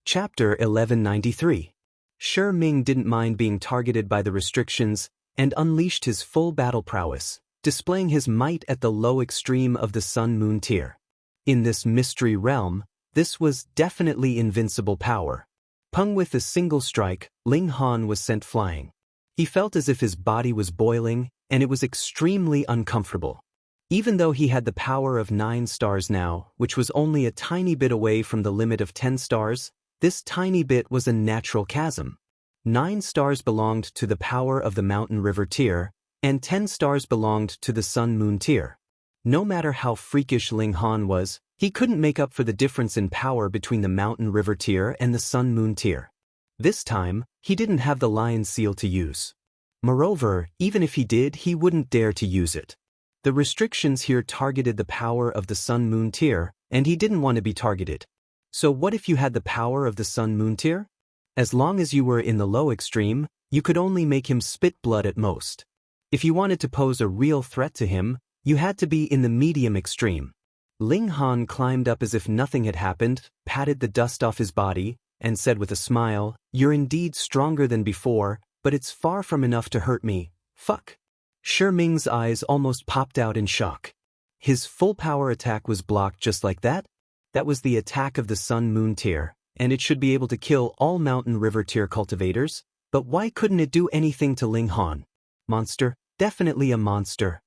Chapter 1193. Shi Ming didn't mind being targeted by the restrictions and unleashed his full battle prowess, displaying his might at the low extreme of the Sun-Moon tier. In this mystery realm, this was definitely invincible power. Pung with a single strike, Ling Han was sent flying. He felt as if his body was boiling, and it was extremely uncomfortable. Even though he had the power of 9 stars now, which was only a tiny bit away from the limit of 10 stars, this tiny bit was a natural chasm. 9 stars belonged to the power of the Mountain River tier, and 10 stars belonged to the Sun-Moon tier. No matter how freakish Ling Han was, he couldn't make up for the difference in power between the Mountain River tier and the Sun-Moon tier. This time, he didn't have the Lion Seal to use. Moreover, even if he did, he wouldn't dare to use it. The restrictions here targeted the power of the Sun-Moon tier, and he didn't want to be targeted. So what if you had the power of the Sun-Moon tier? As long as you were in the low extreme, you could only make him spit blood at most. If you wanted to pose a real threat to him, you had to be in the medium extreme. Ling Han climbed up as if nothing had happened, patted the dust off his body, and said with a smile, "You're indeed stronger than before, but it's far from enough to hurt me. Fuck." Shi Ming's eyes almost popped out in shock. His full power attack was blocked just like that? That was the attack of the Sun-Moon tier, and it should be able to kill all Mountain River tier cultivators, but why couldn't it do anything to Ling Han? Monster, definitely a monster.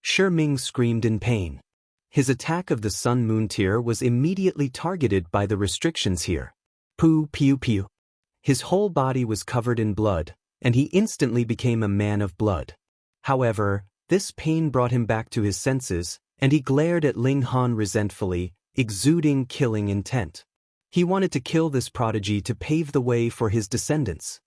Shi Ming screamed in pain. His attack of the Sun-Moon tier was immediately targeted by the restrictions here. Pew pew pew. His whole body was covered in blood, and he instantly became a man of blood. However, this pain brought him back to his senses, and he glared at Ling Han resentfully, exuding killing intent. He wanted to kill this prodigy to pave the way for his descendants.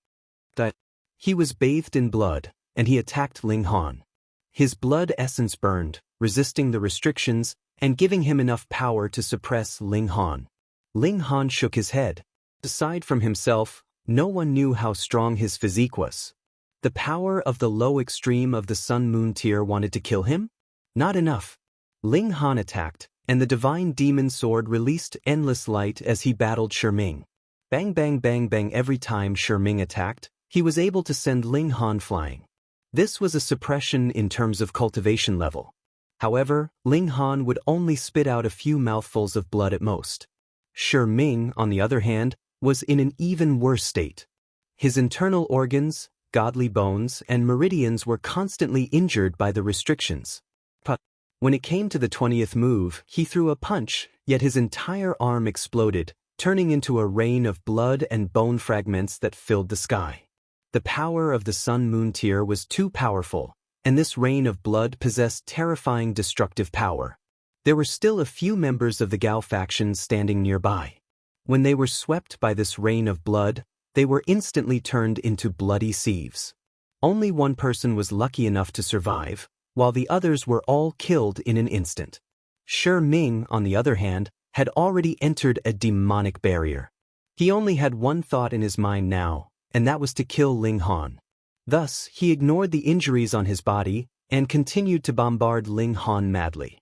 He was bathed in blood, and he attacked Ling Han. His blood essence burned, resisting the restrictions, and giving him enough power to suppress Ling Han. Ling Han shook his head. Aside from himself, no one knew how strong his physique was. The power of the low extreme of the Sun-Moon tier wanted to kill him? Not enough. Ling Han attacked, and the divine demon sword released endless light as he battled Shi Ming. Bang bang bang bang every time Shi Ming attacked, he was able to send Ling Han flying. This was a suppression in terms of cultivation level. However, Ling Han would only spit out a few mouthfuls of blood at most. Shi Ming, on the other hand, was in an even worse state. His internal organs, godly bones, and meridians were constantly injured by the restrictions. But when it came to the 20th move, he threw a punch, yet his entire arm exploded, turning into a rain of blood and bone fragments that filled the sky. The power of the Sun-Moon tier was too powerful, and this rain of blood possessed terrifying destructive power. There were still a few members of the Gao faction standing nearby. When they were swept by this rain of blood, they were instantly turned into bloody sieves. Only one person was lucky enough to survive, while the others were all killed in an instant. Shi Ming, on the other hand, had already entered a demonic barrier. He only had one thought in his mind now, and that was to kill Ling Han. Thus, he ignored the injuries on his body and continued to bombard Ling Han madly.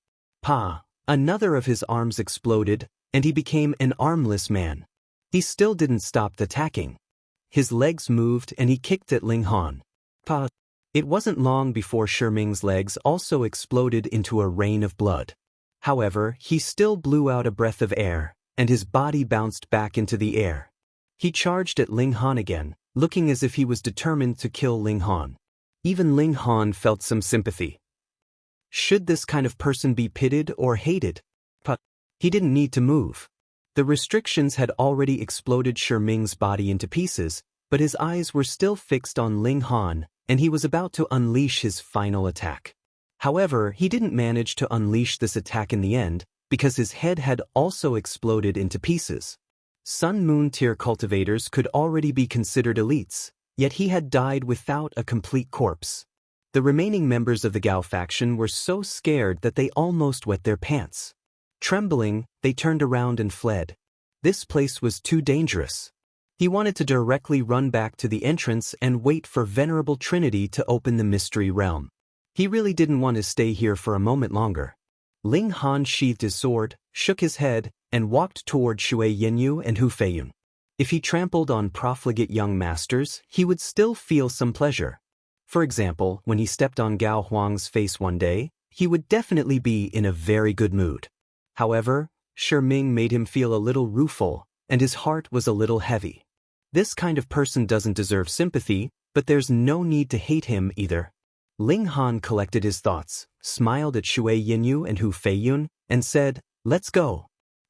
Another of his arms exploded, and he became an armless man. He still didn't stop attacking. His legs moved and he kicked at Ling Han. It wasn't long before Shi Ming's legs also exploded into a rain of blood. However, he still blew out a breath of air, and his body bounced back into the air. He charged at Ling Han again, looking as if he was determined to kill Ling Han. Even Ling Han felt some sympathy. Should this kind of person be pitied or hated? He didn't need to move. The restrictions had already exploded Shi Ming's body into pieces, but his eyes were still fixed on Ling Han, and he was about to unleash his final attack. However, he didn't manage to unleash this attack in the end, because his head had also exploded into pieces. Sun-Moon tier cultivators could already be considered elites, yet he had died without a complete corpse. The remaining members of the Gao faction were so scared that they almost wet their pants. Trembling, they turned around and fled. This place was too dangerous. He wanted to directly run back to the entrance and wait for Venerable Trinity to open the mystery realm. He really didn't want to stay here for a moment longer. Ling Han sheathed his sword, shook his head, and walked toward Shui Yinyu and Hu Feiyun. If he trampled on profligate young masters, he would still feel some pleasure. For example, when he stepped on Gao Huang's face one day, he would definitely be in a very good mood. However, Shi Ming made him feel a little rueful, and his heart was a little heavy. This kind of person doesn't deserve sympathy, but there's no need to hate him either. Ling Han collected his thoughts, smiled at Shui Yinyu and Hu Feiyun, and said, "Let's go."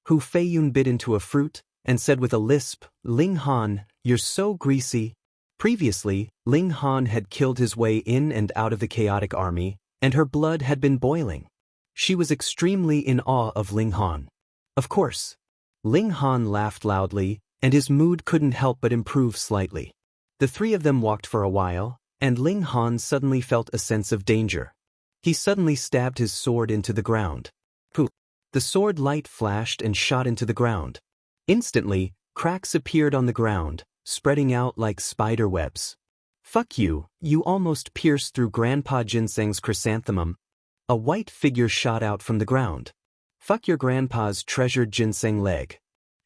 Hu Feiyun bit into a fruit, and said with a lisp, "Ling Han, you're so greasy." Previously, Ling Han had killed his way in and out of the chaotic army, and her blood had been boiling. She was extremely in awe of Ling Han. Of course. Ling Han laughed loudly, and his mood couldn't help but improve slightly. The three of them walked for a while, and Ling Han suddenly felt a sense of danger. He suddenly stabbed his sword into the ground. Pooh! The sword light flashed and shot into the ground. Instantly, cracks appeared on the ground, spreading out like spider webs. "Fuck you, you almost pierced through Grandpa Ginseng's chrysanthemum." A white figure shot out from the ground. "Fuck your grandpa's treasured ginseng leg."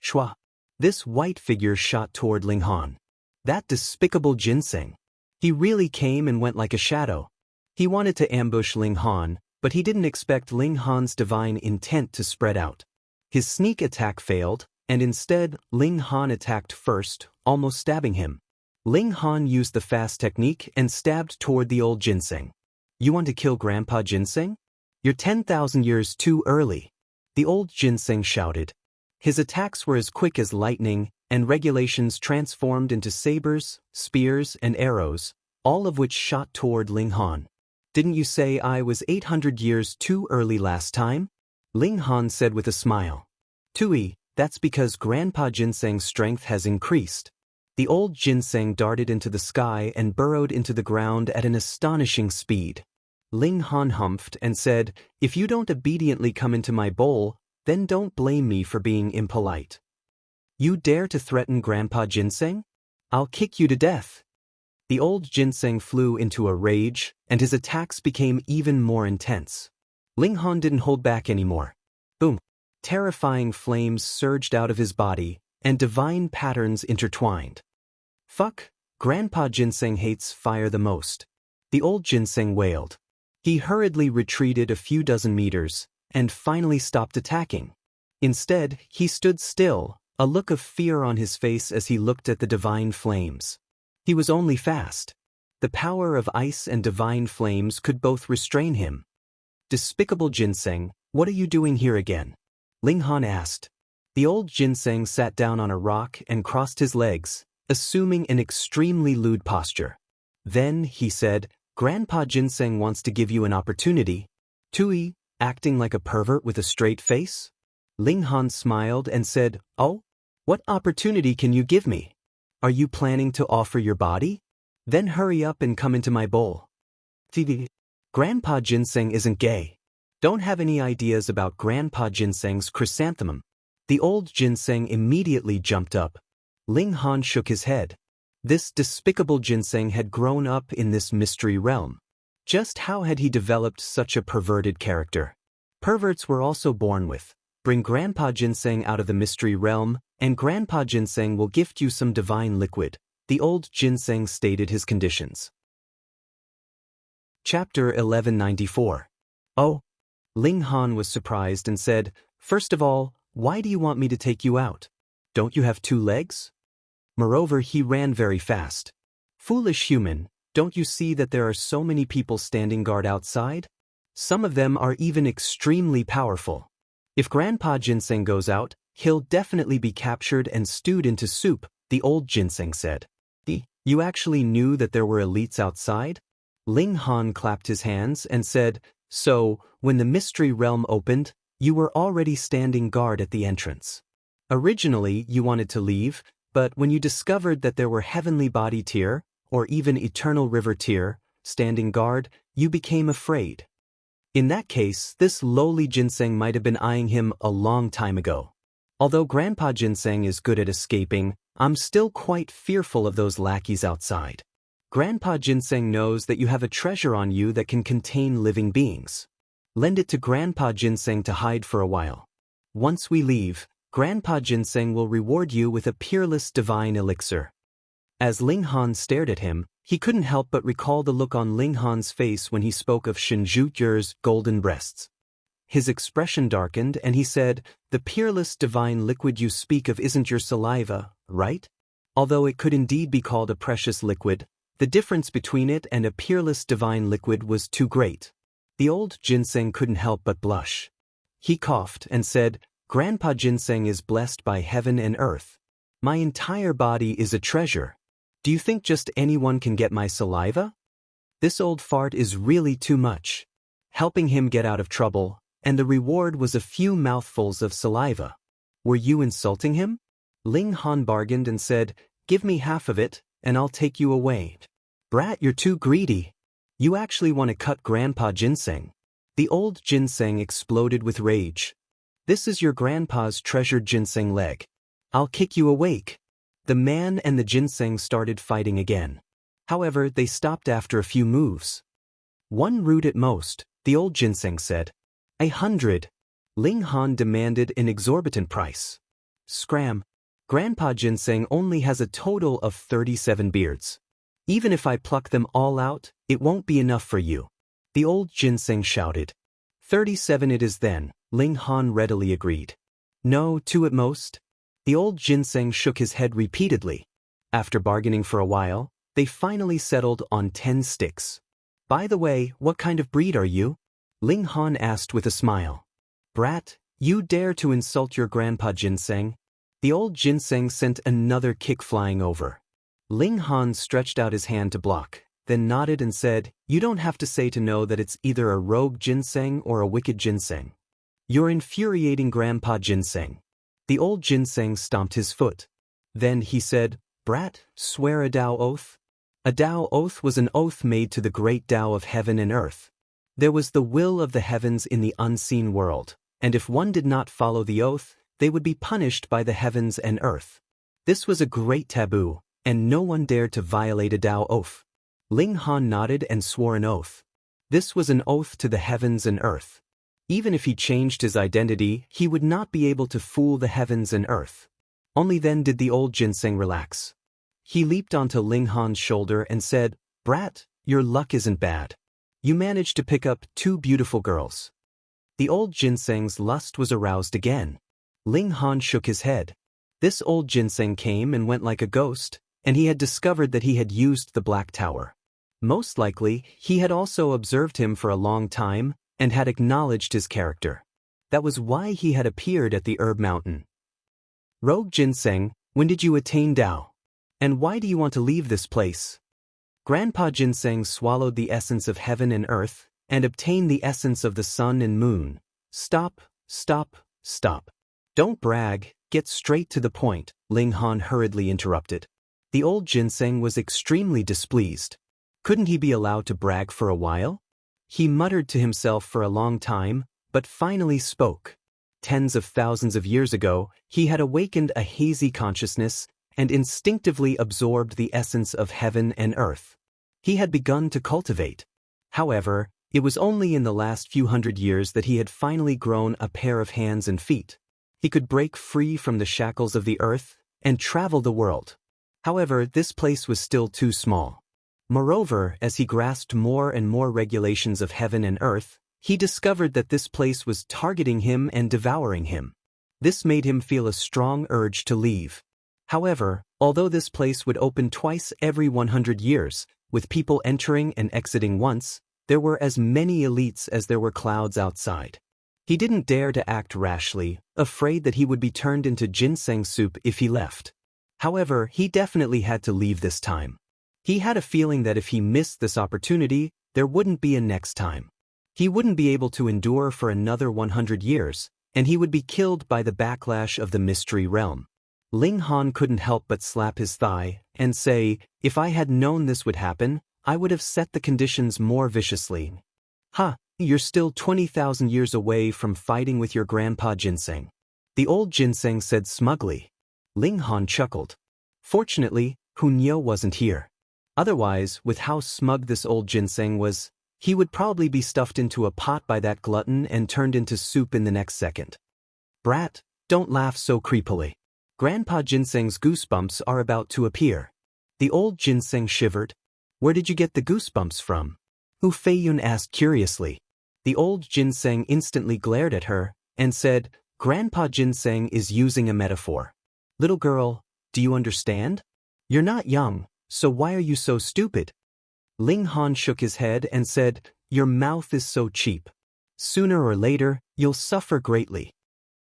Shwa! This white figure shot toward Ling Han. That despicable ginseng. He really came and went like a shadow. He wanted to ambush Ling Han, but he didn't expect Ling Han's divine intent to spread out. His sneak attack failed, and instead, Ling Han attacked first, almost stabbing him. Ling Han used the fast technique and stabbed toward the old ginseng. "You want to kill Grandpa Ginseng? You're 10,000 years too early." The old ginseng shouted. His attacks were as quick as lightning, and regulations transformed into sabers, spears, and arrows, all of which shot toward Ling Han. "Didn't you say I was 800 years too early last time?" Ling Han said with a smile. "Tui, that's because Grandpa Ginseng's strength has increased." The old ginseng darted into the sky and burrowed into the ground at an astonishing speed. Ling Han humphed and said, "If you don't obediently come into my bowl, then don't blame me for being impolite. You dare to threaten Grandpa Ginseng? I'll kick you to death." The old ginseng flew into a rage, and his attacks became even more intense. Ling Han didn't hold back anymore. Boom! Terrifying flames surged out of his body, and divine patterns intertwined. "Fuck, Grandpa Ginseng hates fire the most." The old ginseng wailed. He hurriedly retreated a few dozen meters, and finally stopped attacking. Instead, he stood still, a look of fear on his face as he looked at the divine flames. He was only fast. The power of ice and divine flames could both restrain him. "Despicable ginseng, what are you doing here again?" Ling Han asked. The old ginseng sat down on a rock and crossed his legs, assuming an extremely lewd posture. Then, he said, "Grandpa Ginseng wants to give you an opportunity." Tui, acting like a pervert with a straight face? Ling Han smiled and said, "Oh? What opportunity can you give me? Are you planning to offer your body? Then hurry up and come into my bowl." Grandpa Ginseng isn't gay. Don't have any ideas about Grandpa Ginseng's chrysanthemum. The old ginseng immediately jumped up. Ling Han shook his head. This despicable ginseng had grown up in this mystery realm. Just how had he developed such a perverted character? Perverts were also born with. Bring Grandpa Ginseng out of the mystery realm, and Grandpa Ginseng will gift you some divine liquid. The old ginseng stated his conditions. Chapter 1194. Oh. Ling Han was surprised and said, "First of all, why do you want me to take you out? Don't you have 2 legs? Moreover, he ran very fast. Foolish human, don't you see that there are so many people standing guard outside? Some of them are even extremely powerful. If Grandpa Ginseng goes out, he'll definitely be captured and stewed into soup," the old ginseng said. "You actually knew that there were elites outside?" Ling Han clapped his hands and said, "So, when the mystery realm opened, you were already standing guard at the entrance. Originally, you wanted to leave, but when you discovered that there were Heavenly Body Tier, or even Eternal River Tier, standing guard, you became afraid. In that case, this lowly ginseng might have been eyeing him a long time ago. Although Grandpa Ginseng is good at escaping, I'm still quite fearful of those lackeys outside. Grandpa Ginseng knows that you have a treasure on you that can contain living beings. Lend it to Grandpa Ginseng to hide for a while. Once we leave, Grandpa Ginseng will reward you with a peerless divine elixir. As Ling Han stared at him, he couldn't help but recall the look on Ling Han's face when he spoke of Shinju Yu's golden breasts. His expression darkened and he said, "The peerless divine liquid you speak of isn't your saliva, right? Although it could indeed be called a precious liquid, the difference between it and a peerless divine liquid was too great." The old Ginseng couldn't help but blush. He coughed and said, "Grandpa Ginseng is blessed by heaven and earth. My entire body is a treasure. Do you think just anyone can get my saliva? This old fart is really too much." Helping him get out of trouble, and the reward was a few mouthfuls of saliva. Were you insulting him? Ling Han bargained and said, "Give me half of it, and I'll take you away." "Brat, you're too greedy. You actually want to cut Grandpa Ginseng." The old Ginseng exploded with rage. "This is your grandpa's treasured ginseng leg. I'll kick you awake." The man and the ginseng started fighting again. However, they stopped after a few moves. "1 root at most," the old ginseng said. 100. Ling Han demanded an exorbitant price. "Scram. Grandpa Ginseng only has a total of 37 beards. Even if I pluck them all out, it won't be enough for you," the old ginseng shouted. 37 it is then, Ling Han readily agreed. "No, 2 at most." The old ginseng shook his head repeatedly. After bargaining for a while, they finally settled on 10 sticks. "By the way, what kind of breed are you?" Ling Han asked with a smile. "Brat, you dare to insult your grandpa Ginseng?" The old ginseng sent another kick flying over. Ling Han stretched out his hand to block, then nodded and said, "You don't have to say to know that it's either a rogue ginseng or a wicked ginseng. You're infuriating Grandpa Ginseng." The old ginseng stomped his foot. Then he said, "Brat, swear a Tao oath." A Tao oath was an oath made to the great Tao of heaven and earth. There was the will of the heavens in the unseen world, and if one did not follow the oath, they would be punished by the heavens and earth. This was a great taboo, and no one dared to violate a Tao oath. Ling Han nodded and swore an oath. This was an oath to the heavens and earth. Even if he changed his identity, he would not be able to fool the heavens and earth. Only then did the old ginseng relax. He leaped onto Ling Han's shoulder and said, "Brat, your luck isn't bad. You managed to pick up 2 beautiful girls." The old ginseng's lust was aroused again. Ling Han shook his head. This old ginseng came and went like a ghost, and he had discovered that he had used the Black Tower. Most likely, he had also observed him for a long time, and had acknowledged his character. That was why he had appeared at the Herb Mountain. "Rogue Ginseng, when did you attain Tao? And why do you want to leave this place?" Grandpa Ginseng swallowed the essence of heaven and earth, and obtained the essence of the sun and moon. "Stop, stop, stop. Don't brag, get straight to the point," Ling Han hurriedly interrupted. The old ginseng was extremely displeased. Couldn't he be allowed to brag for a while? He muttered to himself for a long time, but finally spoke. Tens of thousands of years ago, he had awakened a hazy consciousness and instinctively absorbed the essence of heaven and earth. He had begun to cultivate. However, it was only in the last few hundred years that he had finally grown a pair of hands and feet. He could break free from the shackles of the earth and travel the world. However, this place was still too small. Moreover, as he grasped more and more regulations of heaven and earth, he discovered that this place was targeting him and devouring him. This made him feel a strong urge to leave. However, although this place would open twice every 100 years, with people entering and exiting once, there were as many elites as there were clouds outside. He didn't dare to act rashly, afraid that he would be turned into ginseng soup if he left. However, he definitely had to leave this time. He had a feeling that if he missed this opportunity, there wouldn't be a next time. He wouldn't be able to endure for another 100 years, and he would be killed by the backlash of the mystery realm. Ling Han couldn't help but slap his thigh and say, "If I had known this would happen, I would have set the conditions more viciously." "Ha, you're still 20,000 years away from fighting with your grandpa Ginseng," the old ginseng said smugly. Ling Han chuckled. Fortunately, Hunyo wasn't here. Otherwise, with how smug this old ginseng was, he would probably be stuffed into a pot by that glutton and turned into soup in the next second. "Brat, don't laugh so creepily. Grandpa Ginseng's goosebumps are about to appear. The old Ginseng shivered. Where did you get the goosebumps from? Hu Feiyun asked curiously. The old Ginseng instantly glared at her and said, Grandpa Ginseng is using a metaphor. Little girl, do you understand? You're not young, so why are you so stupid? Ling Han shook his head and said, Your mouth is so cheap. Sooner or later, you'll suffer greatly.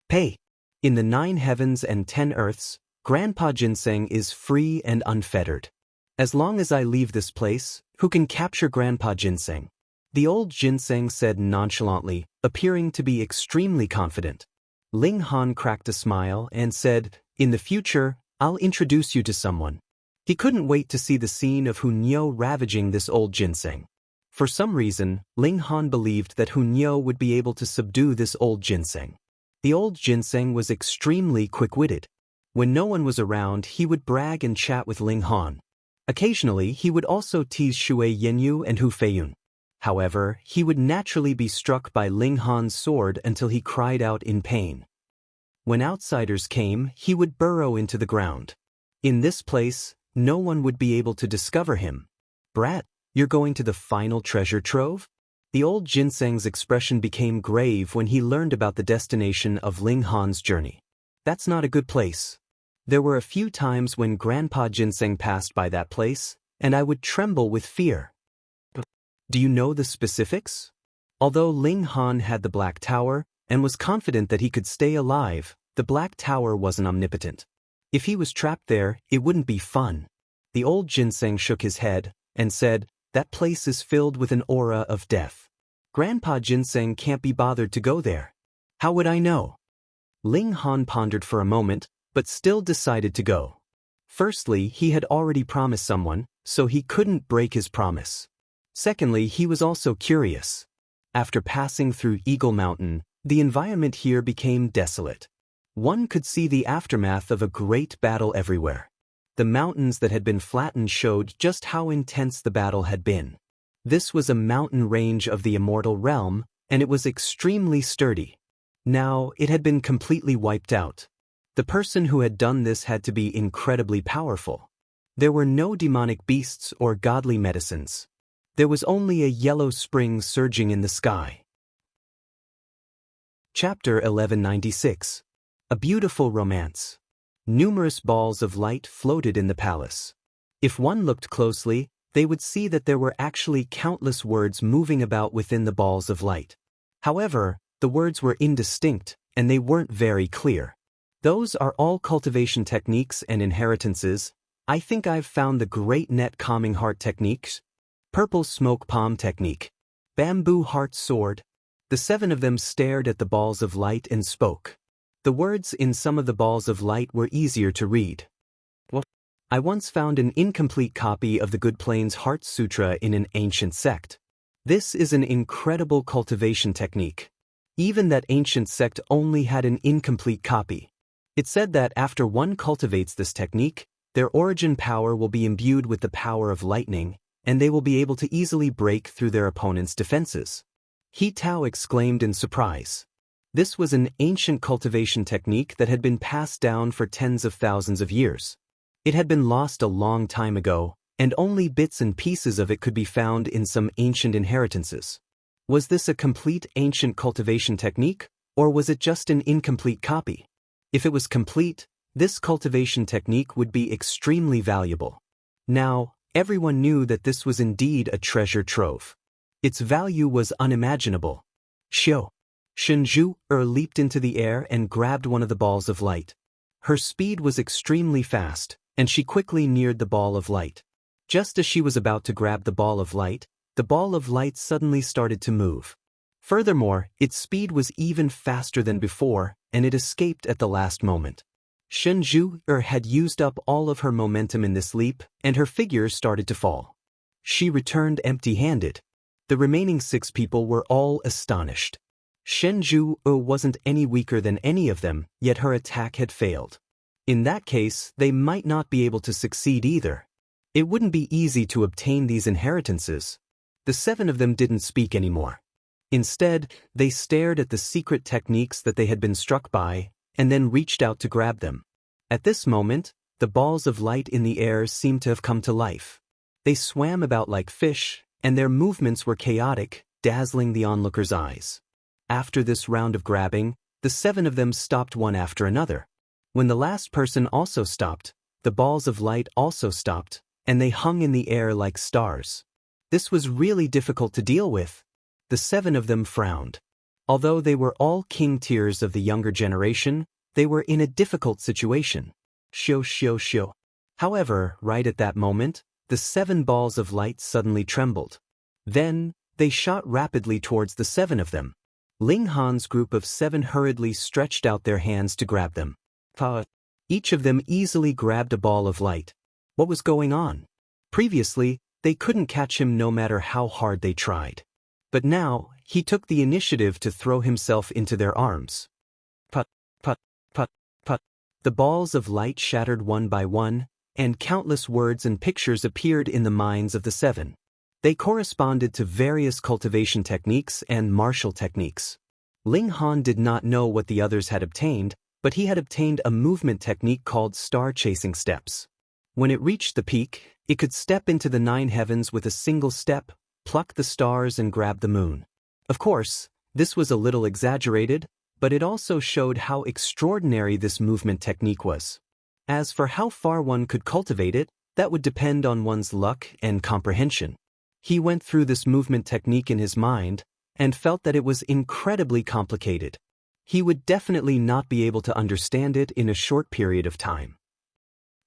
Pay. In the 9 heavens and 10 earths, Grandpa Ginseng is free and unfettered. As long as I leave this place, who can capture Grandpa Ginseng? The old Ginseng said nonchalantly, appearing to be extremely confident. Ling Han cracked a smile and said, In the future, I'll introduce you to someone. He couldn't wait to see the scene of Hu Niu ravaging this old Ginseng. For some reason, Ling Han believed that Hu Niu would be able to subdue this old Ginseng. The old Ginseng was extremely quick-witted. When no one was around, he would brag and chat with Ling Han. Occasionally, he would also tease Shui Yenyu and Hu Feiyun. However, he would naturally be struck by Ling Han's sword until he cried out in pain. When outsiders came, he would burrow into the ground. In this place, no one would be able to discover him. Brat, you're going to the final treasure trove? The old Ginseng's expression became grave when he learned about the destination of Ling Han's journey. That's not a good place. There were a few times when Grandpa Ginseng passed by that place, and I would tremble with fear. Do you know the specifics? Although Ling Han had the Black Tower and was confident that he could stay alive, the Black Tower wasn't omnipotent. If he was trapped there, it wouldn't be fun. The old Ginseng shook his head and said, That place is filled with an aura of death. Grandpa Ginseng can't be bothered to go there. How would I know? Ling Han pondered for a moment, but still decided to go. Firstly, he had already promised someone, so he couldn't break his promise. Secondly, he was also curious. After passing through Eagle Mountain, the environment here became desolate. One could see the aftermath of a great battle everywhere. The mountains that had been flattened showed just how intense the battle had been. This was a mountain range of the immortal realm, and it was extremely sturdy. Now, it had been completely wiped out. The person who had done this had to be incredibly powerful. There were no demonic beasts or godly medicines. There was only a yellow spring surging in the sky. Chapter 1196. A Beautiful Romance. Numerous balls of light floated in the palace. If one looked closely, they would see that there were actually countless words moving about within the balls of light. However, the words were indistinct, and they weren't very clear. Those are all cultivation techniques and inheritances. I think I've found the Great Net Calming Heart techniques. Purple Smoke Palm Technique. Bamboo Heart Sword. The 7 of them stared at the balls of light and spoke. The words in some of the balls of light were easier to read. I once found an incomplete copy of the Good Plains Heart Sutra in an ancient sect. This is an incredible cultivation technique. Even that ancient sect only had an incomplete copy. It said that after one cultivates this technique, their origin power will be imbued with the power of lightning, and they will be able to easily break through their opponent's defenses. He Tao exclaimed in surprise. This was an ancient cultivation technique that had been passed down for tens of thousands of years. It had been lost a long time ago, and only bits and pieces of it could be found in some ancient inheritances. Was this a complete ancient cultivation technique, or was it just an incomplete copy? If it was complete, this cultivation technique would be extremely valuable. Now, everyone knew that this was indeed a treasure trove. Its value was unimaginable. Shenju leaped into the air and grabbed one of the balls of light. Her speed was extremely fast, and she quickly neared the ball of light. Just as she was about to grab the ball of light suddenly started to move. Furthermore, its speed was even faster than before, and it escaped at the last moment. Shenju had used up all of her momentum in this leap, and her figure started to fall. She returned empty-handed. The remaining 6 people were all astonished. Shenju wasn't any weaker than any of them, yet her attack had failed. In that case, they might not be able to succeed either. It wouldn't be easy to obtain these inheritances. The 7 of them didn't speak anymore. Instead, they stared at the secret techniques that they had been struck by, and then reached out to grab them. At this moment, the balls of light in the air seemed to have come to life. They swam about like fish, and their movements were chaotic, dazzling the onlookers' eyes. After this round of grabbing, the 7 of them stopped one after another. When the last person also stopped, the balls of light also stopped, and they hung in the air like stars. This was really difficult to deal with. The 7 of them frowned. Although they were all king tiers of the younger generation, they were in a difficult situation. Shio. However, right at that moment, the 7 balls of light suddenly trembled. Then, they shot rapidly towards the 7 of them. Ling Han's group of 7 hurriedly stretched out their hands to grab them. Each of them easily grabbed a ball of light. What was going on? Previously, they couldn't catch him no matter how hard they tried. But now, he took the initiative to throw himself into their arms. Put. The balls of light shattered one by one, and countless words and pictures appeared in the minds of the 7. They corresponded to various cultivation techniques and martial techniques. Ling Han did not know what the others had obtained, but he had obtained a movement technique called star-chasing steps. When it reached the peak, it could step into the 9 heavens with a single step, pluck the stars and grab the moon. Of course, this was a little exaggerated, but it also showed how extraordinary this movement technique was. As for how far one could cultivate it, that would depend on one's luck and comprehension. He went through this movement technique in his mind, and felt that it was incredibly complicated. He would definitely not be able to understand it in a short period of time.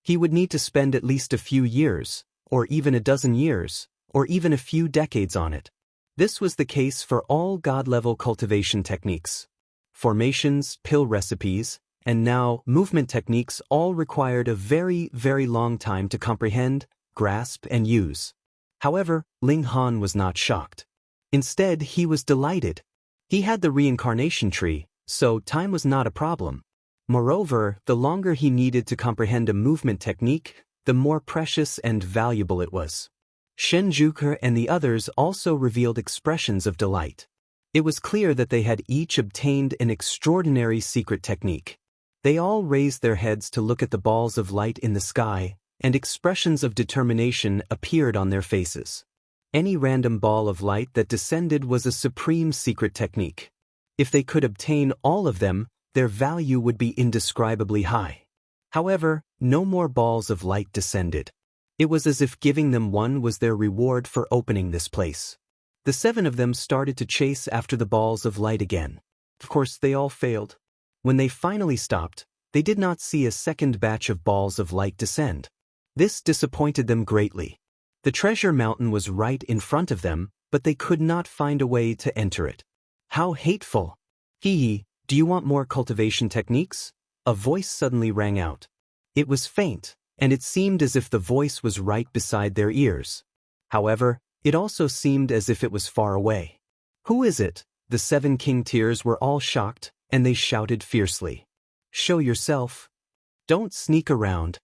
He would need to spend at least a few years, or even a dozen years, or even a few decades on it. This was the case for all God-level cultivation techniques. Formations, pill recipes, and now movement techniques all required a very, very long time to comprehend, grasp, and use. However, Ling Han was not shocked. Instead, he was delighted. He had the reincarnation tree, so time was not a problem. Moreover, the longer he needed to comprehend a movement technique, the more precious and valuable it was. Shenjuker and the others also revealed expressions of delight. It was clear that they had each obtained an extraordinary secret technique. They all raised their heads to look at the balls of light in the sky, and expressions of determination appeared on their faces. Any random ball of light that descended was a supreme secret technique. If they could obtain all of them, their value would be indescribably high. However, no more balls of light descended. It was as if giving them one was their reward for opening this place. The 7 of them started to chase after the balls of light again. Of course, they all failed. When they finally stopped, they did not see a second batch of balls of light descend. This disappointed them greatly. The treasure mountain was right in front of them, but they could not find a way to enter it. How hateful! Do you want more cultivation techniques? A voice suddenly rang out. It was faint, and it seemed as if the voice was right beside their ears. However, it also seemed as if it was far away. Who is it? The 7 king tiers were all shocked, and they shouted fiercely. Show yourself. Don't sneak around.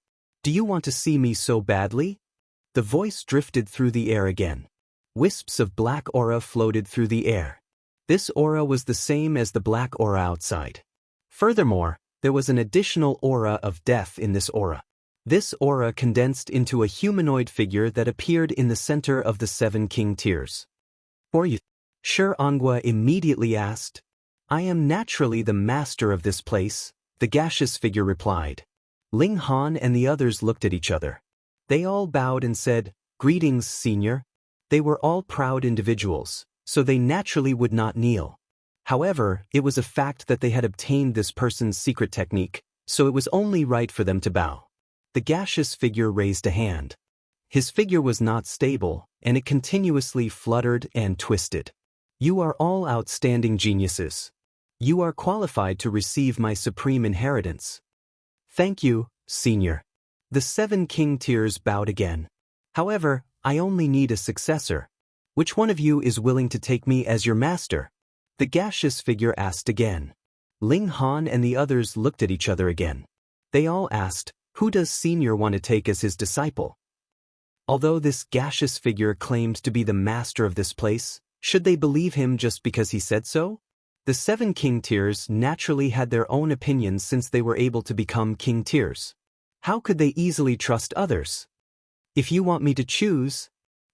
Do you want to see me so badly? The voice drifted through the air again. Wisps of black aura floated through the air. This aura was the same as the black aura outside. Furthermore, there was an additional aura of death in this aura. This aura condensed into a humanoid figure that appeared in the center of the 7 king tiers. Or you? Shi Angua immediately asked. I am naturally the master of this place, the gaseous figure replied. Ling Han and the others looked at each other. They all bowed and said, Greetings, senior. They were all proud individuals, so they naturally would not kneel. However, it was a fact that they had obtained this person's secret technique, so it was only right for them to bow. The gaseous figure raised a hand. His figure was not stable, and it continuously fluttered and twisted. You are all outstanding geniuses. You are qualified to receive my supreme inheritance. Thank you, senior. The 7 king tiers bowed again. However, I only need a successor. Which one of you is willing to take me as your master? The gaseous figure asked again. Ling Han and the others looked at each other again. They all asked, who does senior want to take as his disciple? Although this gaseous figure claimed to be the master of this place, should they believe him just because he said so? The 7 king tiers naturally had their own opinions since they were able to become king tiers. How could they easily trust others? If you want me to choose,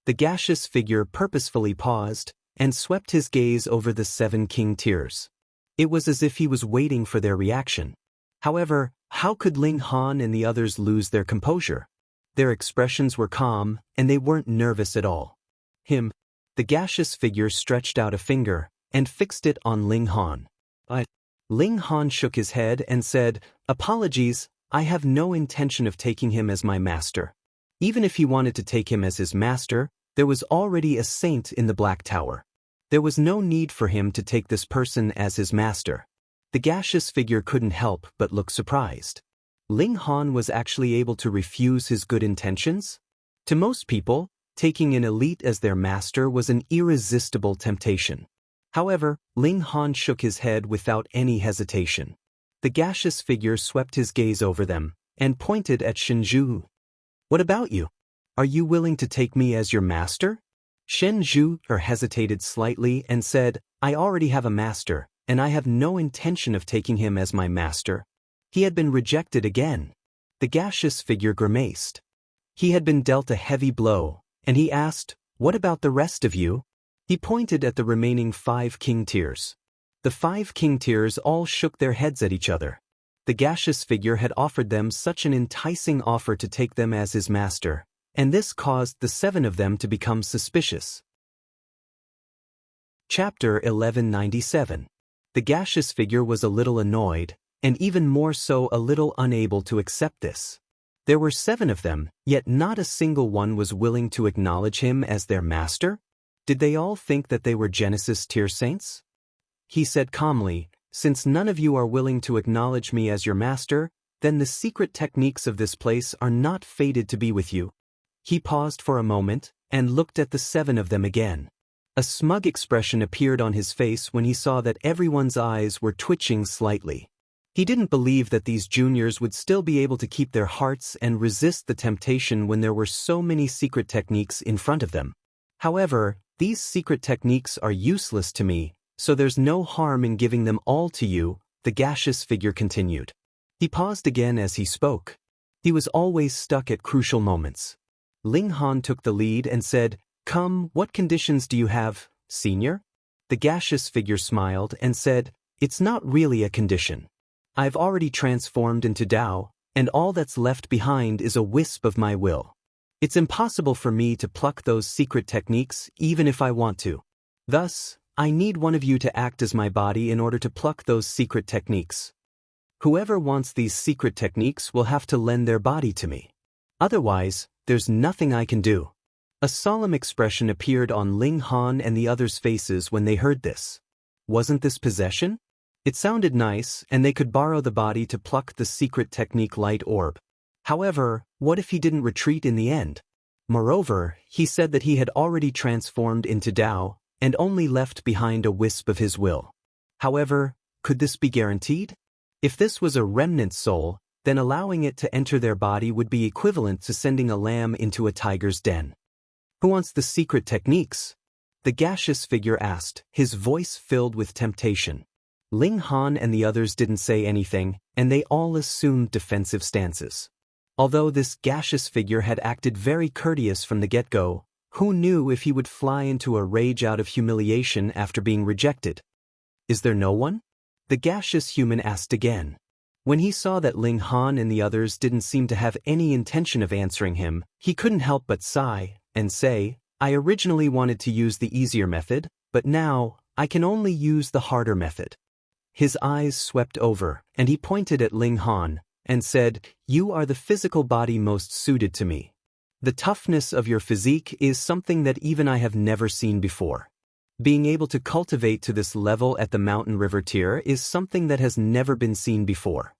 the gaseous figure purposefully paused and swept his gaze over the 7 king tiers. It was as if he was waiting for their reaction. However, how could Ling Han and the others lose their composure? Their expressions were calm, and they weren't nervous at all. The gaseous figure stretched out a finger and fixed it on Ling Han. But Ling Han shook his head and said, "Apologies, I have no intention of taking him as my master." Even if he wanted to take him as his master, there was already a saint in the Black Tower. There was no need for him to take this person as his master. The gaseous figure couldn't help but look surprised. Ling Han was actually able to refuse his good intentions? To most people, taking an elite as their master was an irresistible temptation. However, Ling Han shook his head without any hesitation. The gaseous figure swept his gaze over them and pointed at Shenju. "What about you? Are you willing to take me as your master?" Shenju hesitated slightly and said, "I already have a master, and I have no intention of taking him as my master." He had been rejected again. The gaseous figure grimaced. He had been dealt a heavy blow, and he asked, "What about the rest of you?" He pointed at the remaining 5 king tiers. The 5 king tiers all shook their heads at each other. The gaseous figure had offered them such an enticing offer to take them as his master, and this caused the 7 of them to become suspicious. Chapter 1197. The gaseous figure was a little annoyed, and even more so a little unable to accept this. There were 7 of them, yet not a single one was willing to acknowledge him as their master? Did they all think that they were Genesis tier saints? He said calmly, "Since none of you are willing to acknowledge me as your master, then the secret techniques of this place are not fated to be with you." He paused for a moment and looked at the 7 of them again. A smug expression appeared on his face when he saw that everyone's eyes were twitching slightly. He didn't believe that these juniors would still be able to keep their hearts and resist the temptation when there were so many secret techniques in front of them. However, these secret techniques are useless to me, so there's no harm in giving them all to you, the gaseous figure continued. He paused again as he spoke. He was always stuck at crucial moments. Ling Han took the lead and said, "Come, what conditions do you have, senior?" The gaseous figure smiled and said, "It's not really a condition. I've already transformed into Tao, and all that's left behind is a wisp of my will. It's impossible for me to pluck those secret techniques even if I want to. Thus, I need one of you to act as my body in order to pluck those secret techniques. Whoever wants these secret techniques will have to lend their body to me. Otherwise, there's nothing I can do." A solemn expression appeared on Ling Han and the others' faces when they heard this. Wasn't this possession? It sounded nice, and they could borrow the body to pluck the secret technique light orb. However, what if he didn't retreat in the end? Moreover, he said that he had already transformed into Tao, and only left behind a wisp of his will. However, could this be guaranteed? If this was a remnant soul, then allowing it to enter their body would be equivalent to sending a lamb into a tiger's den. "Who wants the secret techniques?" the gaseous figure asked, his voice filled with temptation. Ling Han and the others didn't say anything, and they all assumed defensive stances. Although this gaseous figure had acted very courteous from the get-go, who knew if he would fly into a rage out of humiliation after being rejected? "Is there no one?" the gaseous human asked again. When he saw that Ling Han and the others didn't seem to have any intention of answering him, he couldn't help but sigh and say, "I originally wanted to use the easier method, but now I can only use the harder method." His eyes swept over, and he pointed at Ling Han and said, "You are the physical body most suited to me. The toughness of your physique is something that even I have never seen before. Being able to cultivate to this level at the mountain river tier is something that has never been seen before.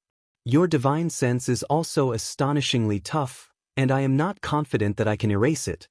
Your divine sense is also astonishingly tough, and I am not confident that I can erase it.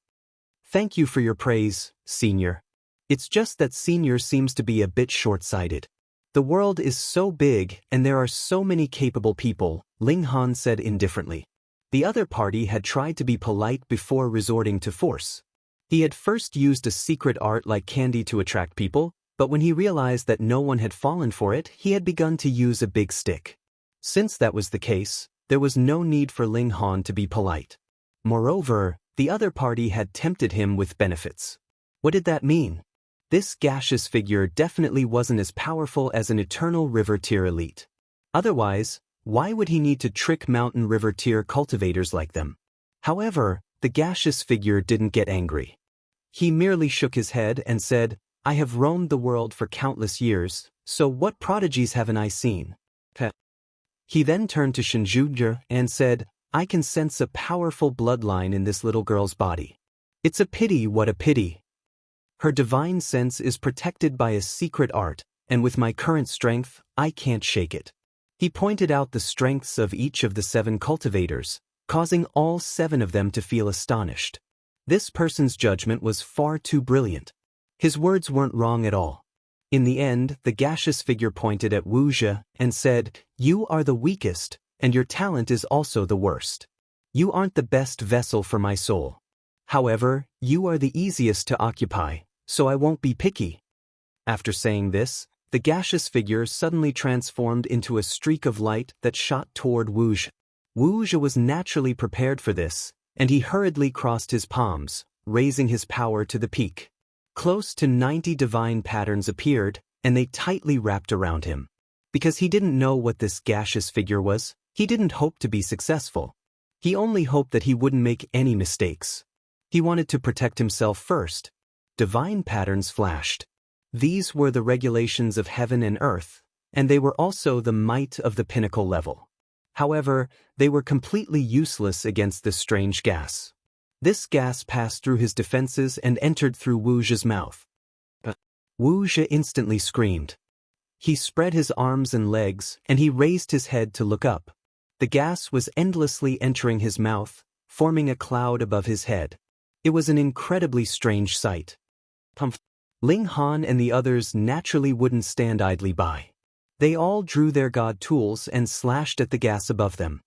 Thank you for your praise, Senior. It's just that Senior seems to be a bit short-sighted. The world is so big and there are so many capable people," Ling Han said indifferently. The other party had tried to be polite before resorting to force. He had first used a secret art like candy to attract people, But when he realized that no one had fallen for it, he had begun to use a big stick. Since that was the case, there was no need for Ling Han to be polite. Moreover, the other party had tempted him with benefits. What did that mean? This gaseous figure definitely wasn't as powerful as an eternal river tier elite. Otherwise, why would he need to trick mountain river tier cultivators like them? However, the gaseous figure didn't get angry. He merely shook his head and said, "I have roamed the world for countless years, so what prodigies haven't I seen?" He then turned to Shinjuju and said, "I can sense a powerful bloodline in this little girl's body. It's a pity, what a pity. Her divine sense is protected by a secret art, and with my current strength, I can't shake it." He pointed out the strengths of each of the 7 cultivators, causing all 7 of them to feel astonished. This person's judgment was far too brilliant. His words weren't wrong at all. In the end, the gaseous figure pointed at Wu Zhe and said, "You are the weakest, and your talent is also the worst. You aren't the best vessel for my soul. However, you are the easiest to occupy, so I won't be picky." After saying this, the gaseous figure suddenly transformed into a streak of light that shot toward Wu Zhe. Wu Zhe was naturally prepared for this, and he hurriedly crossed his palms, raising his power to the peak. Close to 90 divine patterns appeared, and they tightly wrapped around him. Because he didn't know what this gaseous figure was, he didn't hope to be successful. He only hoped that he wouldn't make any mistakes. He wanted to protect himself first. Divine patterns flashed. These were the regulations of heaven and earth, and they were also the might of the pinnacle level. However, they were completely useless against this strange gas. This gas passed through his defenses and entered through Wu Zhe's mouth. Wu Zhe instantly screamed. He spread his arms and legs, and he raised his head to look up. The gas was endlessly entering his mouth, forming a cloud above his head. It was an incredibly strange sight. Ling Han and the others naturally wouldn't stand idly by. They all drew their god tools and slashed at the gas above them.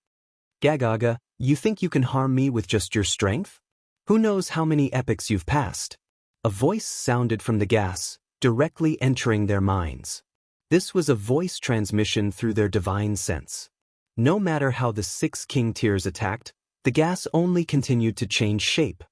"Gagaga, you think you can harm me with just your strength? Who knows how many epochs you've passed?" A voice sounded from the gas, directly entering their minds. This was a voice transmission through their divine sense. No matter how the 6 king tiers attacked, the gas only continued to change shape.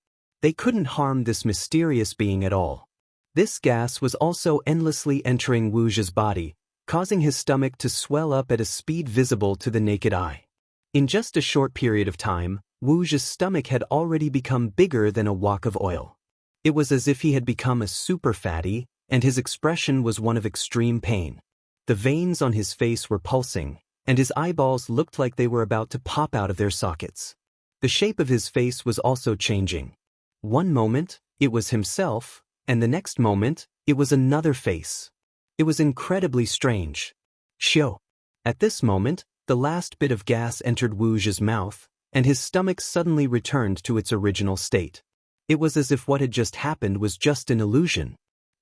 They couldn't harm this mysterious being at all. This gas was also endlessly entering Wu Zhe's body, causing his stomach to swell up at a speed visible to the naked eye. In just a short period of time, Wu Zhe's stomach had already become bigger than a wok of oil. It was as if he had become a super fatty, and his expression was one of extreme pain. The veins on his face were pulsing, and his eyeballs looked like they were about to pop out of their sockets. The shape of his face was also changing. One moment, it was himself, and the next moment, it was another face. It was incredibly strange. Shio. At this moment, the last bit of gas entered Wu Zhe's mouth, and his stomach suddenly returned to its original state. It was as if what had just happened was just an illusion.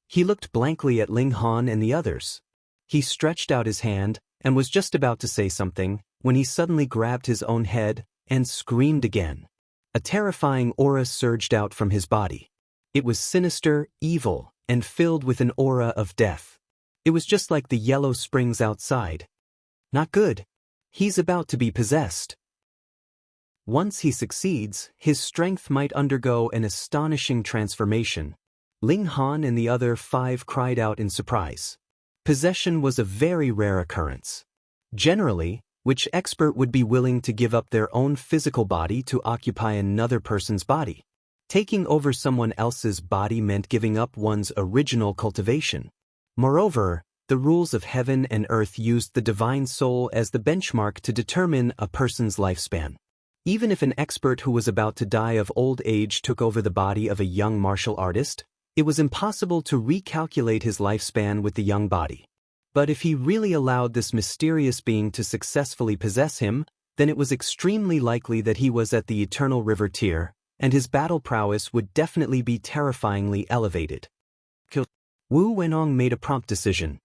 He looked blankly at Ling Han and the others. He stretched out his hand and was just about to say something when he suddenly grabbed his own head and screamed again. A terrifying aura surged out from his body. It was sinister, evil, and filled with an aura of death. It was just like the yellow springs outside. Not good. He's about to be possessed. Once he succeeds, his strength might undergo an astonishing transformation. Ling Han and the other 5 cried out in surprise. Possession was a very rare occurrence. Generally, which expert would be willing to give up their own physical body to occupy another person's body? Taking over someone else's body meant giving up one's original cultivation. Moreover, the rules of heaven and earth used the divine soul as the benchmark to determine a person's lifespan. Even if an expert who was about to die of old age took over the body of a young martial artist, it was impossible to recalculate his lifespan with the young body. But if he really allowed this mysterious being to successfully possess him, then it was extremely likely that he was at the Eternal River tier, and his battle prowess would definitely be terrifyingly elevated. Wu Wenong made a prompt decision.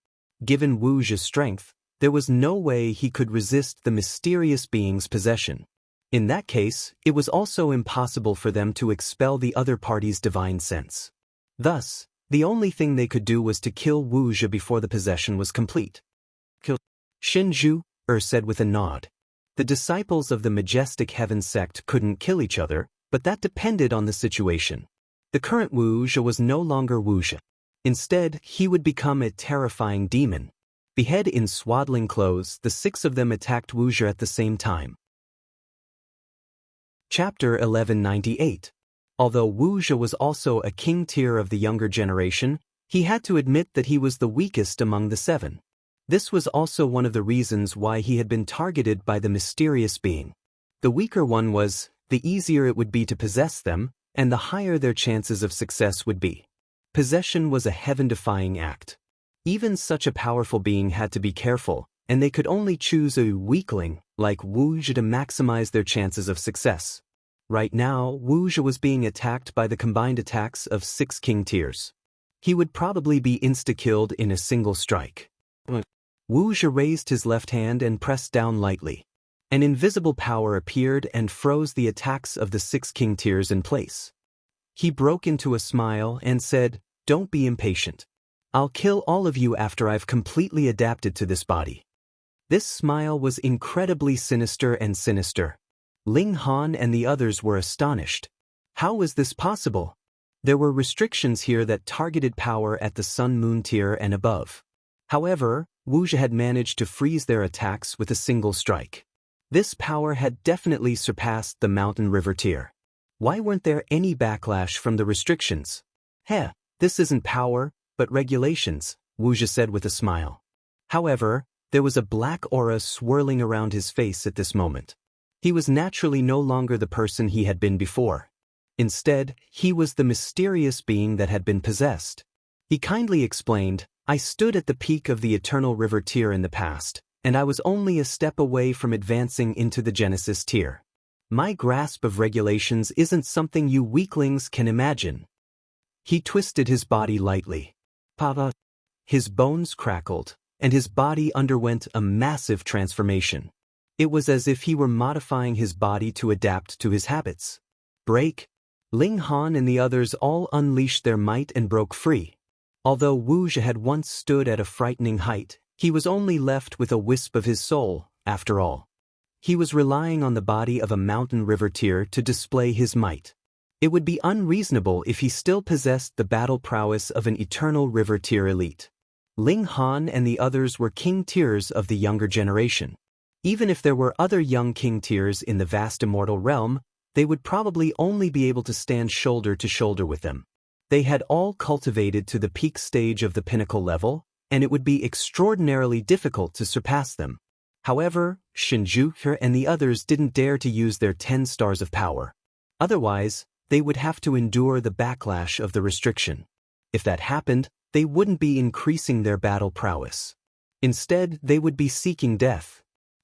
Given Wu Zhe's strength, there was no way he could resist the mysterious being's possession. In that case, it was also impossible for them to expel the other party's divine sense. Thus, The only thing they could do was to kill Wu Zhi before the possession was complete. Kill Shinju, said with a nod. The disciples of the Majestic Heaven sect couldn't kill each other, but that depended on the situation. The current Wu Zhi was no longer Wu Zhi. Instead, he would become a terrifying demon. Behead in swaddling clothes, the 6 of them attacked Wu Zhi at the same time. Chapter 1198. Although Wu Zhi was also a king tier of the younger generation, he had to admit that he was the weakest among the 7. This was also one of the reasons why he had been targeted by the mysterious being. The weaker one was, the easier it would be to possess them, and the higher their chances of success would be. Possession was a heaven-defying act. Even such a powerful being had to be careful, and they could only choose a weakling, like Wu Zhi, to maximize their chances of success. Right now, Wu Zhi was being attacked by the combined attacks of 6 king tiers. He would probably be insta-killed in a single strike. Wu Zhi raised his left hand and pressed down lightly. An invisible power appeared and froze the attacks of the 6 king tiers in place. He broke into a smile and said, "Don't be impatient. I'll kill all of you after I've completely adapted to this body." This smile was incredibly sinister and sinister. Ling Han and the others were astonished. How was this possible? There were restrictions here that targeted power at the Sun-Moon tier and above. However, Wu Zhi had managed to freeze their attacks with a single strike. This power had definitely surpassed the Mountain River tier. Why weren't there any backlash from the restrictions? This isn't power, but regulations, Wu Zhi said with a smile. However, there was a black aura swirling around his face at this moment. He was naturally no longer the person he had been before. Instead, he was the mysterious being that had been possessed. He kindly explained, "I stood at the peak of the Eternal River tier in the past, and I was only a step away from advancing into the Genesis tier. My grasp of regulations isn't something you weaklings can imagine." He twisted his body lightly. Pava. His bones crackled, and his body underwent a massive transformation. It was as if he were modifying his body to adapt to his habits. Break. Ling Han and the others all unleashed their might and broke free. Although Wu Zhi had once stood at a frightening height, he was only left with a wisp of his soul, after all. He was relying on the body of a Mountain River tier to display his might. It would be unreasonable if he still possessed the battle prowess of an Eternal River tier elite. Ling Han and the others were king tiers of the younger generation. Even if there were other young king tiers in the vast immortal realm, they would probably only be able to stand shoulder to shoulder with them. They had all cultivated to the peak stage of the pinnacle level, and it would be extraordinarily difficult to surpass them. However, Shinju and the others didn't dare to use their 10 stars of power. Otherwise, they would have to endure the backlash of the restriction. If that happened, they wouldn't be increasing their battle prowess. Instead, they would be seeking death.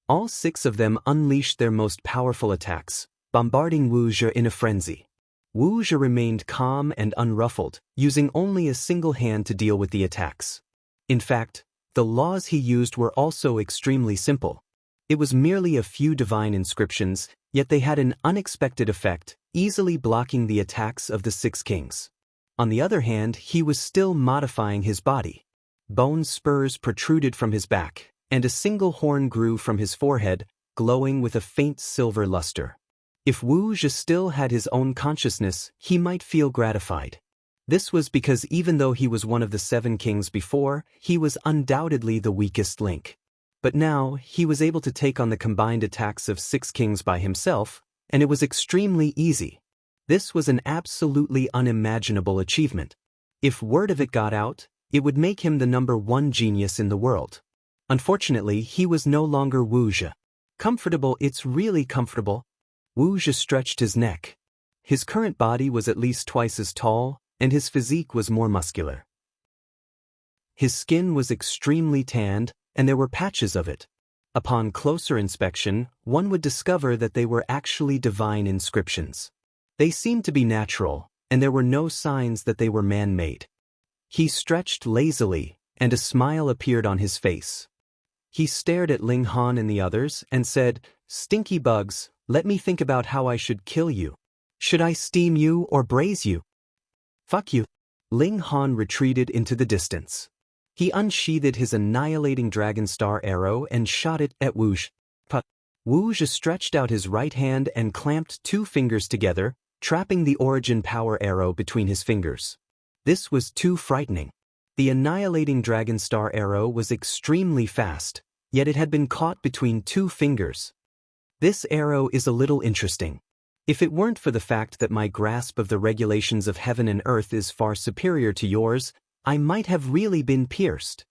All 6 of them unleashed their most powerful attacks, bombarding Wu Zhi in a frenzy. Wu Zhi remained calm and unruffled, using only a single hand to deal with the attacks. In fact, the laws he used were also extremely simple. It was merely a few divine inscriptions, yet they had an unexpected effect, easily blocking the attacks of the 6 kings. On the other hand, he was still modifying his body. Bone spurs protruded from his back, and a single horn grew from his forehead, glowing with a faint silver luster. If Wu Zhi still had his own consciousness, he might feel gratified. This was because even though he was one of the 7 kings before, he was undoubtedly the weakest link. But now, he was able to take on the combined attacks of 6 kings by himself, and it was extremely easy. This was an absolutely unimaginable achievement. If word of it got out, it would make him the #1 genius in the world. Unfortunately, he was no longer Wu Zhi. Comfortable, it's really comfortable. Wu Zhi stretched his neck. His current body was at least twice as tall, and his physique was more muscular. His skin was extremely tanned, and there were patches of it. Upon closer inspection, one would discover that they were actually divine inscriptions. They seemed to be natural, and there were no signs that they were man-made. He stretched lazily, and a smile appeared on his face. He stared at Ling Han and the others and said, "Stinky bugs, let me think about how I should kill you. Should I steam you or braise you?" "Fuck you." Ling Han retreated into the distance. He unsheathed his annihilating dragon star arrow and shot it at Wu Zhi. Wu Zhi stretched out his right hand and clamped 2 fingers together, trapping the origin power arrow between his fingers. This was too frightening. The annihilating dragon star arrow was extremely fast, yet it had been caught between 2 fingers. This arrow is a little interesting. If it weren't for the fact that my grasp of the regulations of heaven and earth is far superior to yours, I might have really been pierced.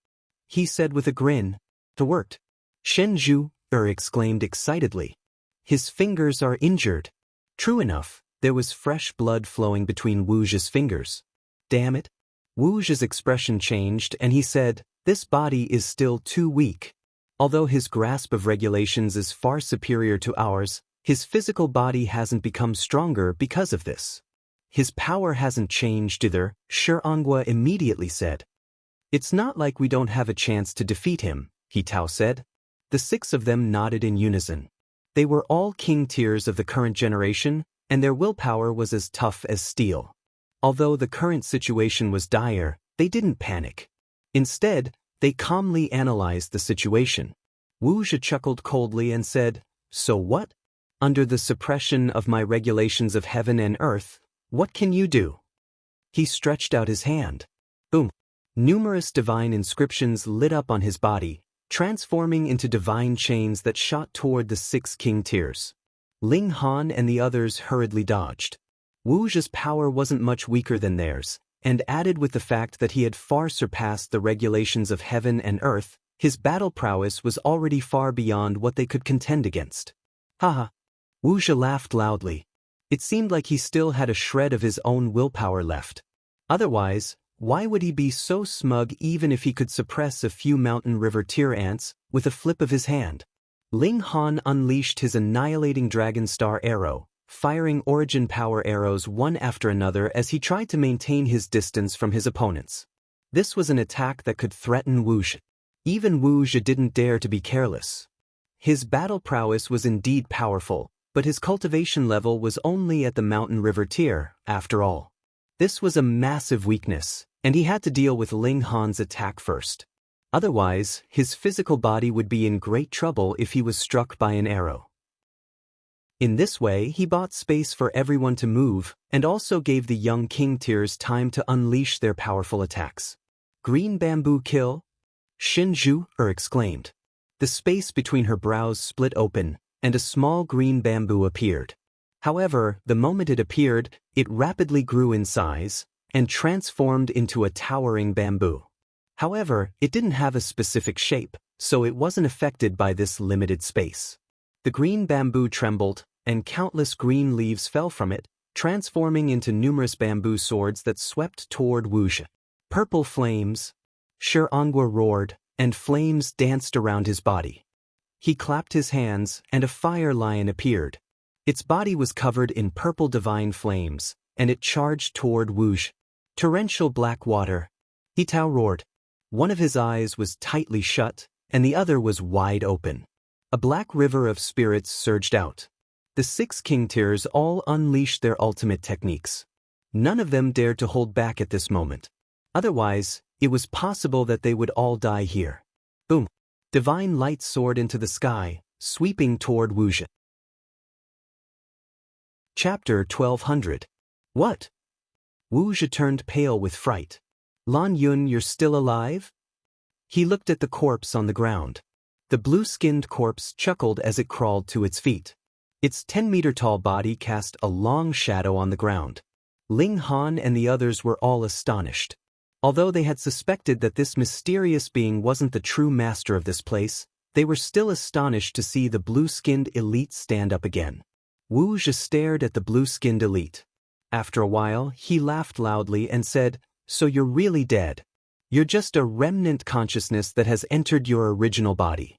He said with a grin. It worked. Shen Zhu exclaimed excitedly. His fingers are injured. True enough, there was fresh blood flowing between Wu Zhi's fingers. Damn it. Wu Zhi's expression changed and he said, this body is still too weak. Although his grasp of regulations is far superior to ours, his physical body hasn't become stronger because of this. His power hasn't changed either, Shi Onghua immediately said. It's not like we don't have a chance to defeat him, He Tao said. The 6 of them nodded in unison. They were all king tiers of the current generation, and their willpower was as tough as steel. Although the current situation was dire, they didn't panic. Instead, they calmly analyzed the situation. Wu Zhi chuckled coldly and said, so what? Under the suppression of my regulations of heaven and earth, what can you do? He stretched out his hand. Boom! Numerous divine inscriptions lit up on his body, transforming into divine chains that shot toward the 6 king tiers. Ling Han and the others hurriedly dodged. Wu Zhi's power wasn't much weaker than theirs, and added with the fact that he had far surpassed the regulations of heaven and earth, his battle prowess was already far beyond what they could contend against. Haha! Wu Zhi laughed loudly. It seemed like he still had a shred of his own willpower left. Otherwise, why would he be so smug even if he could suppress a few mountain river tier ants with a flip of his hand? Ling Han unleashed his annihilating dragon star arrow, firing origin power arrows one after another as he tried to maintain his distance from his opponents. This was an attack that could threaten Wu Zhi. Even Wu Zhi didn't dare to be careless. His battle prowess was indeed powerful, but his cultivation level was only at the mountain river tier, after all. This was a massive weakness, and he had to deal with Ling Han's attack first. Otherwise, his physical body would be in great trouble if he was struck by an arrow. In this way, he bought space for everyone to move, and also gave the young king tiers time to unleash their powerful attacks. Green bamboo kill? Shen Zhu exclaimed. The space between her brows split open, and a small green bamboo appeared. However, the moment it appeared, it rapidly grew in size, and transformed into a towering bamboo. However, it didn't have a specific shape, so it wasn't affected by this limited space. The green bamboo trembled, and countless green leaves fell from it, transforming into numerous bamboo swords that swept toward Wu Zhi. Purple flames! Shi Onghua roared, and flames danced around his body. He clapped his hands, and a fire lion appeared. Its body was covered in purple divine flames, and it charged toward Wu Zhi. Torrential black water! He Tao roared. One of his eyes was tightly shut, and the other was wide open. A black river of spirits surged out. The 6 king tiers all unleashed their ultimate techniques. None of them dared to hold back at this moment. Otherwise, it was possible that they would all die here. Boom! Divine light soared into the sky, sweeping toward Wu Zhi. Chapter 1200. What? Wu Zhi turned pale with fright. Lan Yun, you're still alive? He looked at the corpse on the ground. The blue-skinned corpse chuckled as it crawled to its feet. Its 10-meter-tall body cast a long shadow on the ground. Ling Han and the others were all astonished. Although they had suspected that this mysterious being wasn't the true master of this place, they were still astonished to see the blue-skinned elite stand up again. Wu Zhi stared at the blue-skinned elite. After a while, he laughed loudly and said, "So you're really dead. You're just a remnant consciousness that has entered your original body."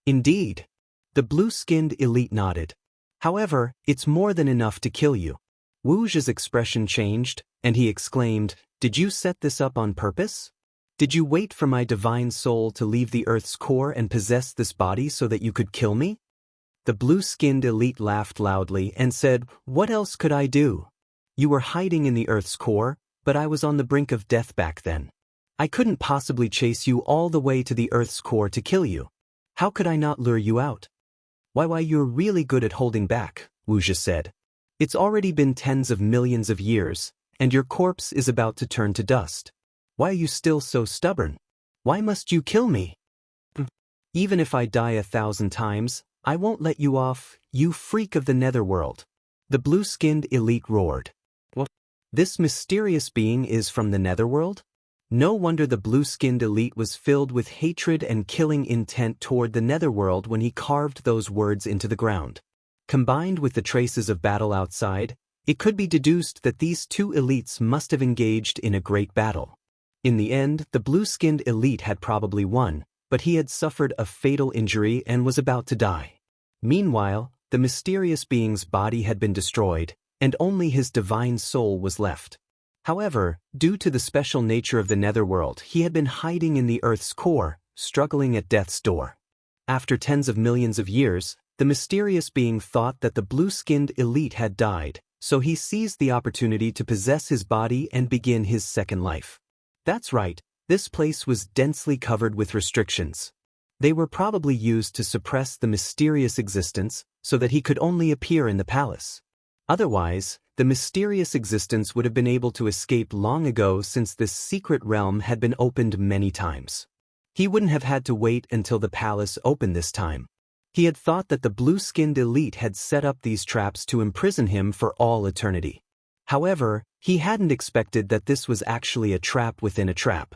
Indeed. The blue-skinned elite nodded. However, it's more than enough to kill you. Wu Zhi's expression changed, and he exclaimed, "Did you set this up on purpose? Did you wait for my divine soul to leave the Earth's core and possess this body so that you could kill me?" The blue-skinned elite laughed loudly and said, "What else could I do? You were hiding in the Earth's core, but I was on the brink of death back then. I couldn't possibly chase you all the way to the Earth's core to kill you. How could I not lure you out? Why, you're really good at holding back, Wuxia said. It's already been tens of millions of years, and your corpse is about to turn to dust. Why are you still so stubborn? Why must you kill me? Even if I die 1,000 times, I won't let you off, you freak of the netherworld. The blue-skinned elite roared. What? This mysterious being is from the netherworld? No wonder the blue-skinned elite was filled with hatred and killing intent toward the netherworld when he carved those words into the ground. Combined with the traces of battle outside, it could be deduced that these two elites must have engaged in a great battle. In the end, the blue-skinned elite had probably won, but he had suffered a fatal injury and was about to die. Meanwhile, the mysterious being's body had been destroyed, and only his divine soul was left. However, due to the special nature of the netherworld, he had been hiding in the Earth's core, struggling at death's door. After tens of millions of years, the mysterious being thought that the blue-skinned elite had died, so he seized the opportunity to possess his body and begin his second life. That's right, this place was densely covered with restrictions. They were probably used to suppress the mysterious existence so that he could only appear in the palace. Otherwise, the mysterious existence would have been able to escape long ago since this secret realm had been opened many times. He wouldn't have had to wait until the palace opened this time. He had thought that the blue-skinned elite had set up these traps to imprison him for all eternity. However, he hadn't expected that this was actually a trap within a trap.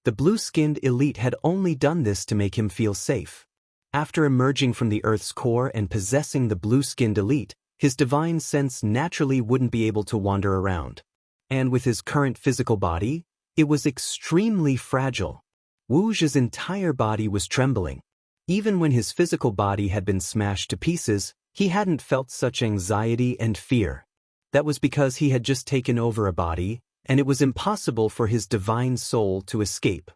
The blue-skinned elite had only done this to make him feel safe. After emerging from the Earth's core and possessing the blue-skinned elite, his divine sense naturally wouldn't be able to wander around. And with his current physical body, it was extremely fragile. Wuxia's entire body was trembling. Even when his physical body had been smashed to pieces, he hadn't felt such anxiety and fear. That was because he had just taken over a body, and it was impossible for his divine soul to escape.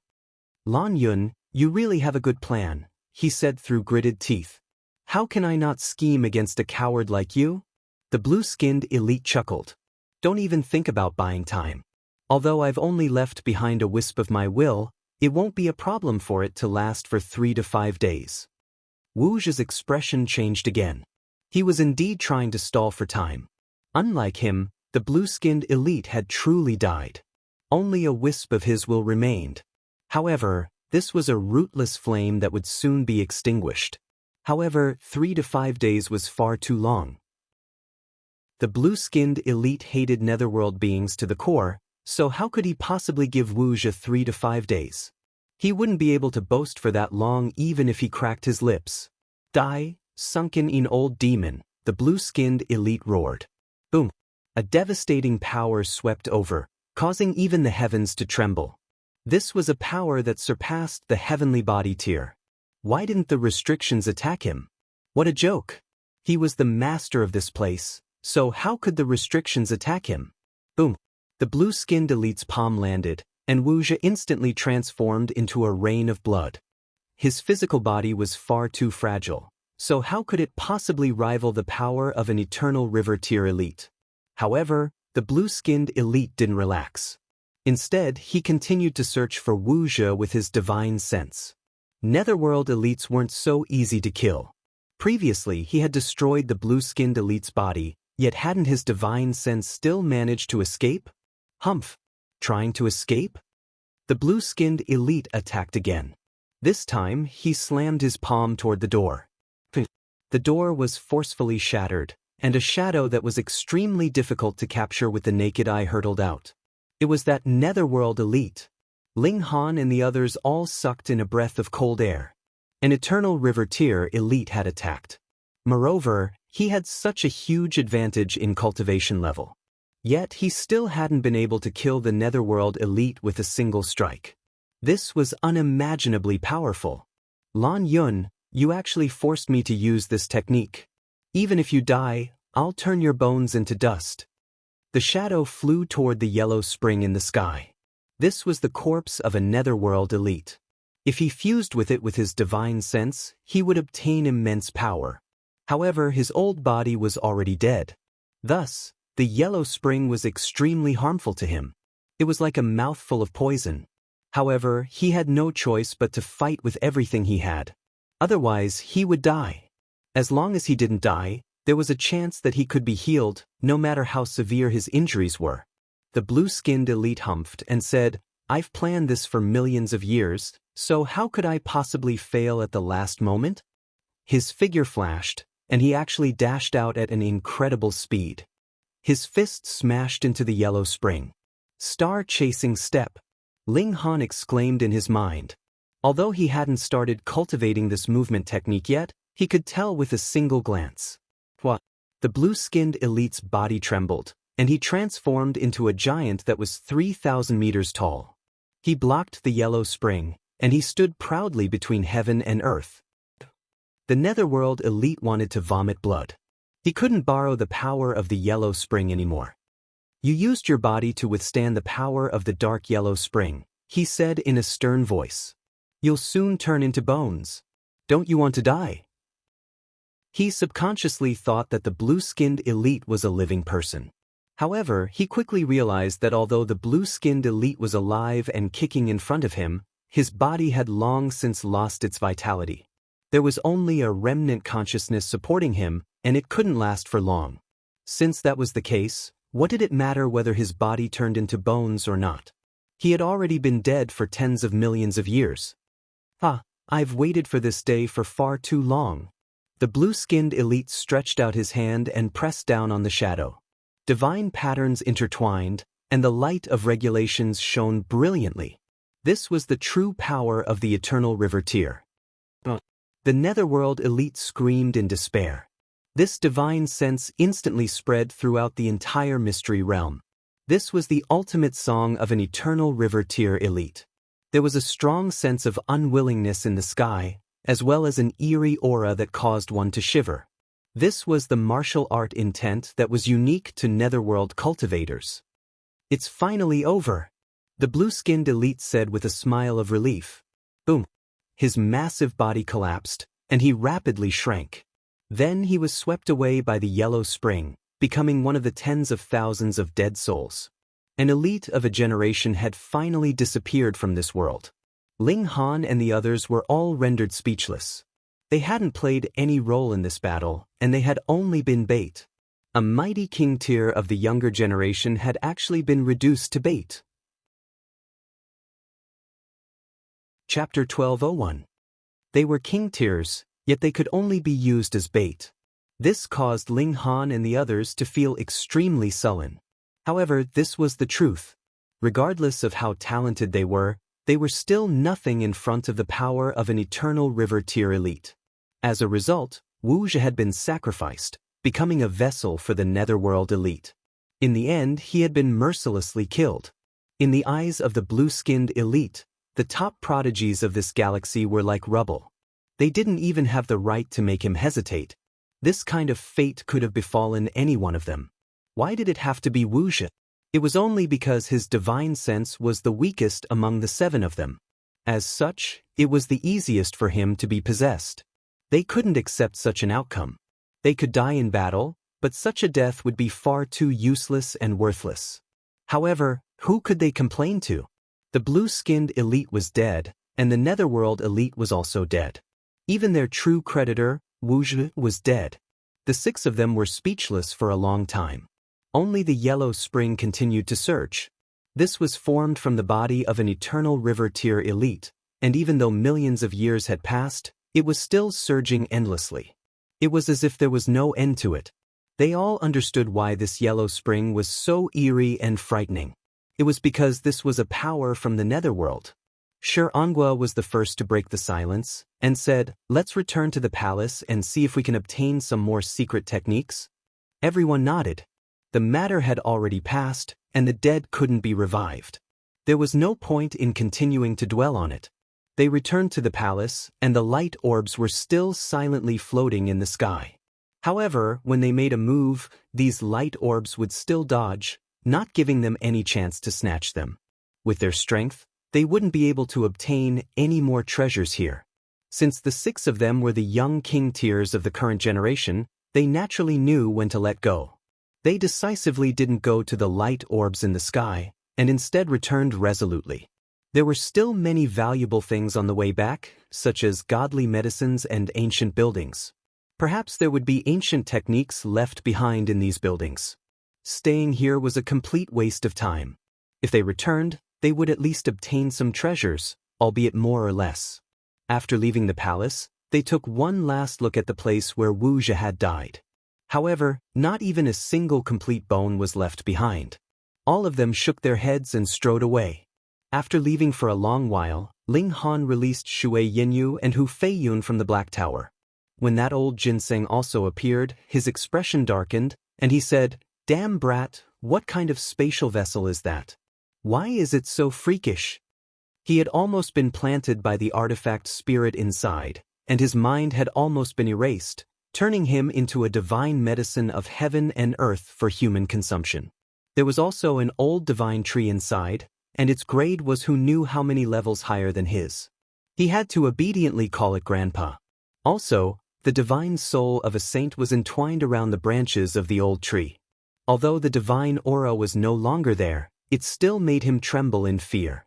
Lan Yun, you really have a good plan, he said through gritted teeth. How can I not scheme against a coward like you? The blue-skinned elite chuckled. Don't even think about buying time. Although I've only left behind a wisp of my will, it won't be a problem for it to last for 3 to 5 days. Wuxia's expression changed again. He was indeed trying to stall for time. Unlike him, the blue-skinned elite had truly died. Only a wisp of his will remained. However, this was a rootless flame that would soon be extinguished. However, 3 to 5 days was far too long. The blue-skinned elite hated netherworld beings to the core, so how could he possibly give Wuxia 3 to 5 days? He wouldn't be able to boast for that long even if he cracked his lips. Die, sunken in old demon, the blue-skinned elite roared. Boom! A devastating power swept over, causing even the heavens to tremble. This was a power that surpassed the heavenly body tier. Why didn't the restrictions attack him? What a joke! He was the master of this place, so how could the restrictions attack him? Boom! The blue-skinned elite's palm landed, and Wuxia instantly transformed into a rain of blood. His physical body was far too fragile, so how could it possibly rival the power of an eternal river tier elite? However, the blue-skinned elite didn't relax. Instead, he continued to search for Wuxia with his divine sense. Netherworld elites weren't so easy to kill. Previously, he had destroyed the blue-skinned elite's body, yet hadn't his divine sense still managed to escape? Humph! Trying to escape? The blue-skinned elite attacked again. This time, he slammed his palm toward the door. The door was forcefully shattered, and a shadow that was extremely difficult to capture with the naked eye hurtled out. It was that netherworld elite. Ling Han and the others all sucked in a breath of cold air. An eternal river tier elite had attacked. Moreover, he had such a huge advantage in cultivation level. Yet he still hadn't been able to kill the netherworld elite with a single strike. This was unimaginably powerful. Lan Yun, you actually forced me to use this technique. Even if you die, I'll turn your bones into dust. The shadow flew toward the yellow spring in the sky. This was the corpse of a netherworld elite. If he fused with it with his divine sense, he would obtain immense power. However, his old body was already dead. Thus, the yellow spring was extremely harmful to him. It was like a mouthful of poison. However, he had no choice but to fight with everything he had. Otherwise, he would die. As long as he didn't die, there was a chance that he could be healed, no matter how severe his injuries were. The blue-skinned elite humphed and said, "I've planned this for millions of years, so how could I possibly fail at the last moment?" His figure flashed, and he actually dashed out at an incredible speed. His fist smashed into the yellow spring. "Star-chasing step," Ling Han exclaimed in his mind. Although he hadn't started cultivating this movement technique yet, he could tell with a single glance. What? The blue-skinned elite's body trembled, and he transformed into a giant that was 3,000 meters tall. He blocked the yellow spring, and he stood proudly between heaven and earth. The Netherworld elite wanted to vomit blood. He couldn't borrow the power of the yellow spring anymore. "You used your body to withstand the power of the dark yellow spring," he said in a stern voice. "You'll soon turn into bones. Don't you want to die?" He subconsciously thought that the blue-skinned elite was a living person. However, he quickly realized that although the blue-skinned elite was alive and kicking in front of him, his body had long since lost its vitality. There was only a remnant consciousness supporting him, and it couldn't last for long. Since that was the case, what did it matter whether his body turned into bones or not? He had already been dead for tens of millions of years. I've waited for this day for far too long." The blue-skinned elite stretched out his hand and pressed down on the shadow. Divine patterns intertwined, and the light of regulations shone brilliantly. This was the true power of the eternal river Tyr. The Netherworld elite screamed in despair. This divine sense instantly spread throughout the entire mystery realm. This was the ultimate song of an eternal river Tyr elite. There was a strong sense of unwillingness in the sky, as well as an eerie aura that caused one to shiver. This was the martial art intent that was unique to Netherworld cultivators. "It's finally over," the blue-skinned elite said with a smile of relief. Boom! His massive body collapsed, and he rapidly shrank. Then he was swept away by the yellow spring, becoming one of the tens of thousands of dead souls. An elite of a generation had finally disappeared from this world. Ling Han and the others were all rendered speechless. They hadn't played any role in this battle, and they had only been bait. A mighty King Tyr of the younger generation had actually been reduced to bait. Chapter 12:01. They were King Tyrs, yet they could only be used as bait. This caused Ling Han and the others to feel extremely sullen. However, this was the truth. Regardless of how talented they were still nothing in front of the power of an eternal river Tyr elite. As a result, Wu Zhi had been sacrificed, becoming a vessel for the Netherworld elite. In the end, he had been mercilessly killed. In the eyes of the blue-skinned elite, the top prodigies of this galaxy were like rubble. They didn't even have the right to make him hesitate. This kind of fate could have befallen any one of them. Why did it have to be Wu Zhi? It was only because his divine sense was the weakest among the 7 of them. As such, it was the easiest for him to be possessed. They couldn't accept such an outcome. They could die in battle, but such a death would be far too useless and worthless. However, who could they complain to? The blue-skinned elite was dead, and the Netherworld elite was also dead. Even their true creditor, Wu Zhi, was dead. The 6 of them were speechless for a long time. Only the yellow spring continued to surge. This was formed from the body of an eternal river Tyr elite, and even though millions of years had passed, it was still surging endlessly. It was as if there was no end to it. They all understood why this yellow spring was so eerie and frightening. It was because this was a power from the Netherworld. Shi Angua was the first to break the silence, and said, "Let's return to the palace and see if we can obtain some more secret techniques." Everyone nodded. The matter had already passed, and the dead couldn't be revived. There was no point in continuing to dwell on it. They returned to the palace, and the light orbs were still silently floating in the sky. However, when they made a move, these light orbs would still dodge, not giving them any chance to snatch them. With their strength, they wouldn't be able to obtain any more treasures here. Since the 6 of them were the young King Tyrs of the current generation, they naturally knew when to let go. They decisively didn't go to the light orbs in the sky, and instead returned resolutely. There were still many valuable things on the way back, such as godly medicines and ancient buildings. Perhaps there would be ancient techniques left behind in these buildings. Staying here was a complete waste of time. If they returned, they would at least obtain some treasures, albeit more or less. After leaving the palace, they took one last look at the place where Wu Zhi had died. However, not even a single complete bone was left behind. All of them shook their heads and strode away. After leaving for a long while, Ling Han released Shui Yinyu and Hu Feiyun from the Black Tower. When that old ginseng also appeared, his expression darkened, and he said, "Damn brat, what kind of spatial vessel is that? Why is it so freakish?" He had almost been planted by the artifact spirit inside, and his mind had almost been erased, turning him into a divine medicine of heaven and earth for human consumption. There was also an old divine tree inside, and its grade was who knew how many levels higher than his. He had to obediently call it Grandpa. Also, the divine soul of a saint was entwined around the branches of the old tree. Although the divine aura was no longer there, it still made him tremble in fear.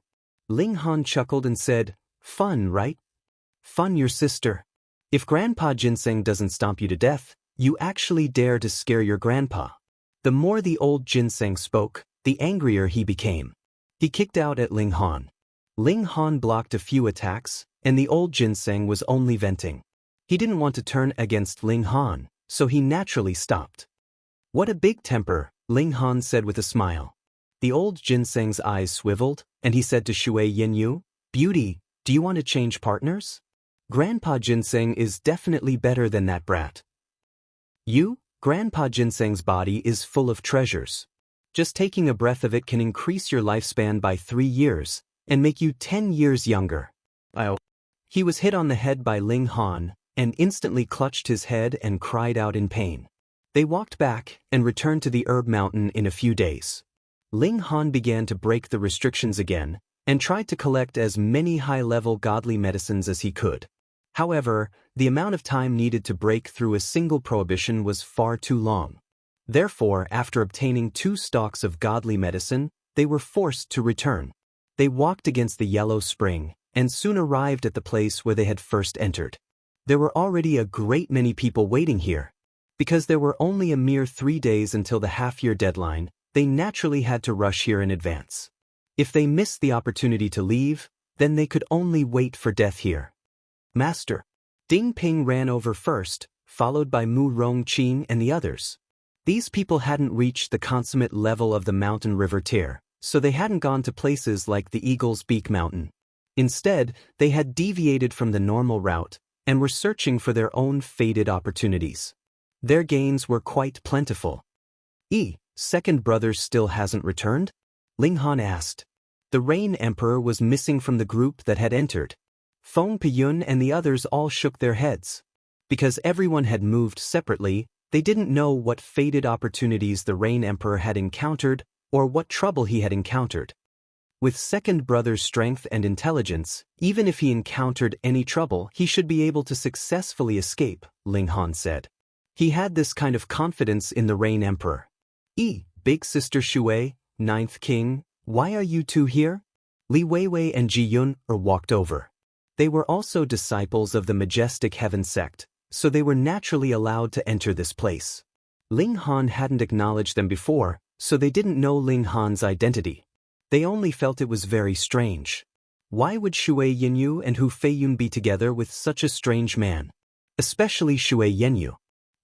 Ling Han chuckled and said, "Fun, right? Fun, your sister. If Grandpa Ginseng doesn't stomp you to death, you actually dare to scare your grandpa." The more the old ginseng spoke, the angrier he became. He kicked out at Ling Han. Ling Han blocked a few attacks, and the old ginseng was only venting. He didn't want to turn against Ling Han, so he naturally stopped. "What a big temper," Ling Han said with a smile. The old ginseng's eyes swiveled, and he said to Shui Yinyu, "Beauty, do you want to change partners? Grandpa Ginseng is definitely better than that brat." Grandpa Ginseng's body is full of treasures. Just taking a breath of it can increase your lifespan by 3 years, and make you 10 years younger. He was hit on the head by Ling Han, and instantly clutched his head and cried out in pain. They walked back, and returned to the herb mountain in a few days. Ling Han began to break the restrictions again, and tried to collect as many high-level godly medicines as he could. However, the amount of time needed to break through a single prohibition was far too long. Therefore, after obtaining 2 stalks of godly medicine, they were forced to return. They walked against the yellow spring, and soon arrived at the place where they had first entered. There were already a great many people waiting here. Because there were only a mere 3 days until the half-year deadline, they naturally had to rush here in advance. If they missed the opportunity to leave, then they could only wait for death here. "Master." Ding Ping ran over first, followed by Mu Rongqing and the others. These people hadn't reached the consummate level of the mountain river tier, so they hadn't gone to places like the Eagle's Beak Mountain. Instead, they had deviated from the normal route, and were searching for their own fated opportunities. Their gains were quite plentiful. Second brother still hasn't returned?" Ling Han asked. The Rain Emperor was missing from the group that had entered. Feng Piyun and the others all shook their heads. Because everyone had moved separately, they didn't know what fated opportunities the Rain Emperor had encountered, or what trouble he had encountered. With second brother's strength and intelligence, even if he encountered any trouble, he should be able to successfully escape, Ling Han said. He had this kind of confidence in the Rain Emperor. Big Sister Shui, Ninth King, why are you two here? Li Weiwei and Ji Yun walked over. They were also disciples of the Majestic Heaven sect, so they were naturally allowed to enter this place. Ling Han hadn't acknowledged them before, so they didn't know Ling Han's identity. They only felt it was very strange. Why would Shui Yinyu and Hu Feiyun be together with such a strange man? Especially Shui Yinyu.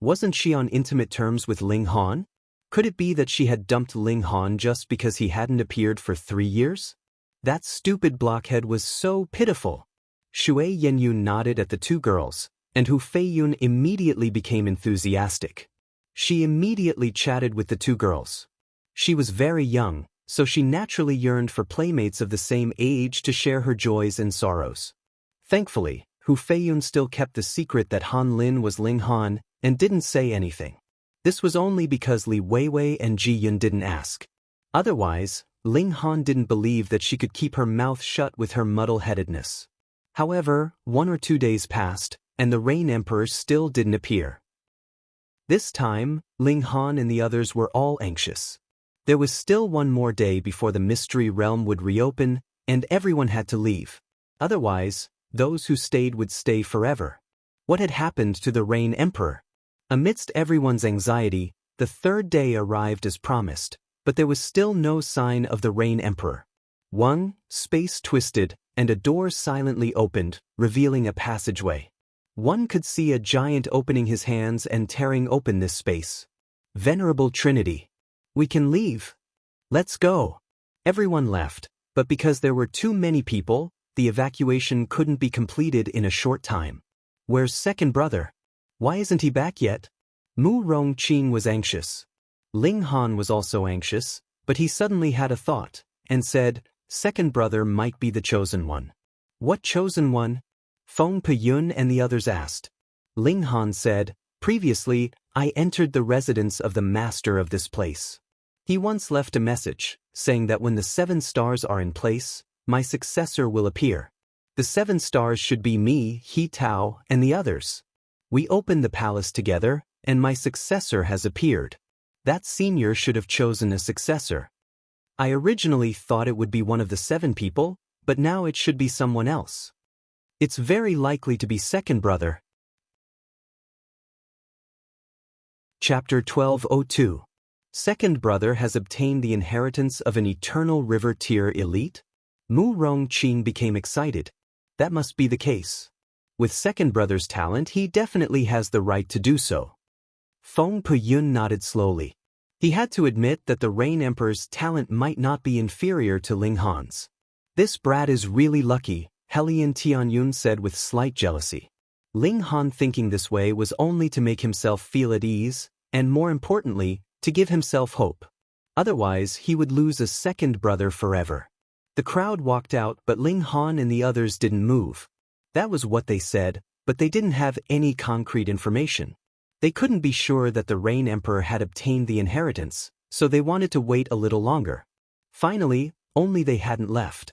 Wasn't she on intimate terms with Ling Han? Could it be that she had dumped Ling Han just because he hadn't appeared for 3 years? That stupid blockhead was so pitiful. Shui Yinyu nodded at the 2 girls, and Hu Feiyun immediately became enthusiastic. She immediately chatted with the 2 girls. She was very young, so she naturally yearned for playmates of the same age to share her joys and sorrows. Thankfully, Hu Feiyun still kept the secret that Han Lin was Ling Han, and didn't say anything. This was only because Li Weiwei and Ji Yun didn't ask. Otherwise, Ling Han didn't believe that she could keep her mouth shut with her muddle-headedness. However, 1 or 2 days passed, and the Rain Emperor still didn't appear. This time, Ling Han and the others were all anxious. There was still one more day before the mystery realm would reopen, and everyone had to leave. Otherwise, those who stayed would stay forever. What had happened to the Rain Emperor? Amidst everyone's anxiety, the third day arrived as promised, but there was still no sign of the Rain Emperor. Space twisted, and a door silently opened, revealing a passageway. One could see a giant opening his hands and tearing open this space. Venerable Trinity. We can leave. Let's go. Everyone left, but because there were too many people, the evacuation couldn't be completed in a short time. Where's second brother? Why isn't he back yet? Mu Rongqing was anxious. Ling Han was also anxious, but he suddenly had a thought, and said, second brother might be the chosen one. What chosen one? Feng Peyun and the others asked. Ling Han said, previously, I entered the residence of the master of this place. He once left a message, saying that when the 7 stars are in place, my successor will appear. The 7 stars should be me, He Tao, and the others. We opened the palace together, and my successor has appeared. That senior should have chosen a successor. I originally thought it would be one of the 7 people, but now it should be someone else. It's very likely to be second brother. Chapter 1202. Second brother has obtained the inheritance of an eternal river tier elite? Mu Rongqing became excited. That must be the case. With second brother's talent, he definitely has the right to do so. Feng Peyun nodded slowly. He had to admit that the Rain Emperor's talent might not be inferior to Ling Han's. This brat is really lucky, Helian Tianyun said with slight jealousy. Ling Han thinking this way was only to make himself feel at ease, and more importantly, to give himself hope. Otherwise, he would lose a second brother forever. The crowd walked out, but Ling Han and the others didn't move. That was what they said, but they didn't have any concrete information. They couldn't be sure that the Rain Emperor had obtained the inheritance, so they wanted to wait a little longer. Finally, only they hadn't left.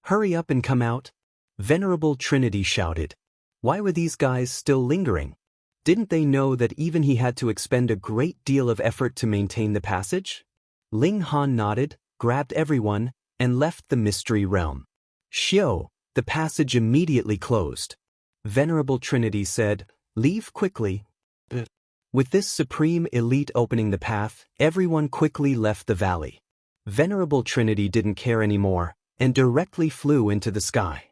Hurry up and come out. Venerable Trinity shouted. Why were these guys still lingering? Didn't they know that even he had to expend a great deal of effort to maintain the passage? Ling Han nodded, grabbed everyone, and left the mystery realm. Xiao, the passage immediately closed. Venerable Trinity said, leave quickly. With this supreme elite opening the path, everyone quickly left the valley. Venerable Trinity didn't care anymore, and directly flew into the sky.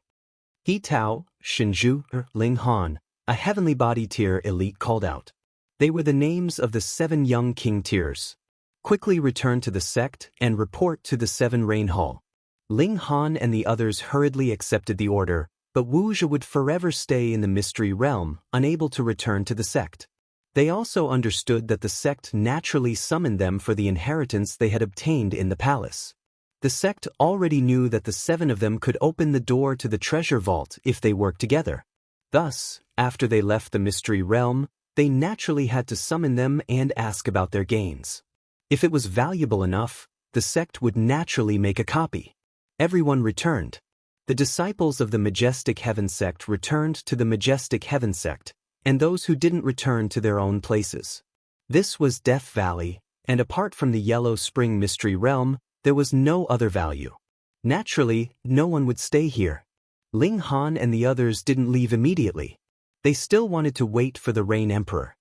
He Tao, Shinju, Ling Han, a heavenly body tier elite called out. They were the names of the 7 young king tiers. Quickly return to the sect and report to the 7 Rain Hall. Ling Han and the others hurriedly accepted the order, but Wu Zhe would forever stay in the mystery realm, unable to return to the sect. They also understood that the sect naturally summoned them for the inheritance they had obtained in the palace. The sect already knew that the 7 of them could open the door to the treasure vault if they worked together. Thus, after they left the mystery realm, they naturally had to summon them and ask about their gains. If it was valuable enough, the sect would naturally make a copy. Everyone returned. The disciples of the Majestic Heaven sect returned to the Majestic Heaven sect, and those who didn't return to their own places. This was Death Valley, and apart from the Yellow Spring Mystery Realm, there was no other value. Naturally, no one would stay here. Ling Han and the others didn't leave immediately. They still wanted to wait for the Rain Emperor.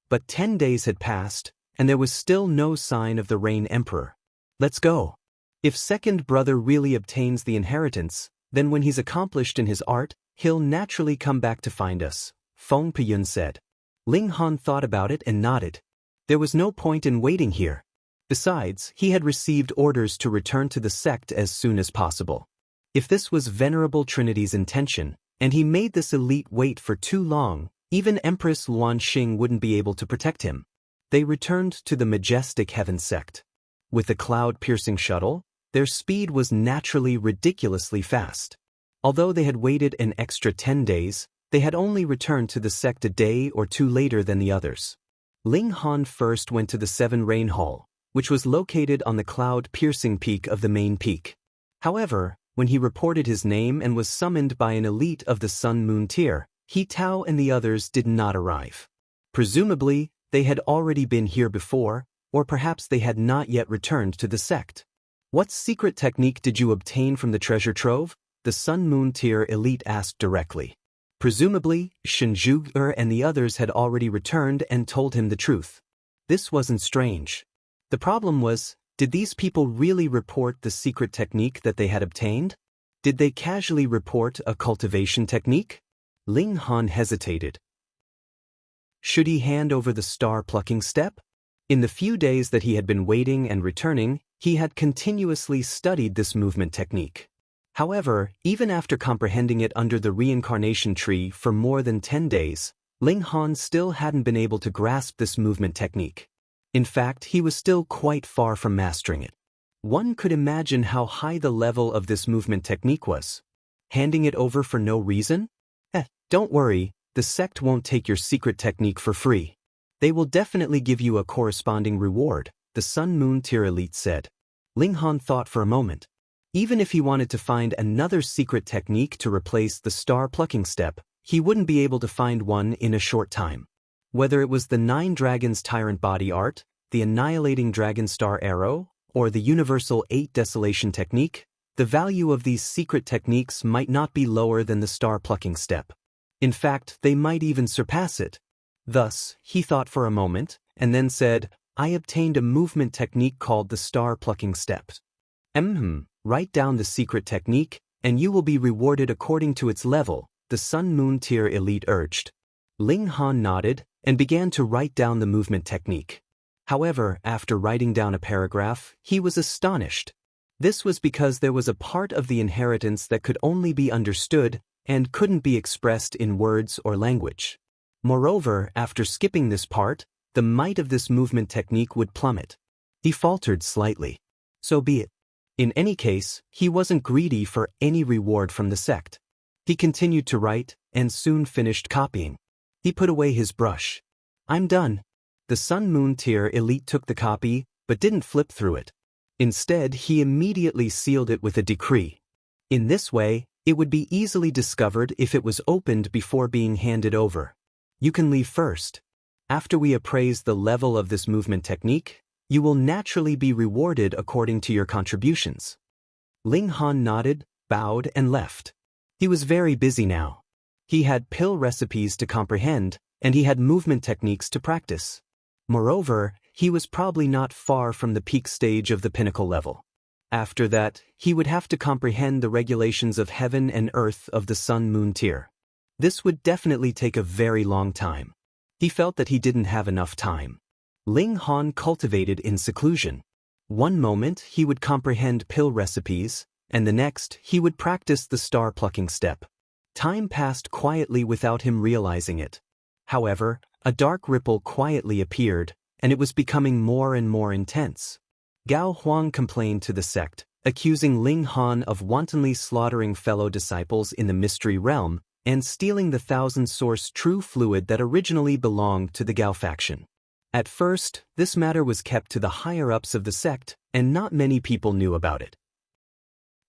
But 10 days had passed, and there was still no sign of the Rain Emperor. Let's go. If second brother really obtains the inheritance, then when he's accomplished in his art, he'll naturally come back to find us, Feng Peyun said. Ling Han thought about it and nodded. There was no point in waiting here. Besides, he had received orders to return to the sect as soon as possible. If this was Venerable Trinity's intention, and he made this elite wait for too long, even Empress Luanxing wouldn't be able to protect him. They returned to the Majestic Heaven sect. With the cloud-piercing shuttle, their speed was naturally ridiculously fast. Although they had waited an extra 10 days, they had only returned to the sect a day or 2 later than the others. Ling Han first went to the 7 Rain Hall, which was located on the cloud-piercing peak of the main peak. However, when he reported his name and was summoned by an elite of the Sun-Moon tier, He Tao and the others did not arrive. Presumably, they had already been here before, or perhaps they had not yet returned to the sect. What secret technique did you obtain from the treasure trove? The Sun Moon Tier elite asked directly. Presumably, Shinjuger and the others had already returned and told him the truth. This wasn't strange. The problem was, did these people really report the secret technique that they had obtained? Did they casually report a cultivation technique? Ling Han hesitated. Should he hand over the star-plucking step? In the few days that he had been waiting and returning, he had continuously studied this movement technique. However, even after comprehending it under the reincarnation tree for more than 10 days, Ling Han still hadn't been able to grasp this movement technique. In fact, he was still quite far from mastering it. One could imagine how high the level of this movement technique was. Handing it over for no reason? Don't worry, the sect won't take your secret technique for free. They will definitely give you a corresponding reward, the Sun Moon Tier elite said. Ling Han thought for a moment. Even if he wanted to find another secret technique to replace the star-plucking step, he wouldn't be able to find one in a short time. Whether it was the 9 Dragons Tyrant Body Art, the Annihilating Dragon Star Arrow, or the Universal 8 Desolation Technique, the value of these secret techniques might not be lower than the star-plucking step. In fact, they might even surpass it. Thus, he thought for a moment, and then said, I obtained a movement technique called the star-plucking step. Write down the secret technique, and you will be rewarded according to its level, the Sun Moon Tier elite urged. Ling Han nodded, and began to write down the movement technique. However, after writing down a paragraph, he was astonished. This was because there was a part of the inheritance that could only be understood and couldn't be expressed in words or language. Moreover, after skipping this part, the might of this movement technique would plummet. He faltered slightly. So be it. In any case, he wasn't greedy for any reward from the sect. He continued to write, and soon finished copying. He put away his brush. I'm done. The Sun Moon Tier elite took the copy, but didn't flip through it. Instead, he immediately sealed it with a decree. In this way, it would be easily discovered if it was opened before being handed over. You can leave first. After we appraise the level of this movement technique, you will naturally be rewarded according to your contributions. Ling Han nodded, bowed, and left. He was very busy now. He had pill recipes to comprehend, and he had movement techniques to practice. Moreover, he was probably not far from the peak stage of the pinnacle level. After that, he would have to comprehend the regulations of heaven and earth of the Sun Moon Tier. This would definitely take a very long time. He felt that he didn't have enough time. Ling Han cultivated in seclusion. One moment he would comprehend pill recipes, and the next he would practice the star-plucking step. Time passed quietly without him realizing it. However, a dark ripple quietly appeared, and it was becoming more and more intense. Gao Huang complained to the sect, accusing Ling Han of wantonly slaughtering fellow disciples in the mystery realm and stealing the thousand-source true fluid that originally belonged to the Gao faction. At first, this matter was kept to the higher-ups of the sect, and not many people knew about it.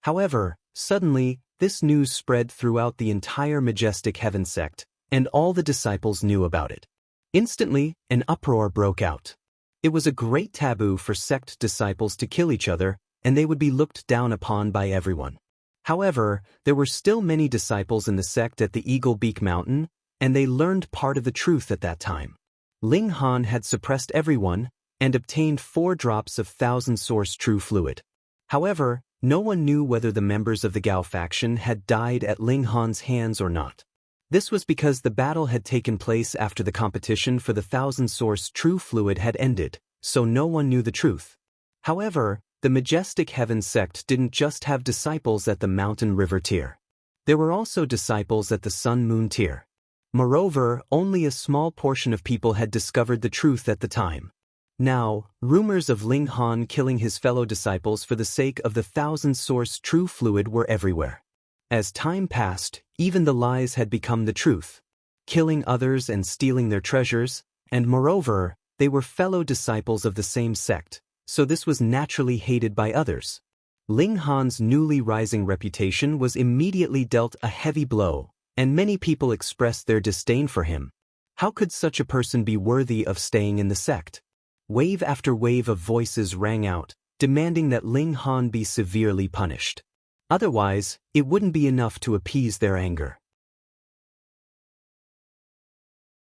However, suddenly, this news spread throughout the entire Majestic Heaven sect, and all the disciples knew about it. Instantly, an uproar broke out. It was a great taboo for sect disciples to kill each other, and they would be looked down upon by everyone. However, there were still many disciples in the sect at the Eagle Beak Mountain, and they learned part of the truth at that time. Ling Han had suppressed everyone, and obtained 4 drops of thousand-source true fluid. However, no one knew whether the members of the Gao faction had died at Ling Han's hands or not. This was because the battle had taken place after the competition for the thousand-source true fluid had ended, so no one knew the truth. However, the Majestic Heaven sect didn't just have disciples at the Mountain River Tier. There were also disciples at the Sun Moon Tier. Moreover, only a small portion of people had discovered the truth at the time. Now, rumors of Ling Han killing his fellow disciples for the sake of the thousand-source true fluid were everywhere. As time passed, even the lies had become the truth. Killing others and stealing their treasures, and moreover, they were fellow disciples of the same sect, so this was naturally hated by others. Ling Han's newly rising reputation was immediately dealt a heavy blow, and many people expressed their disdain for him. How could such a person be worthy of staying in the sect? Wave after wave of voices rang out, demanding that Ling Han be severely punished. Otherwise, it wouldn't be enough to appease their anger.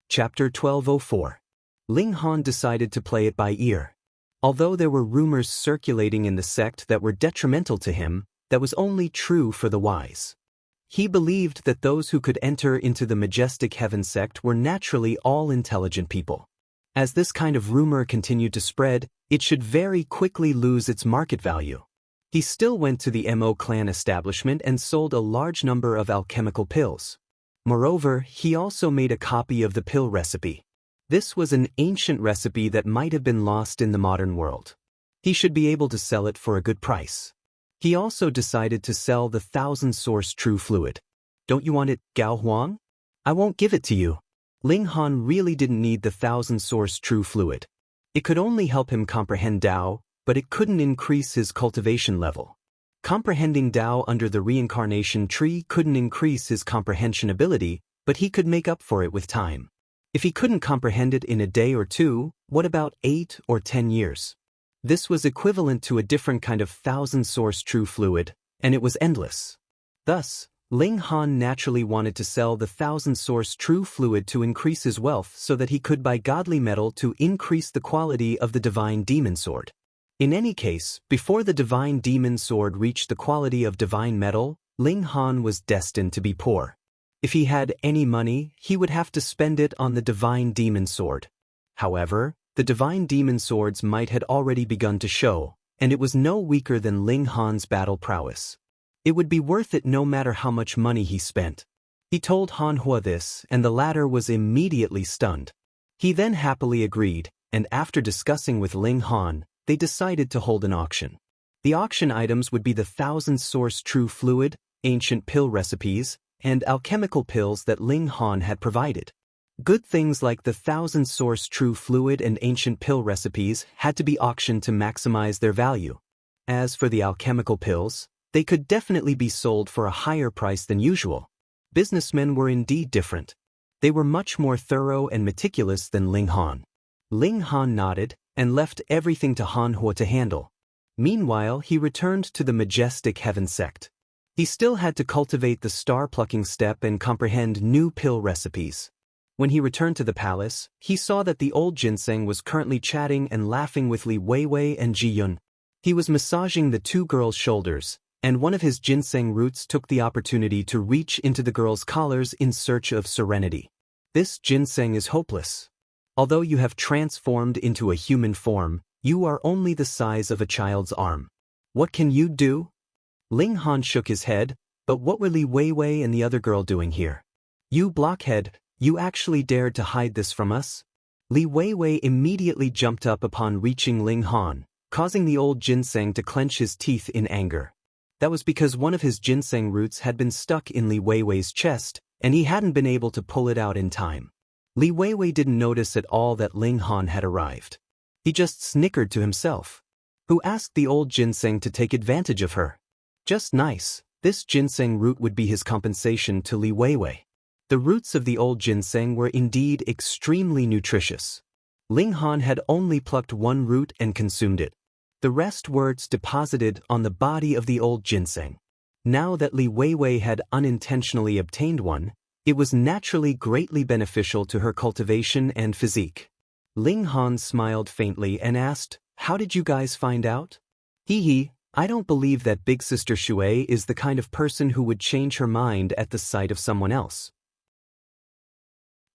Chapter 1204. Ling Han decided to play it by ear. Although there were rumors circulating in the sect that were detrimental to him, that was only true for the wise. He believed that those who could enter into the majestic heaven sect were naturally all intelligent people. As this kind of rumor continued to spread, it should very quickly lose its market value. He still went to the Mo clan establishment and sold a large number of alchemical pills. Moreover, he also made a copy of the pill recipe. This was an ancient recipe that might have been lost in the modern world. He should be able to sell it for a good price. He also decided to sell the 1000-source true fluid. Don't you want it, Gao Huang? I won't give it to you. Ling Han really didn't need the 1000-source true fluid. It could only help him comprehend Dao, but it couldn't increase his cultivation level. Comprehending Dao under the reincarnation tree couldn't increase his comprehension ability, but he could make up for it with time. If he couldn't comprehend it in a day or two, what about 8 or 10 years? This was equivalent to a different kind of 1000-source true fluid, and it was endless. Thus, Ling Han naturally wanted to sell the 1000-source true fluid to increase his wealth so that he could buy godly metal to increase the quality of the divine demon sword. In any case, before the divine demon sword reached the quality of divine metal, Ling Han was destined to be poor. If he had any money, he would have to spend it on the divine demon sword. However, the divine demon sword's might had already begun to show, and it was no weaker than Ling Han's battle prowess. It would be worth it no matter how much money he spent. He told Han Hua this, and the latter was immediately stunned. He then happily agreed, and after discussing with Ling Han, they decided to hold an auction. The auction items would be the 1000-source true fluid, ancient pill recipes, and alchemical pills that Ling Han had provided. Good things like the 1000-source true fluid and ancient pill recipes had to be auctioned to maximize their value. As for the alchemical pills, they could definitely be sold for a higher price than usual. Businessmen were indeed different. They were much more thorough and meticulous than Ling Han. Ling Han nodded and left everything to Han Hua to handle. Meanwhile, he returned to the majestic heaven sect. He still had to cultivate the star-plucking step and comprehend new pill recipes. When he returned to the palace, he saw that the old ginseng was currently chatting and laughing with Li Weiwei and Ji Yun. He was massaging the two girls' shoulders, and one of his ginseng roots took the opportunity to reach into the girls' collars in search of serenity. This ginseng is hopeless. Although you have transformed into a human form, you are only the size of a child's arm. What can you do? Ling Han shook his head, but what were Li Weiwei and the other girl doing here? You blockhead, you actually dared to hide this from us? Li Weiwei immediately jumped up upon reaching Ling Han, causing the old ginseng to clench his teeth in anger. That was because one of his ginseng roots had been stuck in Li Weiwei's chest, and he hadn't been able to pull it out in time. Li Weiwei didn't notice at all that Ling Han had arrived. He just snickered to himself. Who asked the old ginseng to take advantage of her? Just nice, this ginseng root would be his compensation to Li Weiwei. The roots of the old ginseng were indeed extremely nutritious. Ling Han had only plucked one root and consumed it. The rest were deposited on the body of the old ginseng. Now that Li Weiwei had unintentionally obtained one, it was naturally greatly beneficial to her cultivation and physique. Ling Han smiled faintly and asked, "How did you guys find out?" Hee, I don't believe that Big Sister Shui is the kind of person who would change her mind at the sight of someone else.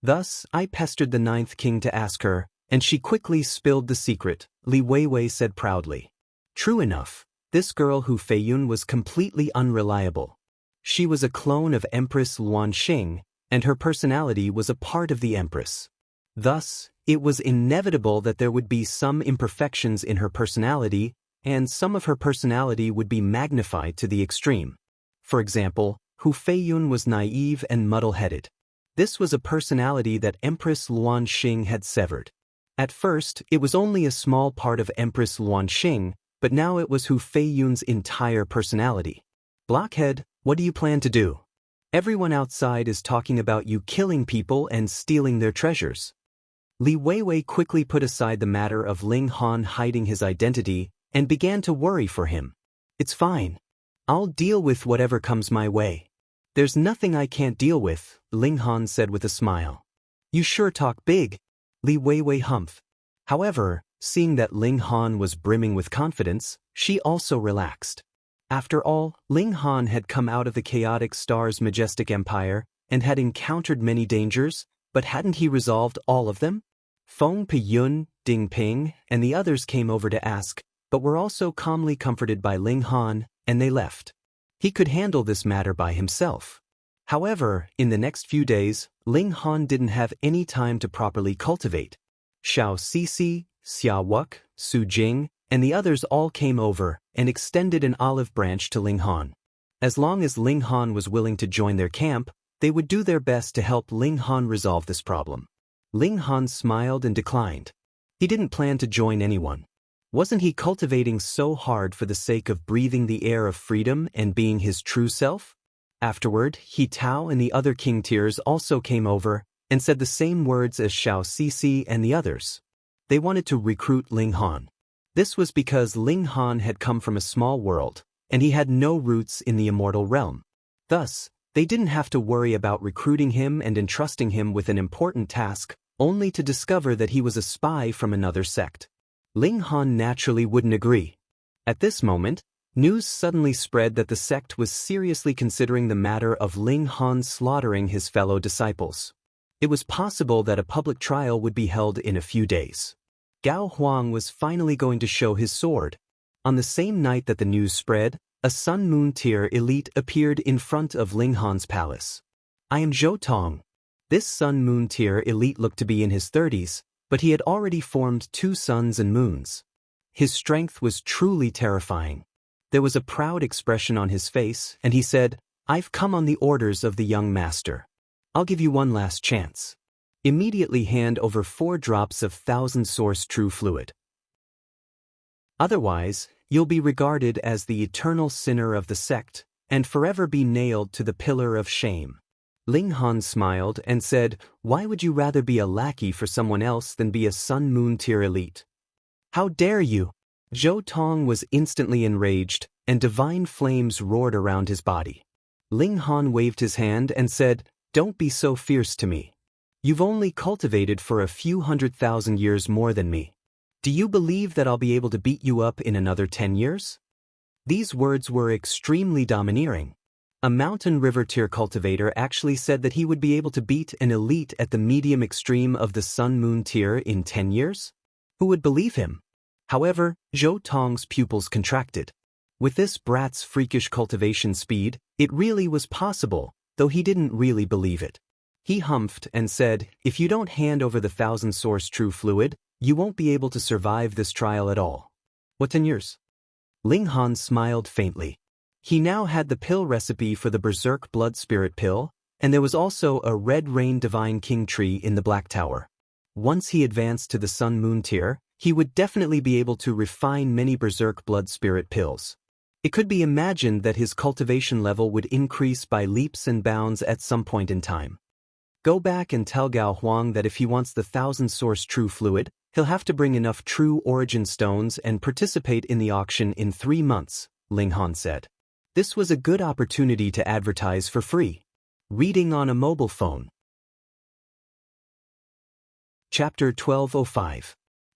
Thus, I pestered the ninth king to ask her, and she quickly spilled the secret, Li Weiwei said proudly. True enough, this girl Hu Feiyun was completely unreliable. She was a clone of Empress Luanxing, and her personality was a part of the Empress. Thus, it was inevitable that there would be some imperfections in her personality, and some of her personality would be magnified to the extreme. For example, Hu Feiyun was naive and muddle-headed. This was a personality that Empress Luanxing had severed. At first, it was only a small part of Empress Luanxing, but now it was Hu Feiyun's entire personality. Blockhead, what do you plan to do? Everyone outside is talking about you killing people and stealing their treasures. Li Weiwei quickly put aside the matter of Ling Han hiding his identity and began to worry for him. It's fine. I'll deal with whatever comes my way. There's nothing I can't deal with, Ling Han said with a smile. You sure talk big, Li Weiwei humphed. However, seeing that Ling Han was brimming with confidence, she also relaxed. After all, Ling Han had come out of the chaotic star's majestic empire and had encountered many dangers, but hadn't he resolved all of them? Feng Piyun, Ding Ping, and the others came over to ask, but were also calmly comforted by Ling Han, and they left. He could handle this matter by himself. However, in the next few days, Ling Han didn't have any time to properly cultivate. Xiao Sisi, Xia Wuk, Su Jing, and the others all came over and extended an olive branch to Ling Han. As long as Ling Han was willing to join their camp, they would do their best to help Ling Han resolve this problem. Ling Han smiled and declined. He didn't plan to join anyone. Wasn't he cultivating so hard for the sake of breathing the air of freedom and being his true self? Afterward, He Tao and the other king tiers also came over and said the same words as Xiao Sisi and the others. They wanted to recruit Ling Han. This was because Ling Han had come from a small world, and he had no roots in the immortal realm. Thus, they didn't have to worry about recruiting him and entrusting him with an important task, only to discover that he was a spy from another sect. Ling Han naturally wouldn't agree. At this moment, news suddenly spread that the sect was seriously considering the matter of Ling Han slaughtering his fellow disciples. It was possible that a public trial would be held in a few days. Gao Huang was finally going to show his sword. On the same night that the news spread, a Sun Moon tier elite appeared in front of Ling Han's palace. I am Zhou Tong. This Sun Moon tier elite looked to be in his 30s, but he had already formed 2 suns and moons. His strength was truly terrifying. There was a proud expression on his face, and he said, I've come on the orders of the young master. I'll give you one last chance. Immediately hand over 4 drops of 1000 source true fluid. Otherwise, you'll be regarded as the eternal sinner of the sect, and forever be nailed to the pillar of shame. Ling Han smiled and said, Why would you rather be a lackey for someone else than be a Sun Moon tier elite? How dare you? Zhou Tong was instantly enraged, and divine flames roared around his body. Ling Han waved his hand and said, Don't be so fierce to me. You've only cultivated for a few 100,000 years more than me. Do you believe that I'll be able to beat you up in another 10 years? These words were extremely domineering. A mountain river tier cultivator actually said that he would be able to beat an elite at the medium extreme of the Sun Moon tier in 10 years? Who would believe him? However, Zhou Tong's pupils contracted. With this brat's freakish cultivation speed, it really was possible, though he didn't really believe it. He humphed and said, If you don't hand over the 1000 source true fluid, you won't be able to survive this trial at all. What 10 years? Ling Han smiled faintly. He now had the pill recipe for the Berserk Blood Spirit pill, and there was also a Red Rain Divine King tree in the Black Tower. Once he advanced to the Sun Moon tier, he would definitely be able to refine many Berserk Blood Spirit pills. It could be imagined that his cultivation level would increase by leaps and bounds at some point in time. Go back and tell Gao Huang that if he wants the 1000 source true fluid, he'll have to bring enough true origin stones and participate in the auction in 3 months, Ling Han said. This was a good opportunity to advertise for free. Reading on a mobile phone. Chapter 1205.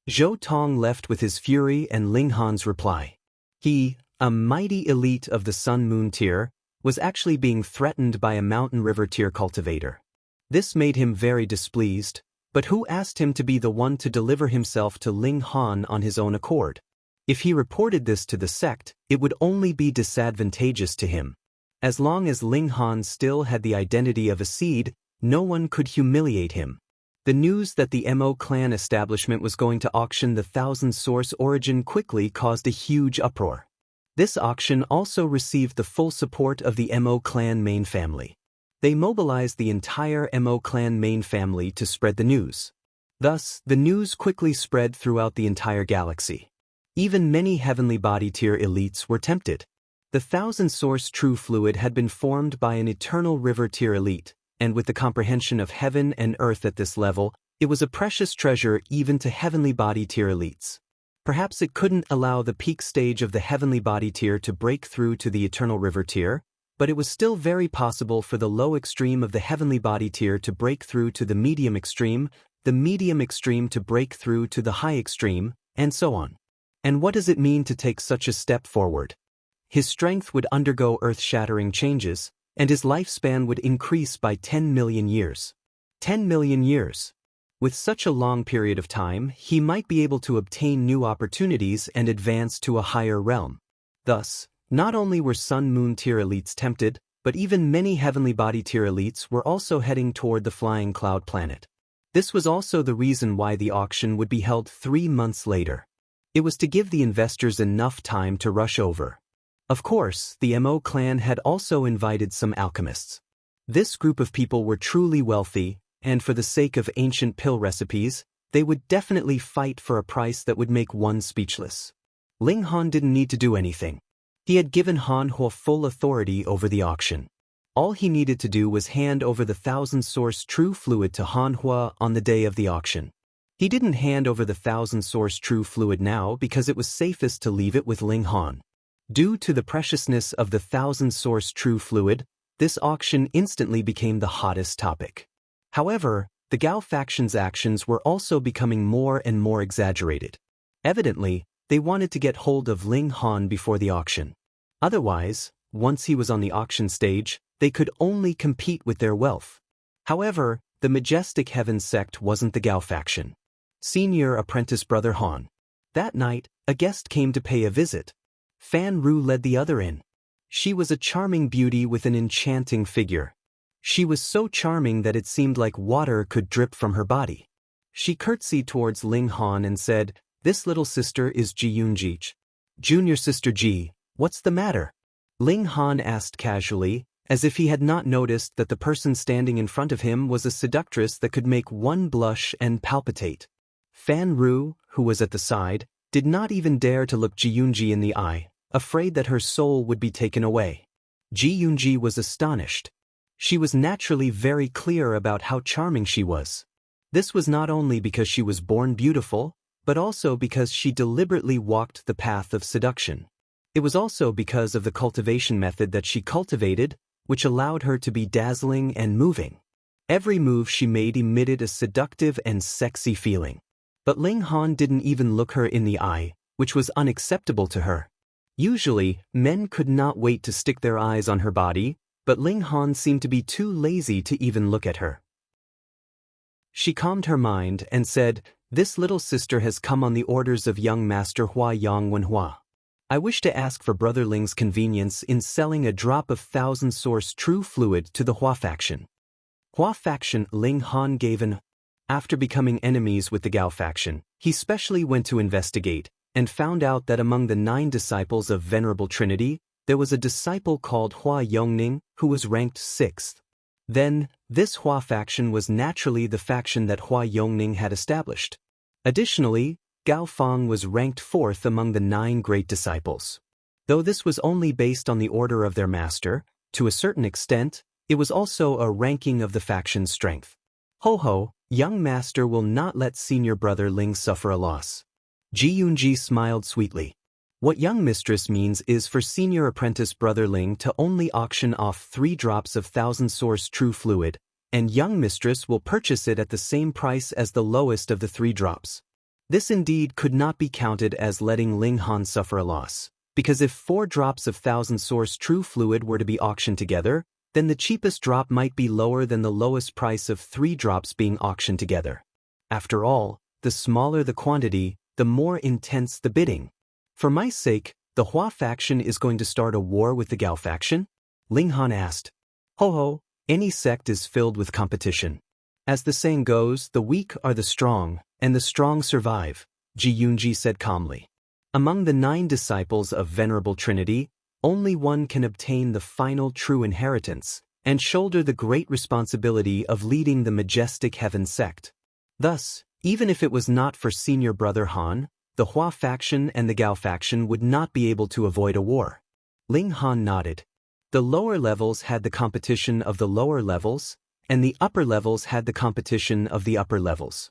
Zhou Tong left with his fury and Ling Han's reply. He, a mighty elite of the Sun Moon tier, was actually being threatened by a mountain river tier cultivator. This made him very displeased, but who asked him to be the one to deliver himself to Ling Han on his own accord? If he reported this to the sect, it would only be disadvantageous to him. As long as Ling Han still had the identity of a seed, no one could humiliate him. The news that the Mo clan establishment was going to auction the 1000 source origin quickly caused a huge uproar. This auction also received the full support of the Mo clan main family. They mobilized the entire Mo clan main family to spread the news. Thus, the news quickly spread throughout the entire galaxy. Even many heavenly body tier elites were tempted. The 1000 source true fluid had been formed by an eternal river tier elite, and with the comprehension of heaven and earth at this level, It was a precious treasure even to heavenly body tier elites. Perhaps it couldn't allow the peak stage of the heavenly body tier to break through to the eternal river tier, but it was still very possible for the low extreme of the heavenly body tier to break through to the medium extreme to break through to the high extreme, and so on. And what does it mean to take such a step forward? His strength would undergo earth-shattering changes, and his lifespan would increase by 10 million years. 10 million years. With such a long period of time, he might be able to obtain new opportunities and advance to a higher realm. Thus, not only were Sun-Moon tier elites tempted, but even many heavenly body tier elites were also heading toward the flying cloud planet. This was also the reason why the auction would be held 3 months later. It was to give the investors enough time to rush over. Of course, the Mo clan had also invited some alchemists. This group of people were truly wealthy, and for the sake of ancient pill recipes, they would definitely fight for a price that would make one speechless. Ling Han didn't need to do anything. He had given Han Hua full authority over the auction. All he needed to do was hand over the 1000-source true fluid to Han Hua on the day of the auction. He didn't hand over the 1000-source true fluid now because it was safest to leave it with Ling Han. Due to the preciousness of the 1000-source true fluid, this auction instantly became the hottest topic. However, the Gao faction's actions were also becoming more and more exaggerated. Evidently, they wanted to get hold of Ling Han before the auction. Otherwise, once he was on the auction stage, they could only compete with their wealth. However, the Majestic Heaven sect wasn't the Gao faction. Senior apprentice brother Han. That night, a guest came to pay a visit. Fan Ru led the other in. She was a charming beauty with an enchanting figure. She was so charming that it seemed like water could drip from her body. She curtsied towards Ling Han and said, "This little sister is Ji Yunji. Junior sister Ji, what's the matter?" Ling Han asked casually, as if he had not noticed that the person standing in front of him was a seductress that could make one blush and palpitate. Fan Ru, who was at the side, did not even dare to look Ji Yunji in the eye, afraid that her soul would be taken away. Ji Yunji was astonished. She was naturally very clear about how charming she was. This was not only because she was born beautiful, but also because she deliberately walked the path of seduction. It was also because of the cultivation method that she cultivated, which allowed her to be dazzling and moving. Every move she made emitted a seductive and sexy feeling. But Ling Han didn't even look her in the eye, which was unacceptable to her. Usually, men could not wait to stick their eyes on her body, but Ling Han seemed to be too lazy to even look at her. She calmed her mind and said, "This little sister has come on the orders of young Master Hua Yang Wenhua. I wish to ask for Brother Ling's convenience in selling a drop of 1000-source true fluid to the Hua faction." Hua faction Ling Han gave an. After becoming enemies with the Gao faction, he specially went to investigate, and found out that among the 9 disciples of Venerable Trinity, there was a disciple called Hua Yongning, who was ranked 6th. Then, this Hua faction was naturally the faction that Hua Yongning had established. Additionally, Gao Feng was ranked 4th among the 9 great disciples. Though this was only based on the order of their master, to a certain extent, it was also a ranking of the faction's strength. Ho, young master will not let senior brother Ling suffer a loss. Ji Yunji smiled sweetly. What young mistress means is for senior apprentice brother Ling to only auction off 3 drops of 1000-source true fluid, and young mistress will purchase it at the same price as the lowest of the 3 drops. This indeed could not be counted as letting Ling Han suffer a loss, because if 4 drops of 1000-source true fluid were to be auctioned together, then the cheapest drop might be lower than the lowest price of 3 drops being auctioned together. After all, the smaller the quantity, the more intense the bidding. For my sake, the Hua faction is going to start a war with the Gao faction? Ling Han asked. Ho, any sect is filled with competition. As the saying goes, the weak are the strong, and the strong survive, Ji Yunji said calmly. Among the 9 disciples of Venerable Trinity, only one can obtain the final true inheritance, and shoulder the great responsibility of leading the Majestic Heaven sect. Thus, even if it was not for senior brother Han, the Hua faction and the Gao faction would not be able to avoid a war. Ling Han nodded. The lower levels had the competition of the lower levels, and the upper levels had the competition of the upper levels.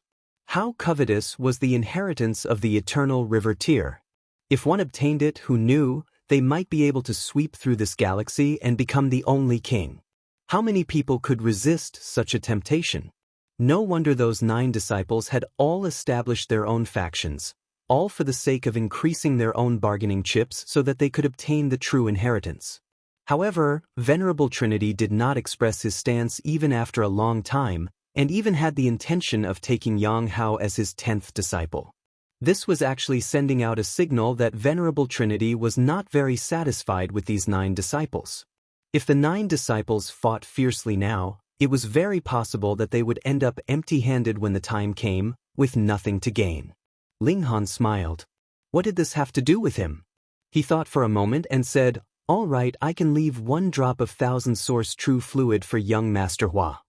How covetous was the inheritance of the eternal river Tyr? If one obtained it, who knew, they might be able to sweep through this galaxy and become the only king. How many people could resist such a temptation? No wonder those 9 disciples had all established their own factions, all for the sake of increasing their own bargaining chips so that they could obtain the true inheritance. However, Venerable Trinity did not express his stance even after a long time, and even had the intention of taking Yang Hao as his 10th disciple. This was actually sending out a signal that Venerable Trinity was not very satisfied with these 9 disciples. If the 9 disciples fought fiercely now, it was very possible that they would end up empty-handed when the time came, with nothing to gain. Ling Han smiled. What did this have to do with him? He thought for a moment and said, "All right, I can leave 1 drop of 1000 source true fluid for young Master Hua.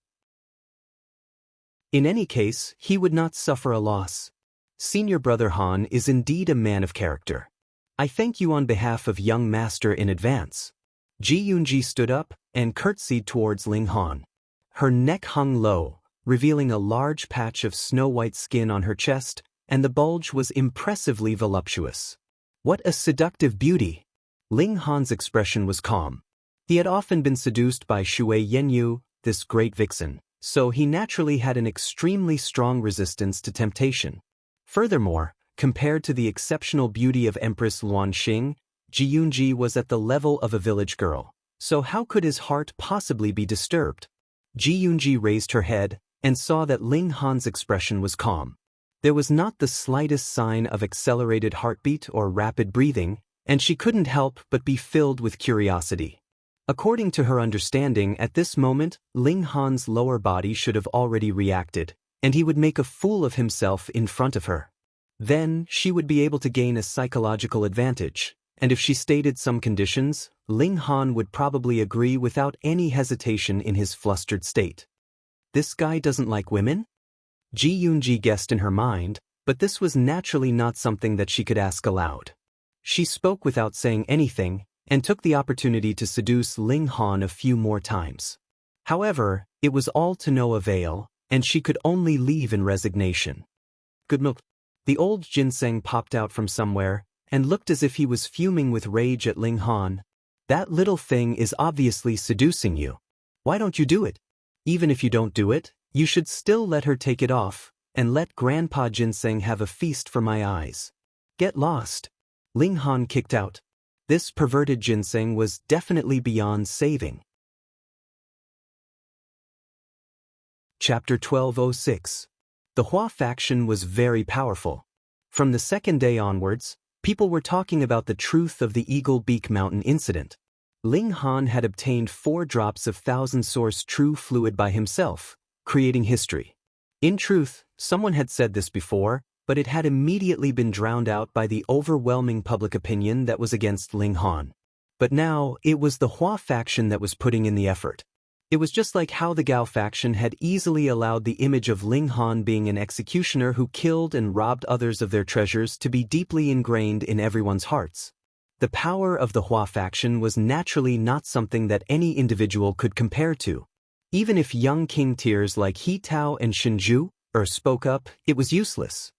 In any case, he would not suffer a loss. Senior Brother Han is indeed a man of character. I thank you on behalf of young Master in advance." Ji Yunji stood up and curtsied towards Ling Han. Her neck hung low, revealing a large patch of snow-white skin on her chest, and the bulge was impressively voluptuous. What a seductive beauty! Ling Han's expression was calm. He had often been seduced by Shui Yenyu, this great vixen, so he naturally had an extremely strong resistance to temptation. Furthermore, compared to the exceptional beauty of Empress Luanxing, Ji Yunji was at the level of a village girl, so how could his heart possibly be disturbed? Ji Yunji raised her head and saw that Ling Han's expression was calm. There was not the slightest sign of accelerated heartbeat or rapid breathing, and she couldn't help but be filled with curiosity. According to her understanding, at this moment, Ling Han's lower body should have already reacted, and he would make a fool of himself in front of her. Then, she would be able to gain a psychological advantage, and if she stated some conditions, Ling Han would probably agree without any hesitation in his flustered state. This guy doesn't like women? Ji Yunji guessed in her mind, but this was naturally not something that she could ask aloud. She spoke without saying anything, and took the opportunity to seduce Ling Han a few more times. However, it was all to no avail, and she could only leave in resignation. Good milk. The old ginseng popped out from somewhere, and looked as if he was fuming with rage at Ling Han. That little thing is obviously seducing you. Why don't you do it? Even if you don't do it, you should still let her take it off, and let Grandpa Ginseng have a feast for my eyes. Get lost. Ling Han kicked out. This perverted ginseng was definitely beyond saving. Chapter 1206. The Hua faction was very powerful. From the second day onwards, people were talking about the truth of the Eagle Beak Mountain incident. Ling Han had obtained 4 drops of 1000 source true fluid by himself, creating history. In truth, someone had said this before, but it had immediately been drowned out by the overwhelming public opinion that was against Ling Han. But now, it was the Hua faction that was putting in the effort. It was just like how the Gao faction had easily allowed the image of Ling Han being an executioner who killed and robbed others of their treasures to be deeply ingrained in everyone's hearts. The power of the Hua faction was naturally not something that any individual could compare to. Even if young king tiers like He Tao and Shinju spoke up, it was useless.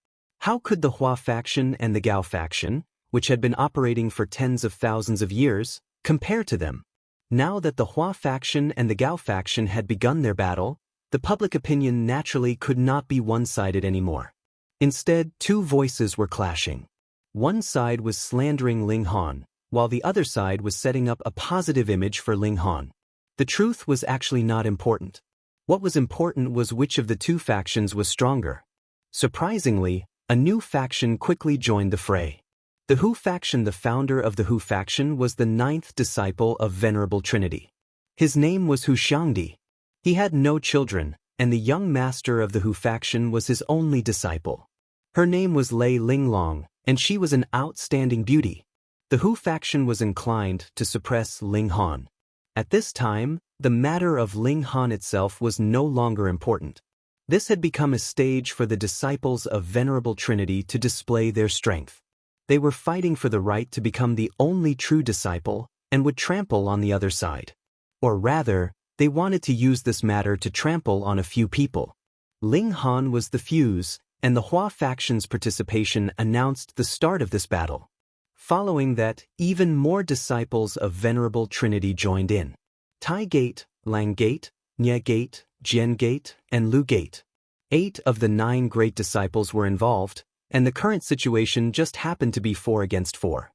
How could the Hua faction and the Gao faction, which had been operating for tens of thousands of years, compare to them? Now that the Hua faction and the Gao faction had begun their battle, the public opinion naturally could not be one-sided anymore. Instead, 2 voices were clashing. One side was slandering Ling Han, while the other side was setting up a positive image for Ling Han. The truth was actually not important. What was important was which of the 2 factions was stronger. Surprisingly, a new faction quickly joined the fray. The Hu faction. The founder of the Hu faction was the 9th disciple of Venerable Trinity. His name was Hu Xiangdi. He had no children, and the young master of the Hu faction was his only disciple. Her name was Lei Linglong, and she was an outstanding beauty. The Hu faction was inclined to suppress Ling Han. At this time, the matter of Ling Han itself was no longer important. This had become a stage for the disciples of Venerable Trinity to display their strength. They were fighting for the right to become the only true disciple and would trample on the other side. Or rather, They wanted to use this matter to trample on a few people. Ling Han was the fuse, and the Hua faction's participation announced the start of this battle. Following that, even more disciples of Venerable Trinity joined in. Tai Gate, Lang Gate, Nye Gate, Jian Gate, and Lu Gate. 8 of the 9 great disciples were involved, and the current situation just happened to be 4 against 4.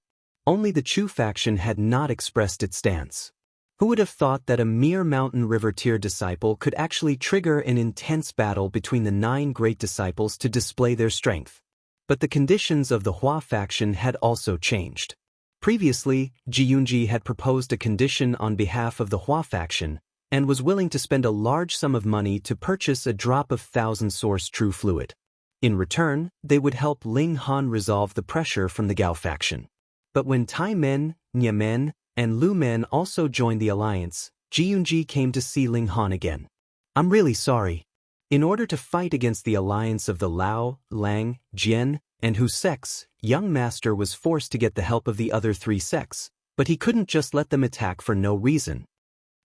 Only the Chu faction had not expressed its stance. Who would have thought that a mere Mountain River tier disciple could actually trigger an intense battle between the 9 great disciples to display their strength? But the conditions of the Hua faction had also changed. Previously, Ji Yunji had proposed a condition on behalf of the Hua faction, and was willing to spend a large sum of money to purchase a drop of 1000 source true fluid. In return, they would help Ling Han resolve the pressure from the Gao faction. But when Tai Men, Nye Men, and Lu Men also joined the alliance, Ji Yunji came to see Ling Han again. "I'm really sorry. In order to fight against the alliance of the Lao, Lang, Jian, and Hu sects, young master was forced to get the help of the other 3 sects, but he couldn't just let them attack for no reason."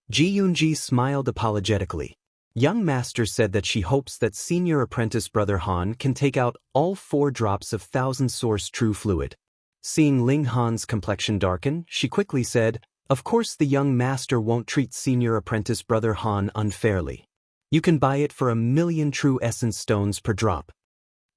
Ji Yunji smiled apologetically. Young master said that she hopes that senior apprentice brother Han can take out all 4 drops of 1000 source true fluid. Seeing Ling Han's complexion darken, she quickly said, "Of course the young master won't treat senior apprentice brother Han unfairly. You can buy it for 1,000,000 true essence stones per drop."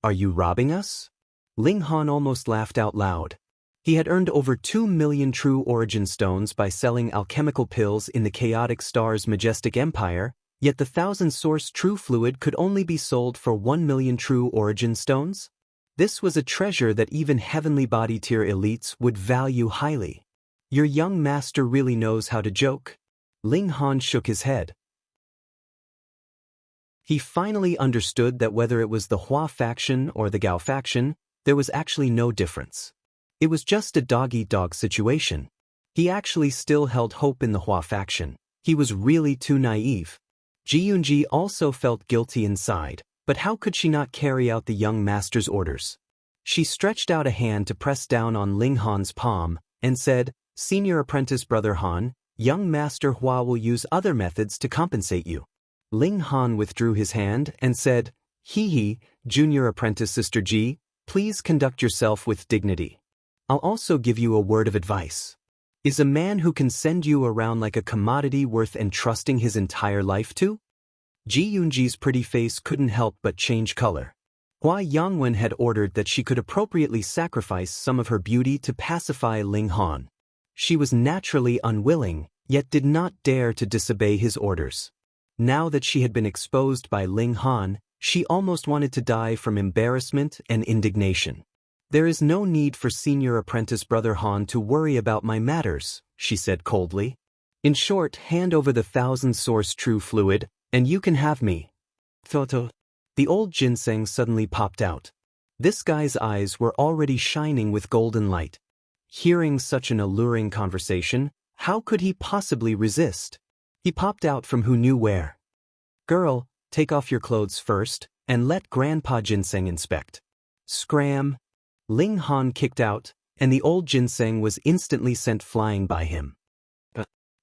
"Are you robbing us?" Ling Han almost laughed out loud. He had earned over 2,000,000 true origin stones by selling alchemical pills in the Chaotic Star's majestic empire, yet the 1000 source true fluid could only be sold for 1,000,000 true origin stones? This was a treasure that even heavenly body tier elites would value highly. "Your young master really knows how to joke." Ling Han shook his head. He finally understood that whether it was the Hua faction or the Gao faction, there was actually no difference. It was just a dog-eat-dog situation. He actually still held hope in the Hua faction. He was really too naive. Ji Yunji also felt guilty inside, but how could she not carry out the young master's orders? She stretched out a hand to press down on Ling Han's palm, and said, "Senior apprentice brother Han, young master Hua will use other methods to compensate you." Ling Han withdrew his hand and said, "Hee, junior apprentice sister Ji, please conduct yourself with dignity. I'll also give you a word of advice. Is a man who can send you around like a commodity worth entrusting his entire life to?" Ji Yunji's pretty face couldn't help but change color. Hua Yangwen had ordered that she could appropriately sacrifice some of her beauty to pacify Ling Han. She was naturally unwilling, yet did not dare to disobey his orders. Now that she had been exposed by Ling Han, she almost wanted to die from embarrassment and indignation. "There is no need for senior apprentice brother Han to worry about my matters," she said coldly. "In short, hand over the 1000 source true fluid, and you can have me." Toto. The old ginseng suddenly popped out. This guy's eyes were already shining with golden light. Hearing such an alluring conversation, how could he possibly resist? He popped out from who knew where. "Girl, take off your clothes first, and let Grandpa Ginseng inspect." Scram! Ling Han kicked out, and the old ginseng was instantly sent flying by him.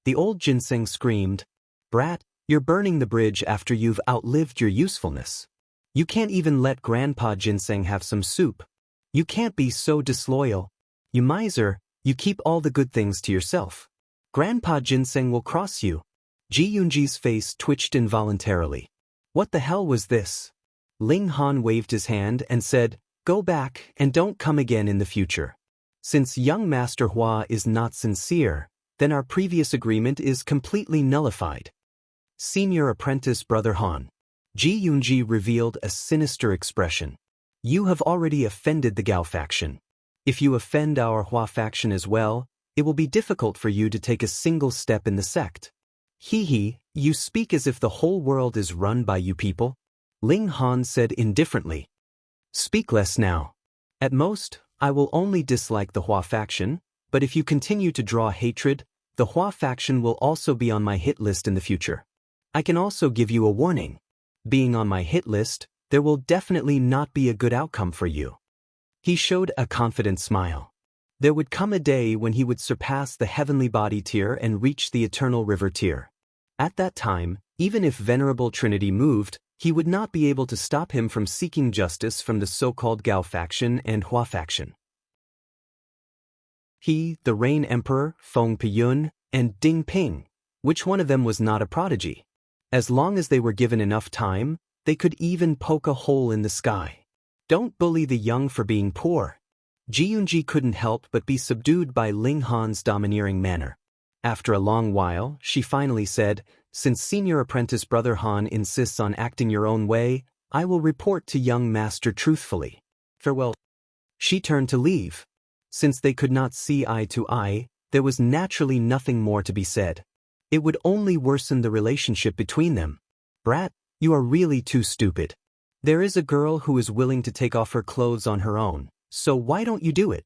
The old ginseng screamed, "Brat, you're burning the bridge after you've outlived your usefulness. You can't even let Grandpa Ginseng have some soup. You can't be so disloyal. You miser, you keep all the good things to yourself. Grandpa Ginseng will cross you." Ji Yunji's face twitched involuntarily. What the hell was this? Ling Han waved his hand and said, "Go back and don't come again in the future. Since young Master Hua is not sincere, then our previous agreement is completely nullified." Senior apprentice brother Han. Ji Yunji revealed a sinister expression. "You have already offended the Gao faction. If you offend our Hua faction as well, it will be difficult for you to take a single step in the sect." "Hee, you speak as if the whole world is run by you people," Ling Han said indifferently. "Speak less now. At most, I will only dislike the Hua faction, but if you continue to draw hatred, the Hua faction will also be on my hit list in the future. I can also give you a warning. Being on my hit list, there will definitely not be a good outcome for you." He showed a confident smile. There would come a day when he would surpass the heavenly body tier and reach the eternal river tier. At that time, even if Venerable Trinity moved, he would not be able to stop him from seeking justice from the so-called Gao faction and Hua faction. He, the Rain Emperor, Feng Piyun, and Ding Ping, which one of them was not a prodigy? As long as they were given enough time, they could even poke a hole in the sky. Don't bully the young for being poor. Jiunji couldn't help but be subdued by Ling Han's domineering manner. After a long while, she finally said, "Since senior apprentice Brother Han insists on acting your own way, I will report to young master truthfully. Farewell." She turned to leave. Since they could not see eye to eye, there was naturally nothing more to be said. It would only worsen the relationship between them. "Brat, you are really too stupid. There is a girl who is willing to take off her clothes on her own, so why don't you do it?"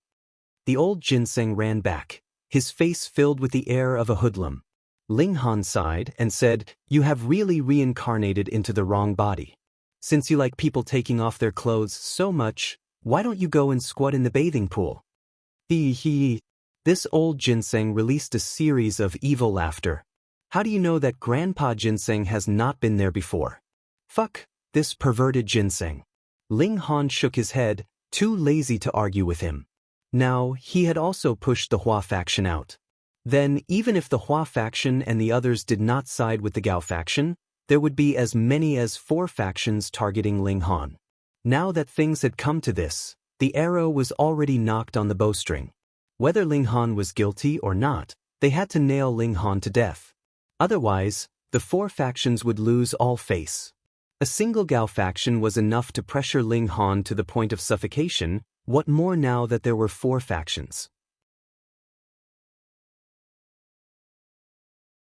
The old ginseng ran back, his face filled with the air of a hoodlum. Ling Han sighed and said, "You have really reincarnated into the wrong body. Since you like people taking off their clothes so much, why don't you go and squat in the bathing pool?" Hee. This old ginseng released a series of evil laughter. "How do you know that Grandpa Ginseng has not been there before? Fuck, this perverted ginseng." Ling Han shook his head, too lazy to argue with him. Now, he had also pushed the Hua faction out. Then, even if the Hua faction and the others did not side with the Gao faction, there would be as many as 4 factions targeting Ling Han. Now that things had come to this, the arrow was already knocked on the bowstring. Whether Ling Han was guilty or not, they had to nail Ling Han to death. Otherwise, the 4 factions would lose all face. A single Gao faction was enough to pressure Ling Han to the point of suffocation. What more now that there were 4 factions?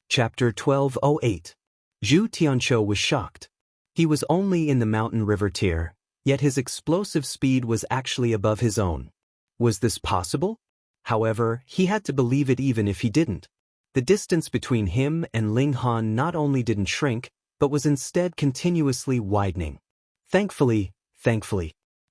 Chapter 1208. Zhu Tianqiu was shocked. He was only in the mountain river tier, yet his explosive speed was actually above his own. Was this possible? However, he had to believe it even if he didn't. The distance between him and Ling Han not only didn't shrink, but was instead continuously widening. Thankfully,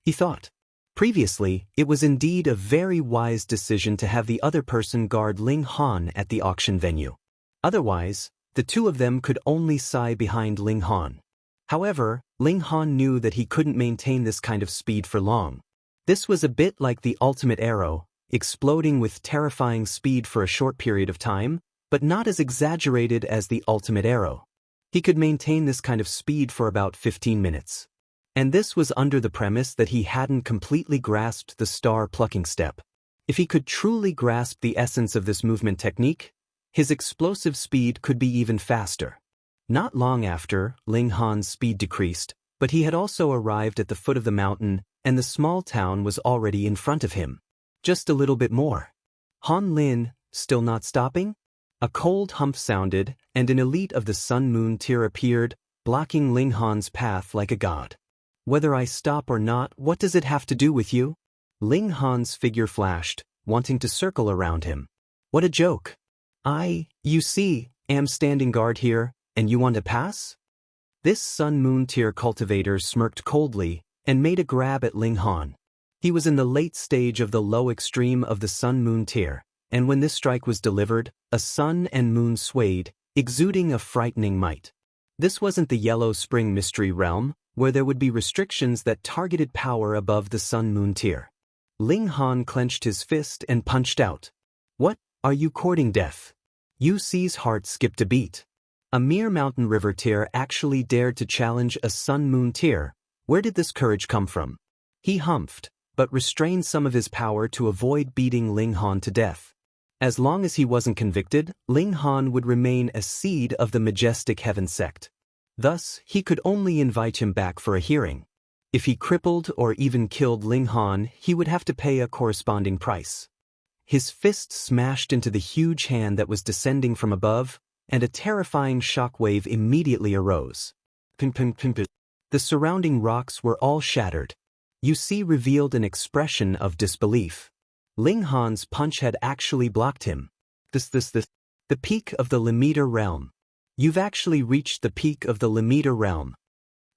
he thought. Previously, it was indeed a very wise decision to have the other person guard Ling Han at the auction venue. Otherwise, the two of them could only sigh behind Ling Han. However, Ling Han knew that he couldn't maintain this kind of speed for long. This was a bit like the ultimate arrow, exploding with terrifying speed for a short period of time, but not as exaggerated as the ultimate arrow. He could maintain this kind of speed for about 15 minutes. And this was under the premise that he hadn't completely grasped the star plucking step. If he could truly grasp the essence of this movement technique, his explosive speed could be even faster. Not long after, Ling Han's speed decreased, but he had also arrived at the foot of the mountain, and the small town was already in front of him. Just a little bit more. Han Lin, still not stopping? A cold hump sounded, and an elite of the Sun-Moon tier appeared, blocking Ling Han's path like a god. "Whether I stop or not, what does it have to do with you?" Ling Han's figure flashed, wanting to circle around him. "What a joke. You see, am standing guard here, and you want to pass?" This Sun-Moon tier cultivator smirked coldly, and made a grab at Ling Han. He was in the late stage of the low extreme of the Sun-Moon tier, and when this strike was delivered, a sun and moon swayed, exuding a frightening might. This wasn't the Yellow Spring Mystery Realm, where there would be restrictions that targeted power above the Sun-Moon tier. Ling Han clenched his fist and punched out. "What, are you courting death?" Yu Ci's heart skipped a beat. A mere mountain river tier actually dared to challenge a Sun-Moon tier. Where did this courage come from? He humphed, but restrained some of his power to avoid beating Ling Han to death. As long as he wasn't convicted, Ling Han would remain a seed of the majestic heaven sect. Thus, he could only invite him back for a hearing. If he crippled or even killed Ling Han, he would have to pay a corresponding price. His fist smashed into the huge hand that was descending from above, and a terrifying shockwave immediately arose. The surrounding rocks were all shattered. Yu Ci revealed an expression of disbelief. Ling Han's punch had actually blocked him. The peak of the Limiter realm. You've actually reached the peak of the Limiter realm.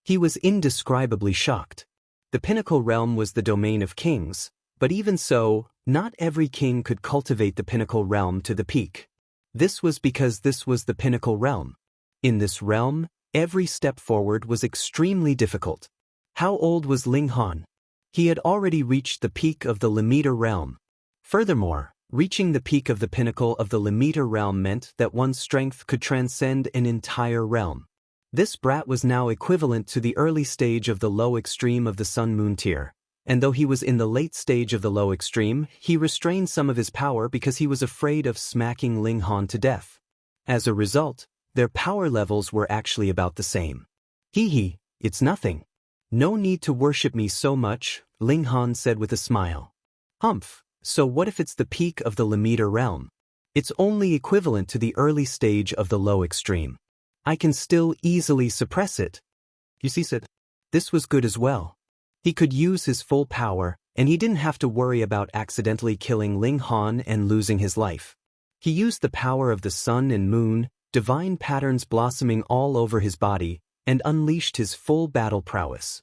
He was indescribably shocked. The pinnacle realm was the domain of kings, but even so, not every king could cultivate the pinnacle realm to the peak. This was because this was the pinnacle realm. In this realm, every step forward was extremely difficult. How old was Ling Han? He had already reached the peak of the Limiter realm. Furthermore, reaching the peak of the pinnacle of the Limiter realm meant that one's strength could transcend an entire realm. This brat was now equivalent to the early stage of the low extreme of the Sun-Moon tier, and though he was in the late stage of the low extreme, he restrained some of his power because he was afraid of smacking Ling Han to death. As a result, their power levels were actually about the same. Hee, it's nothing. No need to worship me so much, Ling Han said with a smile. Humph, so what if it's the peak of the Limiter realm? It's only equivalent to the early stage of the low extreme. I can still easily suppress it. You see, said. This was good as well. He could use his full power, and he didn't have to worry about accidentally killing Ling Han and losing his life. He used the power of the sun and moon, divine patterns blossoming all over his body, and unleashed his full battle prowess.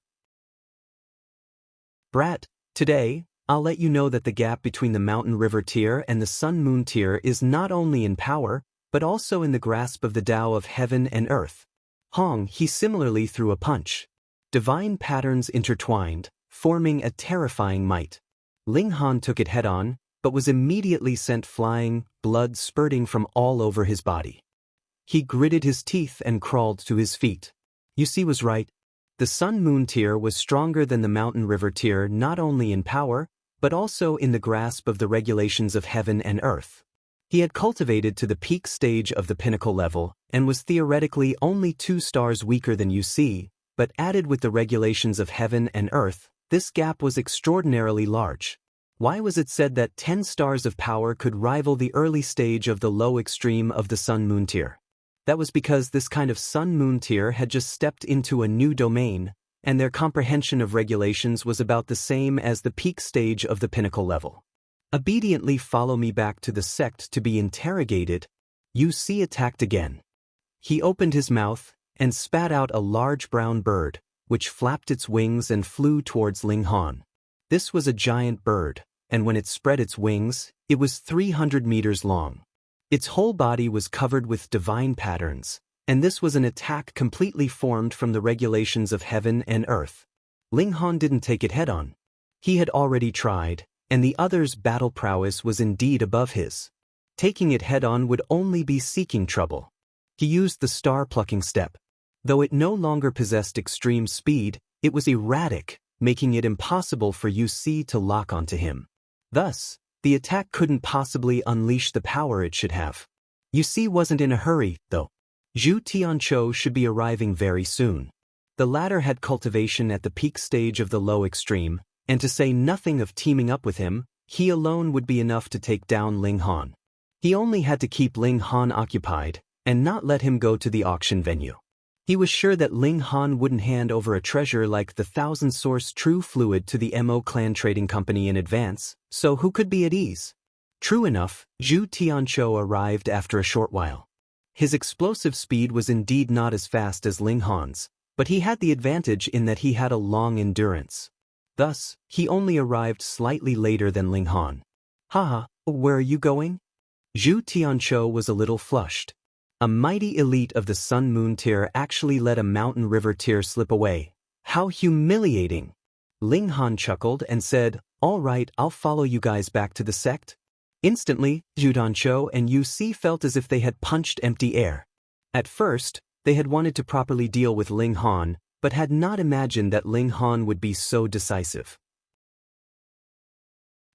Brat, today, I'll let you know that the gap between the Mountain River tier and the Sun-Moon tier is not only in power, but also in the grasp of the Tao of heaven and earth. Hong, he similarly threw a punch. Divine patterns intertwined, forming a terrifying might. Ling Han took it head-on, but was immediately sent flying, blood spurting from all over his body. He gritted his teeth and crawled to his feet. You see, was right. The Sun-Moon tier was stronger than the Mountain River tier not only in power, but also in the grasp of the regulations of heaven and earth. He had cultivated to the peak stage of the pinnacle level and was theoretically only 2 stars weaker than UC, but added with the regulations of heaven and earth, this gap was extraordinarily large. Why was it said that 10 stars of power could rival the early stage of the low extreme of the Sun-Moon tier? That was because this kind of Sun-Moon tier had just stepped into a new domain, and their comprehension of regulations was about the same as the peak stage of the pinnacle level. Obediently follow me back to the sect to be interrogated. UC attacked again. He opened his mouth and spat out a large brown bird, which flapped its wings and flew towards Ling Han. This was a giant bird, and when it spread its wings, it was 300 meters long. Its whole body was covered with divine patterns, and this was an attack completely formed from the regulations of heaven and earth. Ling Han didn't take it head-on. He had already tried, and the other's battle prowess was indeed above his. Taking it head-on would only be seeking trouble. He used the star-plucking step. Though it no longer possessed extreme speed, it was erratic, making it impossible for UC to lock onto him. Thus, the attack couldn't possibly unleash the power it should have. UC wasn't in a hurry, though. Zhu Tianqiu should be arriving very soon. The latter had cultivation at the peak stage of the low extreme, and to say nothing of teaming up with him, he alone would be enough to take down Ling Han. He only had to keep Ling Han occupied, and not let him go to the auction venue. He was sure that Ling Han wouldn't hand over a treasure like the 1000-source true fluid to the Mo Clan Trading Company in advance, so who could be at ease? True enough, Zhu Tianqiu arrived after a short while. His explosive speed was indeed not as fast as Ling Han's, but he had the advantage in that he had a long endurance. Thus, he only arrived slightly later than Ling Han. Haha, where are you going? Zhu Tianqiu was a little flushed. A mighty elite of the Sun-Moon tier actually let a Mountain River tier slip away. How humiliating! Ling Han chuckled and said, "All right, I'll follow you guys back to the sect." Instantly, Zhu Tianqiu and UC felt as if they had punched empty air. At first, they had wanted to properly deal with Ling Han, but had not imagined that Ling Han would be so decisive.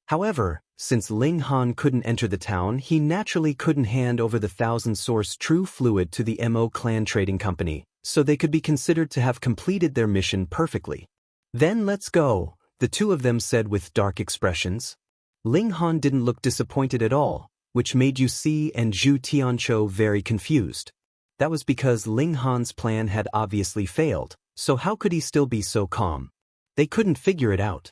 However, since Ling Han couldn't enter the town, he naturally couldn't hand over the 1000-source true fluid to the Mo Clan Trading Company, so they could be considered to have completed their mission perfectly. Then let's go, the two of them said with dark expressions. Ling Han didn't look disappointed at all, which made UC and Zhu Tianqiu very confused. That was because Ling Han's plan had obviously failed, so how could he still be so calm? They couldn't figure it out.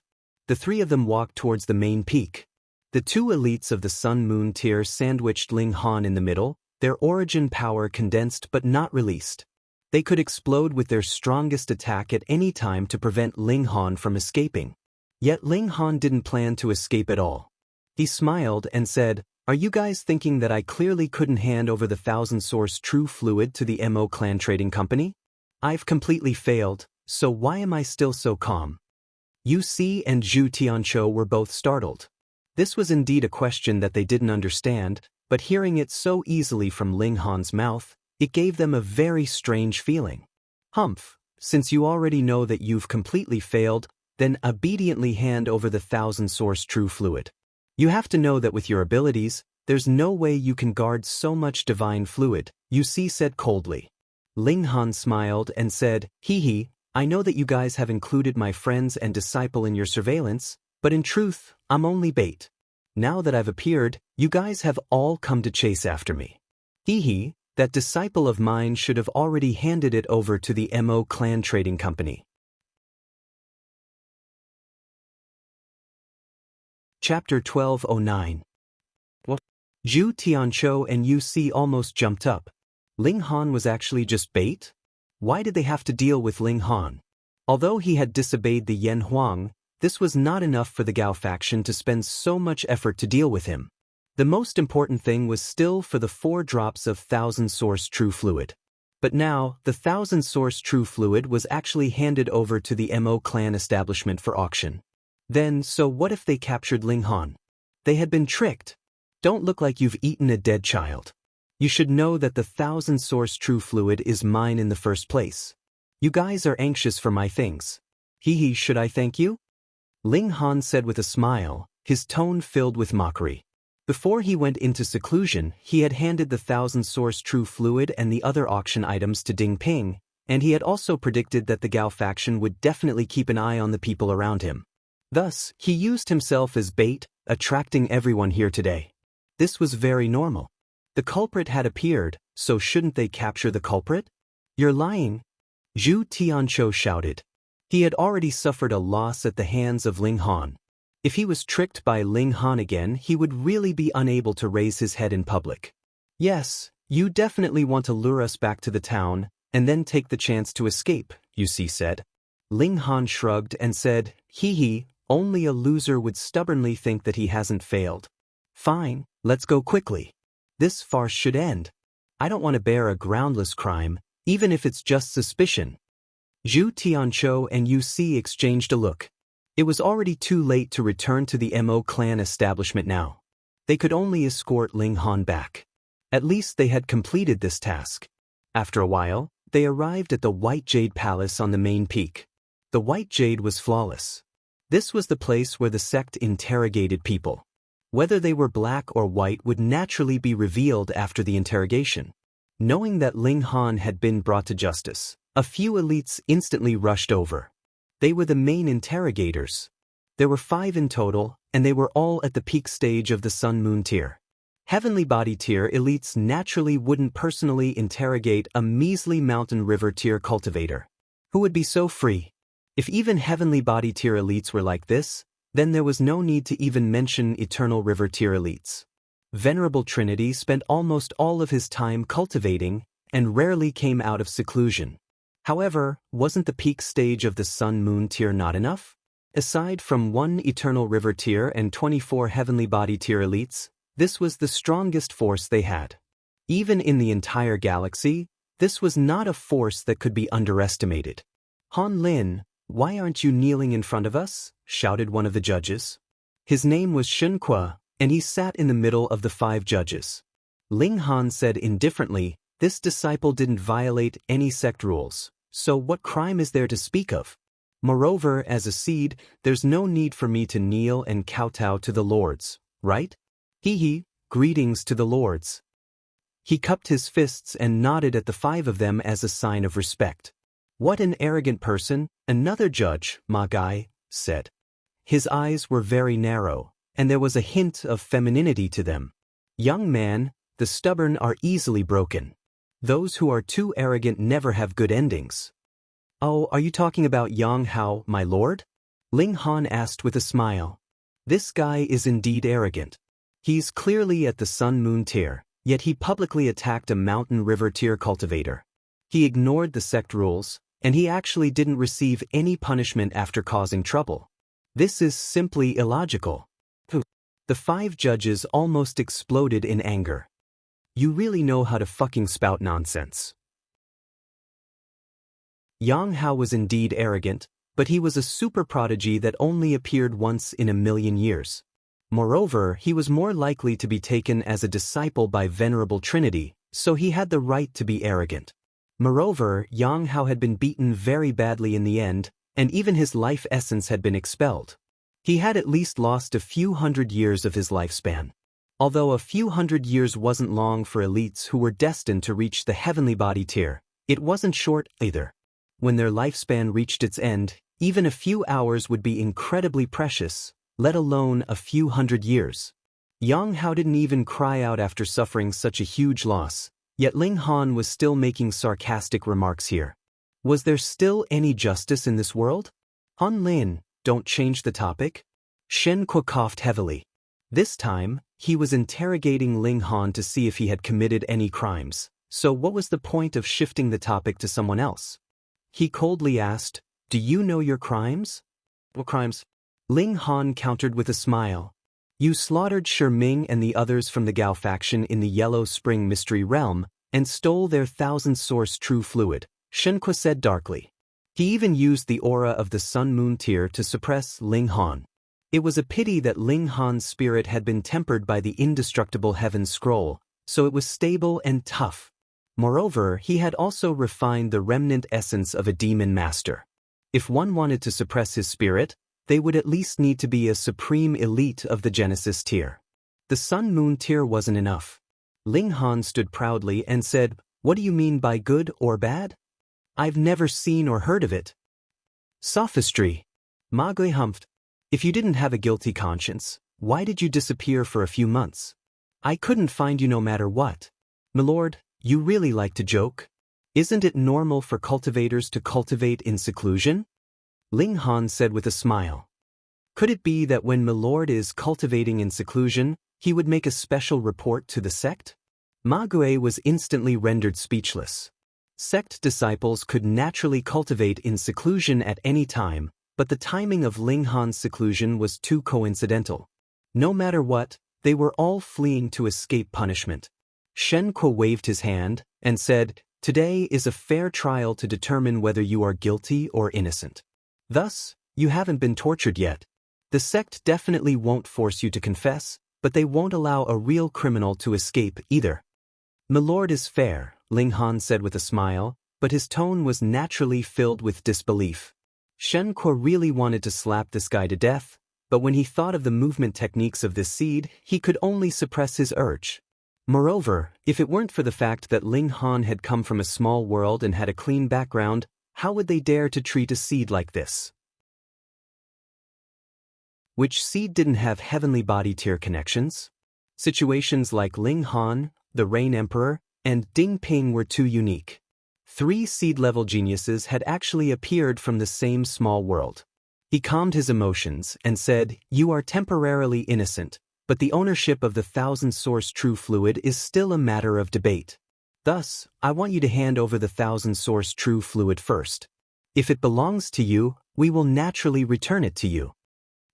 The three of them walked towards the main peak. The two elites of the Sun-Moon tier sandwiched Ling Han in the middle, their origin power condensed but not released. They could explode with their strongest attack at any time to prevent Ling Han from escaping. Yet Ling Han didn't plan to escape at all. He smiled and said, Are you guys thinking that I clearly couldn't hand over the 1000-source true fluid to the MO Clan Trading Company? I've completely failed, so why am I still so calm? Yu Si and Zhu Tianqiu were both startled. This was indeed a question that they didn't understand, but hearing it so easily from Ling Han's mouth, it gave them a very strange feeling. Humph, since you already know that you've completely failed, then obediently hand over the 1000-source true fluid. You have to know that with your abilities, there's no way you can guard so much divine fluid, Yu Si said coldly. Ling Han smiled and said, Hee, I know that you guys have included my friends and disciple in your surveillance, but in truth, I'm only bait. Now that I've appeared, you guys have all come to chase after me. Hee, that disciple of mine should have already handed it over to the MO Clan Trading Company. Chapter 1209. What? Zhu Tianqiu and Yu Si almost jumped up. Ling Han was actually just bait? Why did they have to deal with Ling Han? Although he had disobeyed the Yan Huang, this was not enough for the Gao faction to spend so much effort to deal with him. The most important thing was still for the 4 drops of 1000-source true fluid. But now, the 1000-source true fluid was actually handed over to the MO Clan establishment for auction. Then, so what if they captured Ling Han? They had been tricked. Don't look like you've eaten a dead child. You should know that the 1000-source true fluid is mine in the first place. You guys are anxious for my things. Hee, should I thank you? Ling Han said with a smile, his tone filled with mockery. Before he went into seclusion, he had handed the 1000-source true fluid and the other auction items to Ding Ping, and he had also predicted that the Gao faction would definitely keep an eye on the people around him. Thus, he used himself as bait, attracting everyone here today. This was very normal. The culprit had appeared, so shouldn't they capture the culprit? You're lying. Zhu Tianqiu shouted. He had already suffered a loss at the hands of Ling Han. If he was tricked by Ling Han again, he would really be unable to raise his head in public. Yes, you definitely want to lure us back to the town, and then take the chance to escape, Yu Si said. Ling Han shrugged and said, Hee, only a loser would stubbornly think that he hasn't failed. Fine, let's go quickly. This farce should end. I don't want to bear a groundless crime, even if it's just suspicion. Zhu Tianqiu and Yu Si exchanged a look. It was already too late to return to the MO Clan establishment now. They could only escort Ling Han back. At least they had completed this task. After a while, they arrived at the White Jade Palace on the main peak. The White Jade was flawless. This was the place where the sect interrogated people. Whether they were black or white would naturally be revealed after the interrogation. Knowing that Ling Han had been brought to justice, a few elites instantly rushed over. They were the main interrogators. There were 5 in total, and they were all at the peak stage of the Sun-Moon tier. Heavenly Body tier elites naturally wouldn't personally interrogate a measly Mountain River tier cultivator. Who would be so free? If even Heavenly Body tier elites were like this, then there was no need to even mention Eternal River tier elites. Venerable Trinity spent almost all of his time cultivating, and rarely came out of seclusion. However, wasn't the peak stage of the Sun-Moon tier not enough? Aside from 1 Eternal River tier and 24 Heavenly Body tier elites, this was the strongest force they had. Even in the entire galaxy, this was not a force that could be underestimated. Han Lin, why aren't you kneeling in front of us? Shouted one of the judges. His name was Shen Kuo, and he sat in the middle of the 5 judges. Ling Han said indifferently, this disciple didn't violate any sect rules, so what crime is there to speak of? Moreover, as a seed, there's no need for me to kneel and kowtow to the lords, right? Hee, greetings to the lords. He cupped his fists and nodded at the 5 of them as a sign of respect. What an arrogant person, another judge, Ma Gai, said. His eyes were very narrow, and there was a hint of femininity to them. Young man, the stubborn are easily broken. Those who are too arrogant never have good endings. Oh, are you talking about Yang Hao, my lord? Ling Han asked with a smile. This guy is indeed arrogant. He's clearly at the Sun-Moon tier, yet he publicly attacked a Mountain River tier cultivator. He ignored the sect rules, and he actually didn't receive any punishment after causing trouble. This is simply illogical. The 5 judges almost exploded in anger. You really know how to fucking spout nonsense. Yang Hao was indeed arrogant, but he was a super prodigy that only appeared once in a million years. Moreover, he was more likely to be taken as a disciple by Venerable Trinity, so he had the right to be arrogant. Moreover, Yang Hao had been beaten very badly in the end, and even his life essence had been expelled. He had at least lost a few hundred years of his lifespan. Although a few hundred years wasn't long for elites who were destined to reach the heavenly body tier, it wasn't short either. When their lifespan reached its end, even a few hours would be incredibly precious, let alone a few hundred years. Yang Hao didn't even cry out after suffering such a huge loss, yet Ling Han was still making sarcastic remarks here. Was there still any justice in this world? Han Lin, don't change the topic. Shen Kuo coughed heavily. This time, he was interrogating Ling Han to see if he had committed any crimes, so what was the point of shifting the topic to someone else? He coldly asked, "Do you know your crimes?" "What crimes?" Ling Han countered with a smile. "You slaughtered Shi Ming and the others from the Gao faction in the Yellow Spring Mystery Realm, and stole their thousand-source true fluid," Shen Kuo said darkly. He even used the aura of the Sun Moon tier to suppress Ling Han. It was a pity that Ling Han's spirit had been tempered by the indestructible Heaven Scroll, so it was stable and tough. Moreover, he had also refined the remnant essence of a demon master. If one wanted to suppress his spirit, they would at least need to be a supreme elite of the Genesis tier. The Sun Moon tier wasn't enough. Ling Han stood proudly and said, "What do you mean by good or bad? I've never seen or heard of it." "Sophistry." Ma Gui humphed. "If you didn't have a guilty conscience, why did you disappear for a few months? I couldn't find you no matter what." "Milord, you really like to joke? Isn't it normal for cultivators to cultivate in seclusion?" Ling Han said with a smile. Could it be that when Milord is cultivating in seclusion, he would make a special report to the sect? Ma Gui was instantly rendered speechless. Sect disciples could naturally cultivate in seclusion at any time, but the timing of Ling Han's seclusion was too coincidental. No matter what, they were all fleeing to escape punishment. Shen Kuo waved his hand and said, "Today is a fair trial to determine whether you are guilty or innocent. Thus, you haven't been tortured yet. The sect definitely won't force you to confess, but they won't allow a real criminal to escape either." "Milord is fair," Ling Han said with a smile, but his tone was naturally filled with disbelief. Shen Kuo really wanted to slap this guy to death, but when he thought of the movement techniques of this seed, he could only suppress his urge. Moreover, if it weren't for the fact that Ling Han had come from a small world and had a clean background, how would they dare to treat a seed like this? Which seed didn't have heavenly body tier connections? Situations like Ling Han, the Rain Emperor, and Ding Ping were too unique. 3 seed-level geniuses had actually appeared from the same small world. He calmed his emotions and said, "You are temporarily innocent, but the ownership of the thousand-source true fluid is still a matter of debate. Thus, I want you to hand over the thousand-source true fluid first. If it belongs to you, we will naturally return it to you."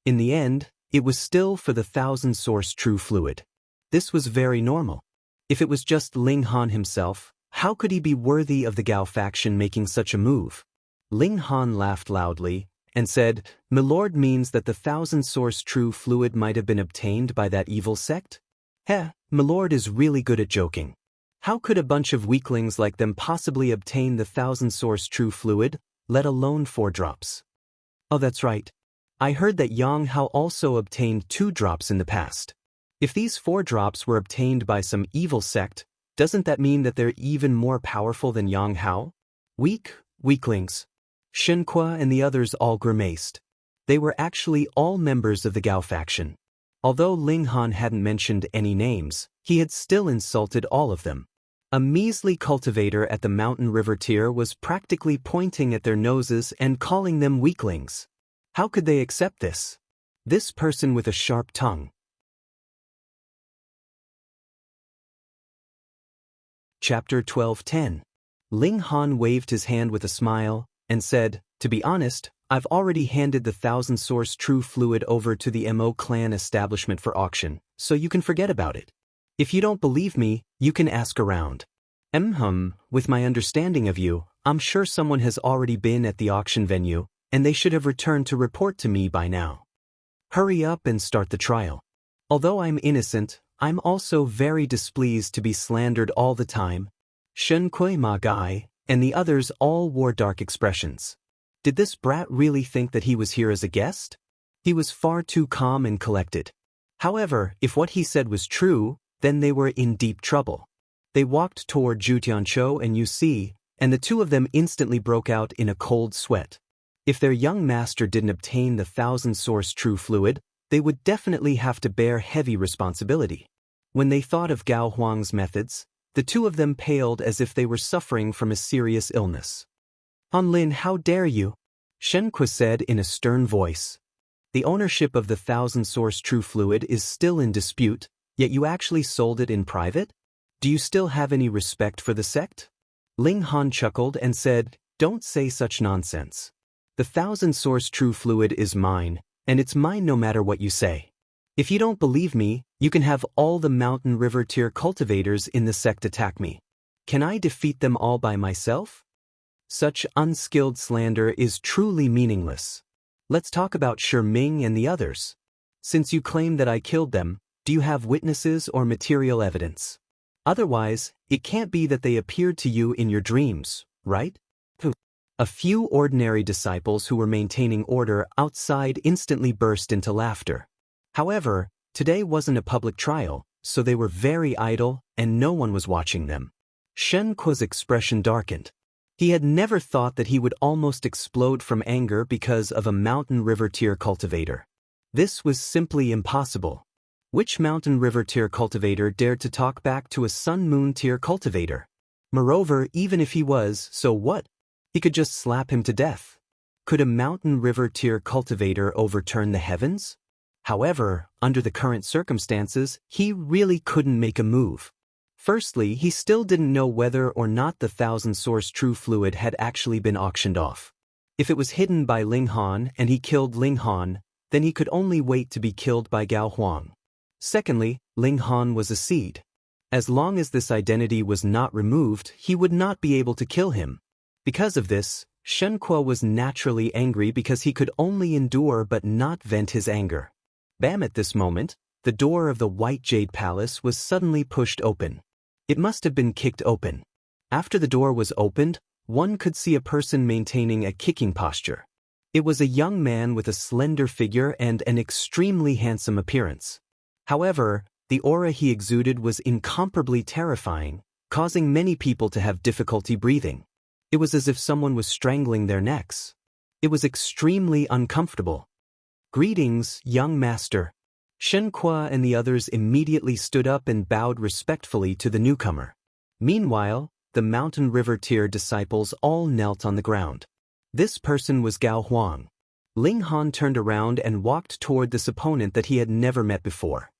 In the end, it was still for the thousand-source true fluid. This was very normal. If it was just Ling Han himself, how could he be worthy of the Gao faction making such a move? Ling Han laughed loudly and said, "Milord means that the thousand-source true fluid might have been obtained by that evil sect? Heh, Milord is really good at joking. How could a bunch of weaklings like them possibly obtain the thousand-source true fluid, let alone 4 drops? Oh, that's right. I heard that Yang Hao also obtained 2 drops in the past. If these 4 drops were obtained by some evil sect, doesn't that mean that they're even more powerful than Yang Hao? Weaklings. Shen Kuo and the others all grimaced. They were actually all members of the Gao faction. Although Ling Han hadn't mentioned any names, he had still insulted all of them. A measly cultivator at the Mountain River tier was practically pointing at their noses and calling them weaklings. How could they accept this? This person with a sharp tongue. Chapter 12:10. Ling Han waved his hand with a smile and said, "To be honest, I've already handed the 1000-source true fluid over to the Mo clan establishment for auction, so you can forget about it. If you don't believe me, you can ask around. With my understanding of you, I'm sure someone has already been at the auction venue, and they should have returned to report to me by now. Hurry up and start the trial. Although I'm innocent, I'm also very displeased to be slandered all the time. Shen Kui Ma Gai, and the others all wore dark expressions. Did this brat really think that he was here as a guest? He was far too calm and collected. However, if what he said was true, then they were in deep trouble. They walked toward Zhu Tianqiu and Yu Si, and the two of them instantly broke out in a cold sweat. If their young master didn't obtain the 1000-source true fluid, they would definitely have to bear heavy responsibility. When they thought of Gao Huang's methods, the two of them paled as if they were suffering from a serious illness. Han Lin, how dare you? Shen Kui said in a stern voice. The ownership of the 1000-source true fluid is still in dispute, yet you actually sold it in private? Do you still have any respect for the sect? Ling Han chuckled and said, don't say such nonsense. The 1000-source true fluid is mine, and it's mine no matter what you say. If you don't believe me, you can have all the mountain river tier cultivators in the sect attack me. Can I defeat them all by myself? Such unskilled slander is truly meaningless. Let's talk about Shi Ming and the others. Since you claim that I killed them, do you have witnesses or material evidence? Otherwise, it can't be that they appeared to you in your dreams, right? A few ordinary disciples who were maintaining order outside instantly burst into laughter. However, today wasn't a public trial, so they were very idle and no one was watching them. Shen Kui's expression darkened. He had never thought that he would almost explode from anger because of a mountain river tier cultivator. This was simply impossible. Which mountain river tier cultivator dared to talk back to a sun moon tier cultivator? Moreover, even if he was, so what? He could just slap him to death. Could a mountain river tier cultivator overturn the heavens? However, under the current circumstances, he really couldn't make a move. Firstly, he still didn't know whether or not the 1000-source true fluid had actually been auctioned off. If it was hidden by Ling Han and he killed Ling Han, then he could only wait to be killed by Gao Huang. Secondly, Ling Han was a seed. As long as this identity was not removed, he would not be able to kill him. Because of this, Shen Kui was naturally angry because he could only endure but not vent his anger. Bam! At this moment, the door of the White Jade Palace was suddenly pushed open. It must have been kicked open. After the door was opened, one could see a person maintaining a kicking posture. It was a young man with a slender figure and an extremely handsome appearance. However, the aura he exuded was incomparably terrifying, causing many people to have difficulty breathing. It was as if someone was strangling their necks. It was extremely uncomfortable. Greetings, young master. Shen Kui and the others immediately stood up and bowed respectfully to the newcomer. Meanwhile, the mountain river tier disciples all knelt on the ground. This person was Gao Huang. Ling Han turned around and walked toward this opponent that he had never met before.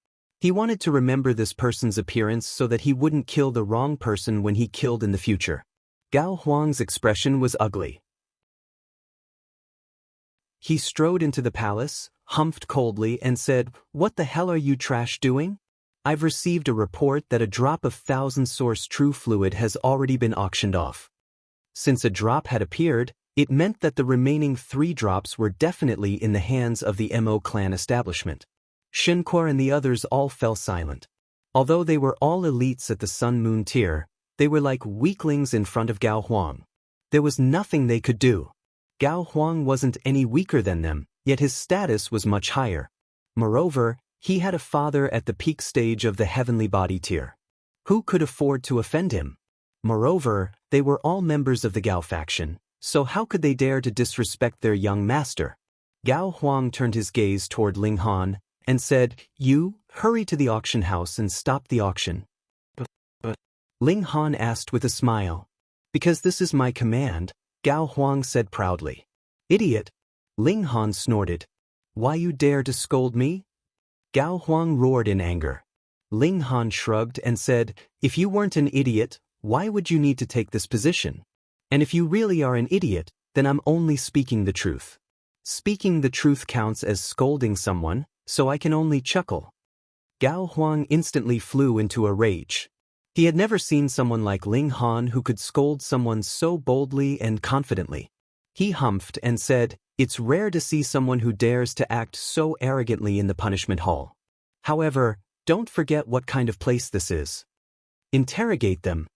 He wanted to remember this person's appearance so that he wouldn't kill the wrong person when he killed in the future. Gao Huang's expression was ugly. He strode into the palace, humphed coldly, and said, "What the hell are you trash doing? I've received a report that a drop of 1000-source true fluid has already been auctioned off." Since a drop had appeared, it meant that the remaining 3 drops were definitely in the hands of the Mo clan establishment. Shen Kui and the others all fell silent. Although they were all elites at the Sun Moon tier, they were like weaklings in front of Gao Huang. There was nothing they could do. Gao Huang wasn't any weaker than them, yet his status was much higher. Moreover, he had a father at the peak stage of the heavenly body tier. Who could afford to offend him? Moreover, they were all members of the Gao faction, so how could they dare to disrespect their young master? Gao Huang turned his gaze toward Ling Han and said, "You, hurry to the auction house and stop the auction." But Ling Han asked with a smile. "Because this is my command," Gao Huang said proudly. "Idiot!" Ling Han snorted. "Why you dare to scold me?" Gao Huang roared in anger. Ling Han shrugged and said, "If you weren't an idiot, why would you need to take this position? And if you really are an idiot, then I'm only speaking the truth. Speaking the truth counts as scolding someone, so I can only chuckle. Gao Huang instantly flew into a rage. He had never seen someone like Ling Han who could scold someone so boldly and confidently. He humphed and said, "It's rare to see someone who dares to act so arrogantly in the punishment hall. However, don't forget what kind of place this is. Interrogate them.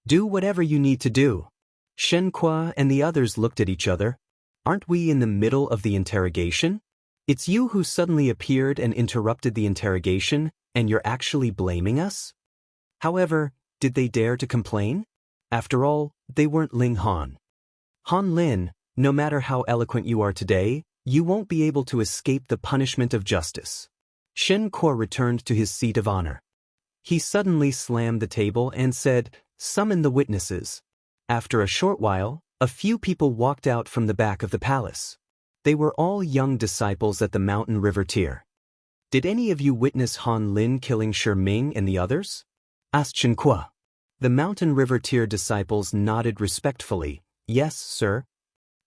Do whatever you need to do." Shen Kuo and the others looked at each other. Aren't we in the middle of the interrogation? It's you who suddenly appeared and interrupted the interrogation, and you're actually blaming us? However, did they dare to complain? After all, they weren't Ling Han. Han Lin, no matter how eloquent you are today, you won't be able to escape the punishment of justice. Shen Kuo returned to his seat of honor. He suddenly slammed the table and said, "Summon the witnesses." After a short while, a few people walked out from the back of the palace. They were all young disciples at the mountain river tier. "Did any of you witness Han Lin killing Shi Ming and the others?" asked Shen Kuo. The mountain river tier disciples nodded respectfully. "Yes, sir."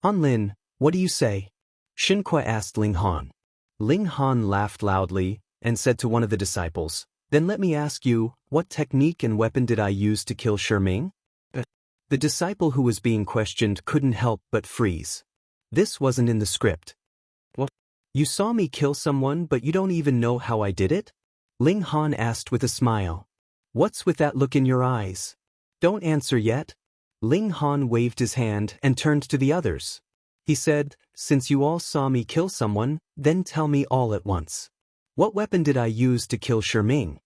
"Han Lin, what do you say?" Shen Kuo asked Ling Han. Ling Han laughed loudly and said to one of the disciples, "Then let me ask you, what technique and weapon did I use to kill Shi Ming?" The disciple who was being questioned couldn't help but freeze. This wasn't in the script. "What? You saw me kill someone but you don't even know how I did it?" Ling Han asked with a smile. "What's with that look in your eyes? Don't answer yet." Ling Han waved his hand and turned to the others. He said, "Since you all saw me kill someone, then tell me all at once. What weapon did I use to kill Shi Ming?"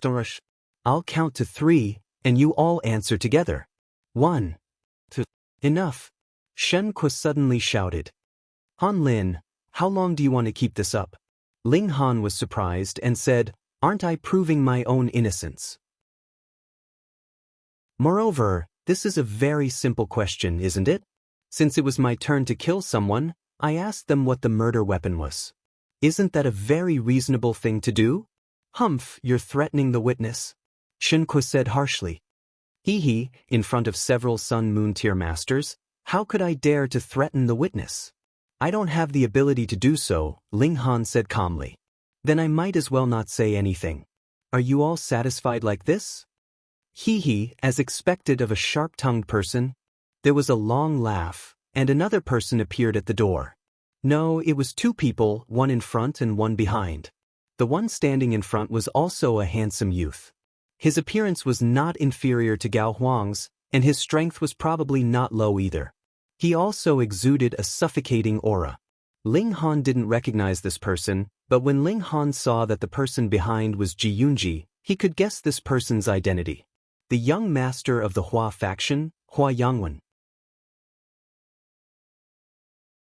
"Don't rush. I'll count to 3, and you all answer together. 1, 2, enough." Shen Kuo suddenly shouted. "Han Lin, how long do you want to keep this up?" Ling Han was surprised and said, "Aren't I proving my own innocence? Moreover, this is a very simple question, isn't it? Since it was my turn to kill someone, I asked them what the murder weapon was. Isn't that a very reasonable thing to do?" "Humph, you're threatening the witness," Shen Kuo said harshly. "Hee, in front of several Sun Moon tier masters, how could I dare to threaten the witness?" "I don't have the ability to do so," Ling Han said calmly. "Then I might as well not say anything. Are you all satisfied like this?" Hee, as expected of a sharp-tongued person. There was a long laugh, and another person appeared at the door. No, it was 2 people, one in front and one behind. The one standing in front was also a handsome youth. His appearance was not inferior to Gao Huang's, and his strength was probably not low either. He also exuded a suffocating aura. Ling Han didn't recognize this person, but when Ling Han saw that the person behind was Ji Yunji, he could guess this person's identity. The young master of the Hua faction, Hua Yangwen.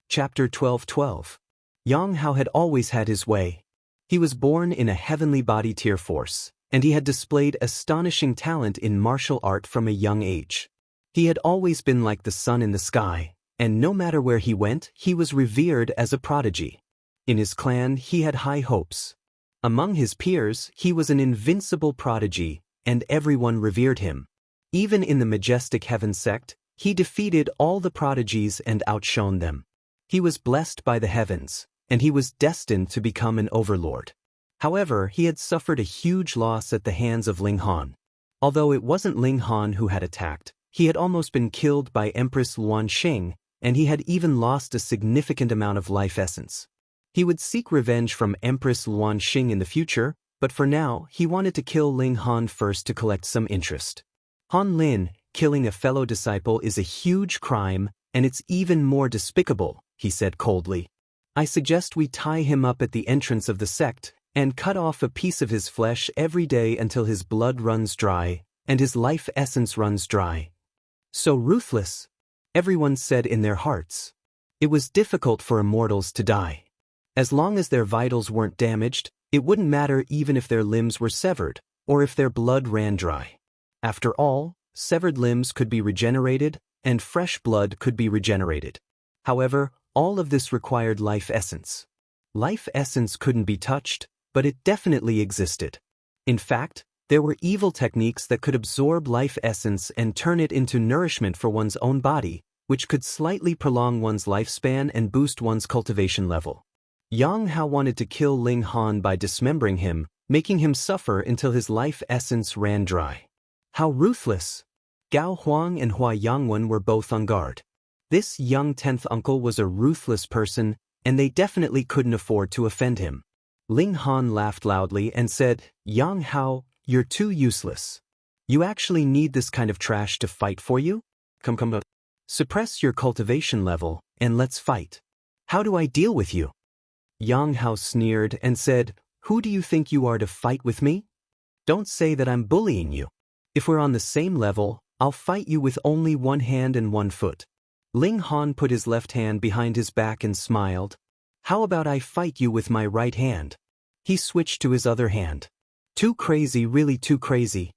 Chapter 12:12. Yang Hao had always had his way. He was born in a heavenly body tier force, and he had displayed astonishing talent in martial art from a young age. He had always been like the sun in the sky, and no matter where he went, he was revered as a prodigy. In his clan, he had high hopes. Among his peers, he was an invincible prodigy, and everyone revered him. Even in the majestic heaven sect, he defeated all the prodigies and outshone them. He was blessed by the heavens, and he was destined to become an overlord. However, he had suffered a huge loss at the hands of Ling Han. Although it wasn't Ling Han who had attacked, he had almost been killed by Empress Luan Xing, and he had even lost a significant amount of life essence. He would seek revenge from Empress Luan Xing in the future, but for now, he wanted to kill Ling Han first to collect some interest. "Han Lin, killing a fellow disciple is a huge crime, and it's even more despicable," he said coldly. "I suggest we tie him up at the entrance of the sect, and cut off a piece of his flesh every day until his blood runs dry, and his life essence runs dry." "So ruthless," everyone said in their hearts. It was difficult for immortals to die. As long as their vitals weren't damaged, it wouldn't matter even if their limbs were severed, or if their blood ran dry. After all, severed limbs could be regenerated, and fresh blood could be regenerated. However, all of this required life essence. Life essence couldn't be touched, but it definitely existed. In fact, there were evil techniques that could absorb life essence and turn it into nourishment for one's own body, which could slightly prolong one's lifespan and boost one's cultivation level. Yang Hao wanted to kill Ling Han by dismembering him, making him suffer until his life essence ran dry. How ruthless! Gao Huang and Hua Yangwen were both on guard. This young 10th uncle was a ruthless person, and they definitely couldn't afford to offend him. Ling Han laughed loudly and said, "Yang Hao, you're too useless. You actually need this kind of trash to fight for you? Come. Suppress your cultivation level, and let's fight. How do I deal with you?" Yang Hao sneered and said, "Who do you think you are to fight with me? Don't say that I'm bullying you. If we're on the same level, I'll fight you with only one hand and one foot." Ling Han put his left hand behind his back and smiled. "How about I fight you with my right hand?" He switched to his other hand. "Too crazy, really too crazy.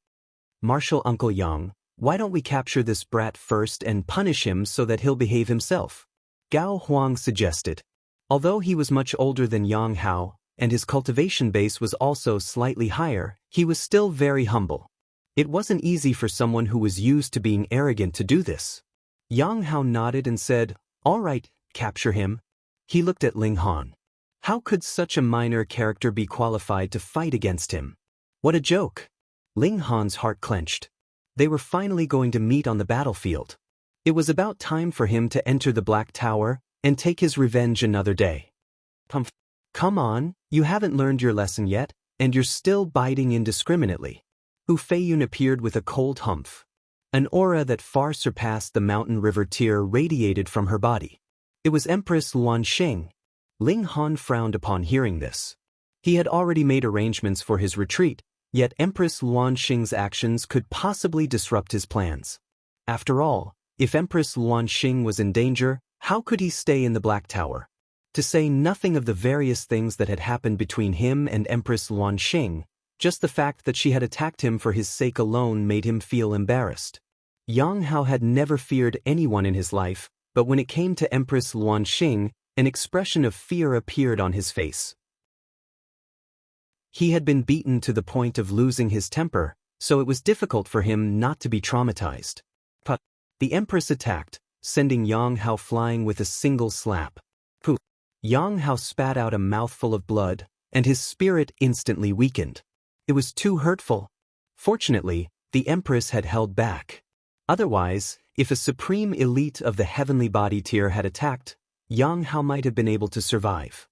Martial Uncle Yang, why don't we capture this brat first and punish him so that he'll behave himself?" Gao Huang suggested. Although he was much older than Yang Hao, and his cultivation base was also slightly higher, he was still very humble. It wasn't easy for someone who was used to being arrogant to do this. Yang Hao nodded and said, "All right, capture him." He looked at Ling Han. How could such a minor character be qualified to fight against him? What a joke! Ling Han's heart clenched. They were finally going to meet on the battlefield. It was about time for him to enter the Black Tower and take his revenge another day. Come on, you haven't learned your lesson yet, and you're still biting indiscriminately. Hu Feiyun appeared with a cold humph. An aura that far surpassed the mountain river tear radiated from her body. It was Empress Luan Xing. Ling Han frowned upon hearing this. He had already made arrangements for his retreat, yet Empress Luan Xing's actions could possibly disrupt his plans. After all, if Empress Luan Xing was in danger, how could he stay in the Black Tower? To say nothing of the various things that had happened between him and Empress Luan Xing, just the fact that she had attacked him for his sake alone made him feel embarrassed. Yang Hao had never feared anyone in his life, but when it came to Empress Luan Xing, an expression of fear appeared on his face. He had been beaten to the point of losing his temper, so it was difficult for him not to be traumatized. But the Empress attacked, sending Yang Hao flying with a single slap. Pooh! Yang Hao spat out a mouthful of blood, and his spirit instantly weakened. It was too hurtful. Fortunately, the Empress had held back. Otherwise, if a supreme elite of the heavenly body tier had attacked, Yang Hao might have been able to survive.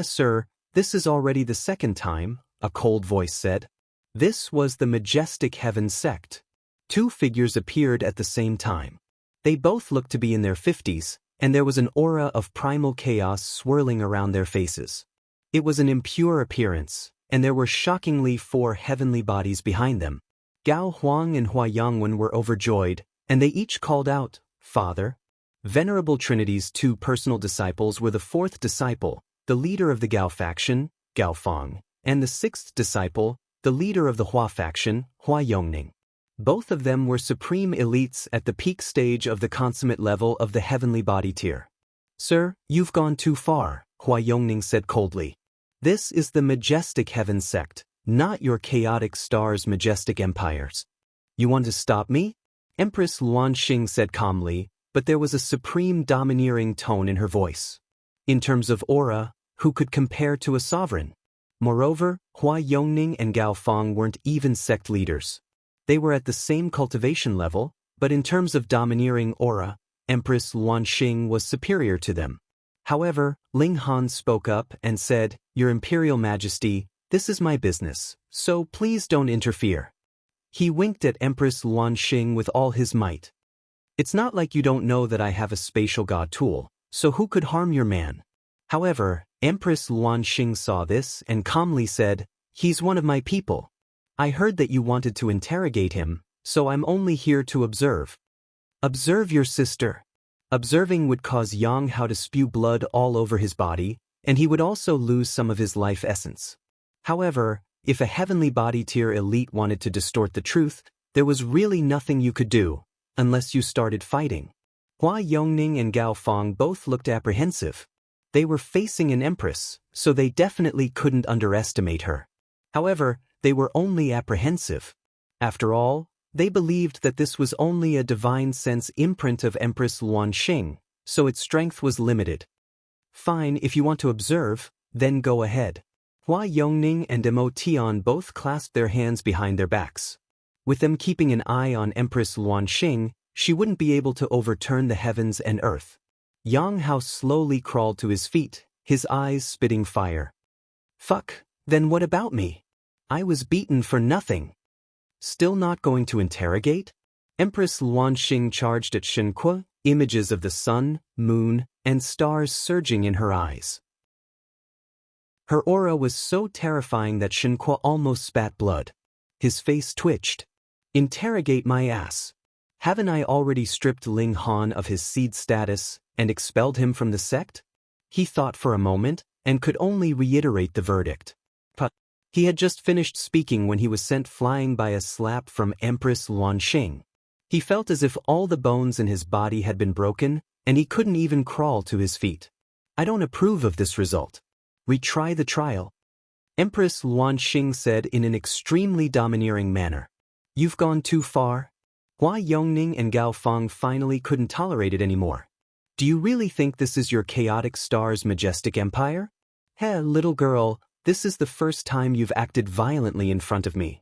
Sir, this is already the second time," a cold voice said. This was the Majestic Heaven sect. Two figures appeared at the same time. They both looked to be in their 50s, and there was an aura of primal chaos swirling around their faces. It was an impure appearance, and there were shockingly 4 heavenly bodies behind them. Gao Huang and Hua Yangwen were overjoyed, and they each called out, "Father." Venerable Trinity's 2 personal disciples were the 4th disciple, the leader of the Gao faction, Gao Feng, and the 6th disciple, the leader of the Hua faction, Hua Yongning. Both of them were supreme elites at the peak stage of the consummate level of the heavenly body tier. "Sir, you've gone too far," Hua Yongning said coldly. "This is the Majestic Heaven sect, not your chaotic stars' majestic empires. You want to stop me?" Empress Luan Xing said calmly, but there was a supreme domineering tone in her voice. In terms of aura, who could compare to a sovereign? Moreover, Hua Yongning and Gao Feng weren't even sect leaders. They were at the same cultivation level, but in terms of domineering aura, Empress Luan Xing was superior to them. However, Ling Han spoke up and said, "Your Imperial Majesty, this is my business, so please don't interfere." He winked at Empress Luan Xing with all his might. "It's not like you don't know that I have a spatial god tool, so who could harm your man?" However, Empress Luan Xing saw this and calmly said, "He's one of my people. I heard that you wanted to interrogate him, so I'm only here to observe." "Observe your sister." Observing would cause Yang Hao to spew blood all over his body, and he would also lose some of his life essence. However, if a heavenly body tier elite wanted to distort the truth, there was really nothing you could do, unless you started fighting. Hua Yongning and Gao Feng both looked apprehensive. They were facing an empress, so they definitely couldn't underestimate her. However, they were only apprehensive. After all, They believed that this was only a divine sense imprint of Empress Luanxing, so its strength was limited. Fine, if you want to observe, then go ahead. Hua Yongning and Mo Tian both clasped their hands behind their backs. With them keeping an eye on Empress Luanxing, she wouldn't be able to overturn the heavens and earth. Yang Hao slowly crawled to his feet, his eyes spitting fire. Fuck, then what about me? I was beaten for nothing. Still not going to interrogate? Empress Luanxing charged at Shen Kuo, images of the sun, moon, and stars surging in her eyes. Her aura was so terrifying that Shen Kuo almost spat blood. His face twitched. Interrogate my ass. Haven't I already stripped Ling Han of his seed status and expelled him from the sect? He thought for a moment and could only reiterate the verdict. But he had just finished speaking when he was sent flying by a slap from Empress Luanxing. He felt as if all the bones in his body had been broken and he couldn't even crawl to his feet. I don't approve of this result. Retry the trial. Empress Luanxing said in an extremely domineering manner. You've gone too far. Hua Yongning and Gao Feng finally couldn't tolerate it anymore. Do you really think this is your chaotic star's majestic empire? Heh, little girl, this is the first time you've acted violently in front of me.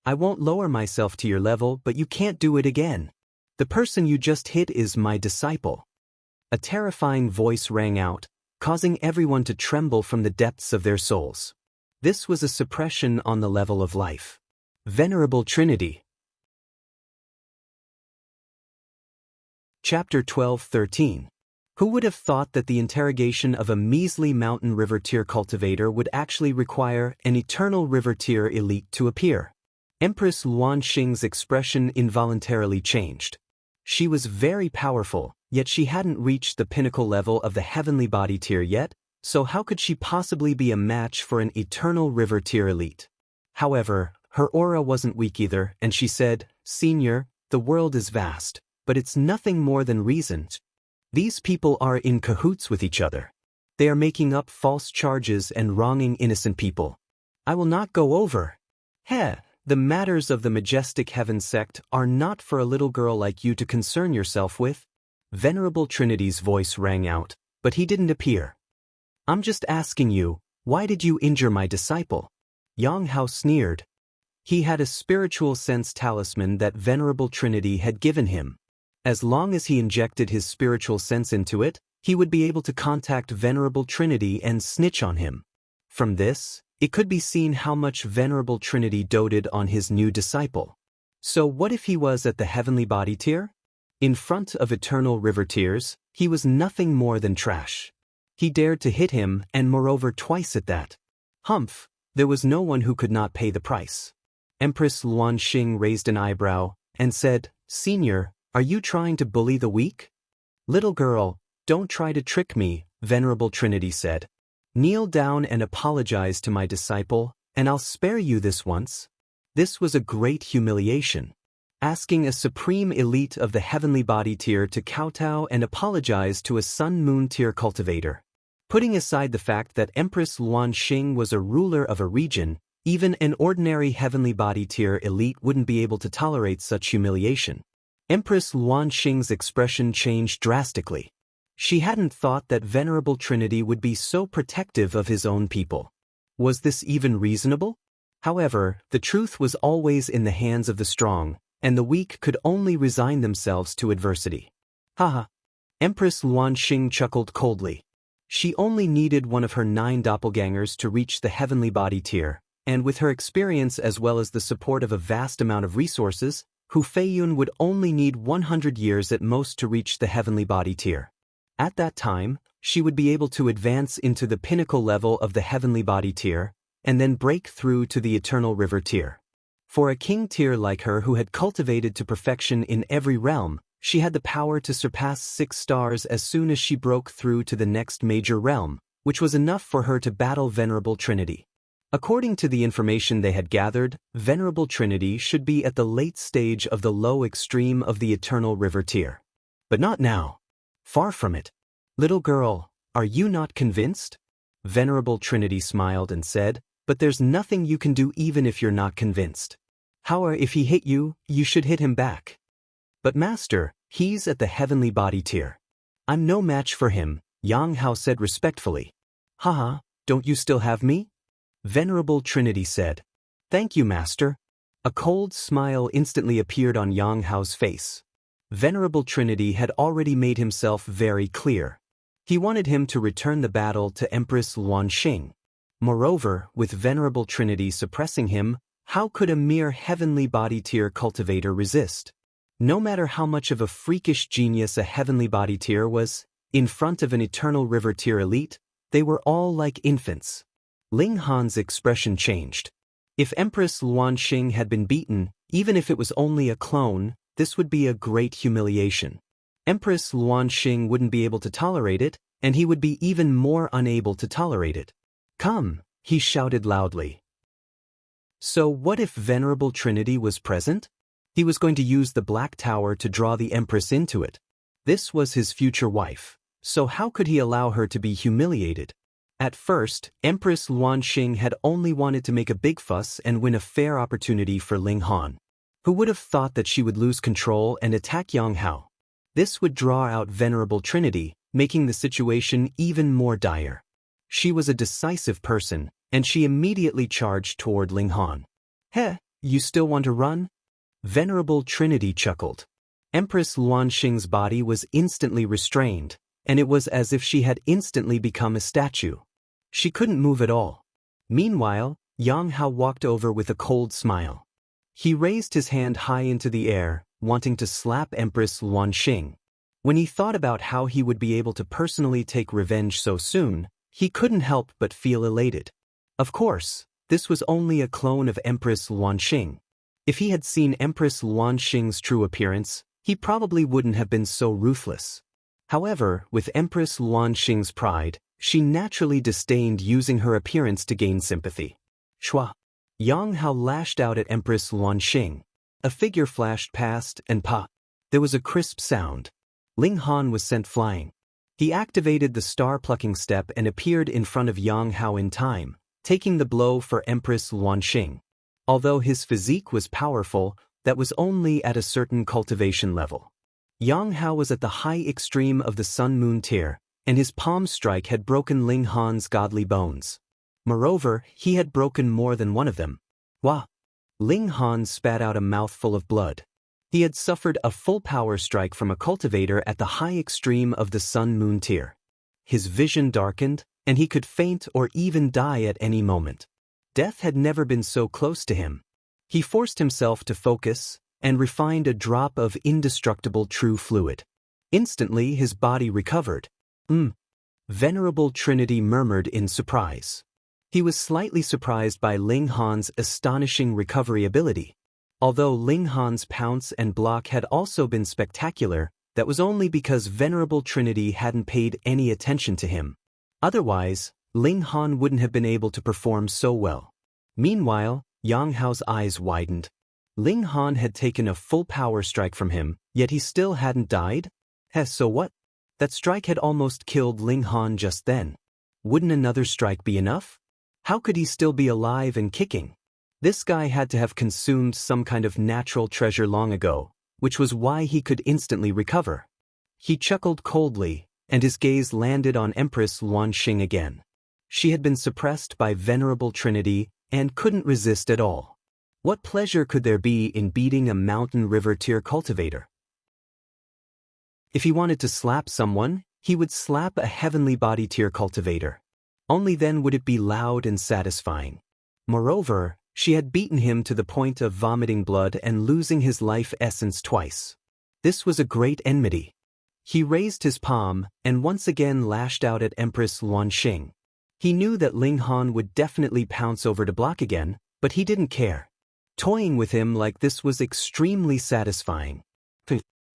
I won't lower myself to your level, but you can't do it again. The person you just hit is my disciple. A terrifying voice rang out, causing everyone to tremble from the depths of their souls. This was a suppression on the level of life. Venerable Trinity. Chapter 12-13. Who would have thought that the interrogation of a measly mountain river tier cultivator would actually require an eternal river tier elite to appear? Empress Luanxing's expression involuntarily changed. She was very powerful, yet she hadn't reached the pinnacle level of the heavenly body tier yet, so how could she possibly be a match for an eternal river tier elite? However, her aura wasn't weak either, and she said, Senior, the world is vast, but it's nothing more than reason. These people are in cahoots with each other. They are making up false charges and wronging innocent people. I will not go over. Heh, the matters of the majestic heaven sect are not for a little girl like you to concern yourself with. Venerable Trinity's voice rang out, but he didn't appear. I'm just asking you, why did you injure my disciple? Yang Hao sneered. He had a spiritual sense talisman that Venerable Trinity had given him. As long as he injected his spiritual sense into it, he would be able to contact Venerable Trinity and snitch on him. From this, it could be seen how much Venerable Trinity doted on his new disciple. So what if he was at the heavenly body tier? In front of eternal river tiers, he was nothing more than trash. He dared to hit him, and moreover twice at that. Humph, there was no one who could not pay the price. Empress Luanxing raised an eyebrow and said, Senior, are you trying to bully the weak? Little girl, don't try to trick me, Venerable Trinity said. Kneel down and apologize to my disciple, and I'll spare you this once. This was a great humiliation. Asking a supreme elite of the heavenly body tier to kowtow and apologize to a sun-moon tier cultivator. Putting aside the fact that Empress Luanxing was a ruler of a region, even an ordinary heavenly body tier elite wouldn't be able to tolerate such humiliation. Empress Luanxing's expression changed drastically. She hadn't thought that Venerable Trinity would be so protective of his own people. Was this even reasonable? However, the truth was always in the hands of the strong, and the weak could only resign themselves to adversity. Haha. Empress Luanxing chuckled coldly. She only needed one of her 9 doppelgangers to reach the heavenly body tier, and with her experience as well as the support of a vast amount of resources, Hu Feiyun would only need 100 years at most to reach the heavenly body tier. At that time, she would be able to advance into the pinnacle level of the heavenly body tier, and then break through to the eternal river tier. For a king tier like her who had cultivated to perfection in every realm, she had the power to surpass 6 stars as soon as she broke through to the next major realm, which was enough for her to battle Venerable Trinity. According to the information they had gathered, Venerable Trinity should be at the late stage of the low extreme of the eternal river tier. But not now. Far from it. Little girl, are you not convinced? Venerable Trinity smiled and said, but there's nothing you can do even if you're not convinced. If he hit you, you should hit him back. But master, he's at the heavenly body tier. I'm no match for him, Yang Hao said respectfully. Haha, don't you still have me? Venerable Trinity said. Thank you, master. A cold smile instantly appeared on Yang Hao's face. Venerable Trinity had already made himself very clear. He wanted him to return the battle to Empress Luanxing. Moreover, with Venerable Trinity suppressing him, how could a mere heavenly body tier cultivator resist? No matter how much of a freakish genius a heavenly body tier was, in front of an eternal river tier elite, they were all like infants. Ling Han's expression changed. If Empress Luanxing had been beaten, even if it was only a clone, this would be a great humiliation. Empress Luanxing wouldn't be able to tolerate it, and he would be even more unable to tolerate it. Come, he shouted loudly. So what if Venerable Trinity was present? He was going to use the Black Tower to draw the Empress into it. This was his future wife, so how could he allow her to be humiliated? At first, Empress Luanxing had only wanted to make a big fuss and win a fair opportunity for Ling Han. Who would have thought that she would lose control and attack Yang Hao? This would draw out Venerable Trinity, making the situation even more dire. She was a decisive person, and she immediately charged toward Ling Han. Heh, you still want to run? Venerable Trinity chuckled. Empress Luanxing's body was instantly restrained, and it was as if she had instantly become a statue. She couldn't move at all. Meanwhile, Yang Hao walked over with a cold smile. He raised his hand high into the air, wanting to slap Empress Luanxing. When he thought about how he would be able to personally take revenge so soon, he couldn't help but feel elated. Of course, this was only a clone of Empress Luanxing. If he had seen Empress Luanxing's true appearance, he probably wouldn't have been so ruthless. However, with Empress Luanxing's pride, she naturally disdained using her appearance to gain sympathy. Shua! Yang Hao lashed out at Empress Luanxing. A figure flashed past, and pa! There was a crisp sound. Ling Han was sent flying. He activated the star-plucking step and appeared in front of Yang Hao in time, taking the blow for Empress Luanxing. Although his physique was powerful, that was only at a certain cultivation level. Yang Hao was at the high extreme of the Sun-Moon tier, and his palm strike had broken Ling Han's godly bones. Moreover, he had broken more than one of them. Wah! Ling Han spat out a mouthful of blood. He had suffered a full power strike from a cultivator at the high extreme of the Sun-Moon tier. His vision darkened, and he could faint or even die at any moment. Death had never been so close to him. He forced himself to focus, and refined a drop of indestructible true fluid. Instantly his body recovered. Venerable Trinity murmured in surprise. He was slightly surprised by Ling Han's astonishing recovery ability. Although Ling Han's pounce and block had also been spectacular, that was only because Venerable Trinity hadn't paid any attention to him. Otherwise, Ling Han wouldn't have been able to perform so well. Meanwhile, Yang Hao's eyes widened. Ling Han had taken a full power strike from him, yet he still hadn't died? So what? That strike had almost killed Ling Han just then. Wouldn't another strike be enough? How could he still be alive and kicking? This guy had to have consumed some kind of natural treasure long ago, which was why he could instantly recover. He chuckled coldly, and his gaze landed on Empress Luanxing again. She had been suppressed by Venerable Trinity and couldn't resist at all. What pleasure could there be in beating a mountain river tier cultivator? If he wanted to slap someone, he would slap a heavenly body tier cultivator. Only then would it be loud and satisfying. Moreover, she had beaten him to the point of vomiting blood and losing his life essence twice. This was a great enmity. He raised his palm and once again lashed out at Empress Luanxing. He knew that Ling Han would definitely pounce over to block again, but he didn't care. Toying with him like this was extremely satisfying.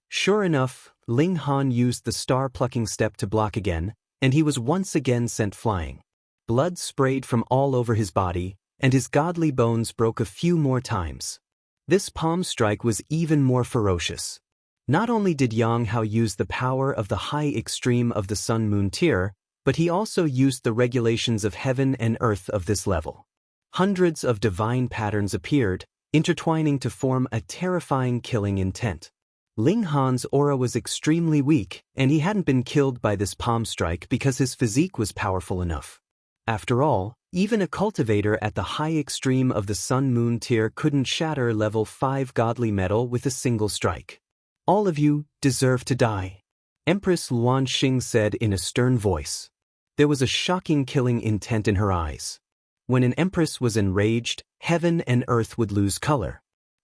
Sure enough, Ling Han used the star-plucking step to block again, and he was once again sent flying. Blood sprayed from all over his body, and his godly bones broke a few more times. This palm strike was even more ferocious. Not only did Yang Hao use the power of the high extreme of the Sun-Moon tier, but he also used the regulations of heaven and earth of this level. Hundreds of divine patterns appeared, intertwining to form a terrifying killing intent. Ling Han's aura was extremely weak, and he hadn't been killed by this palm strike because his physique was powerful enough. After all, even a cultivator at the high extreme of the Sun-Moon tier couldn't shatter level 5 godly metal with a single strike. All of you deserve to die, Empress Luan Xing said in a stern voice. There was a shocking killing intent in her eyes. When an empress was enraged, heaven and earth would lose color.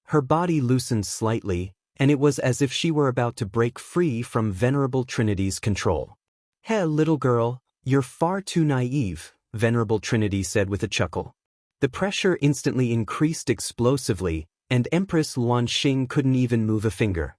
Her body loosened slightly, and it was as if she were about to break free from Venerable Trinity's control. "Hey, little girl, you're far too naive," Venerable Trinity said with a chuckle. The pressure instantly increased explosively, and Empress Luan Xing couldn't even move a finger.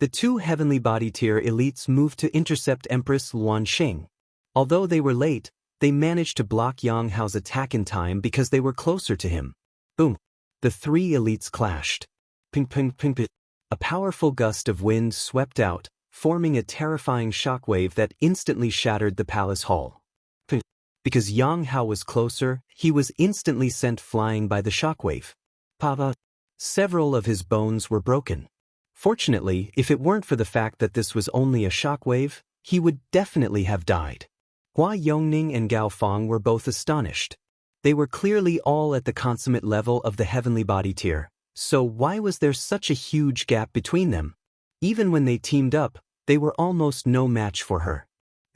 The two heavenly body tier elites moved to intercept Empress Luan Xing. Although they were late, they managed to block Yang Hao's attack in time because they were closer to him. Boom! The three elites clashed. Ping ping ping ping. A powerful gust of wind swept out, forming a terrifying shockwave that instantly shattered the palace hall. Ping. Because Yang Hao was closer, he was instantly sent flying by the shockwave. Papa! Several of his bones were broken. Fortunately, if it weren't for the fact that this was only a shockwave, he would definitely have died. Hua Yongning and Gao Feng were both astonished. They were clearly all at the consummate level of the heavenly body tier, so why was there such a huge gap between them? Even when they teamed up, they were almost no match for her.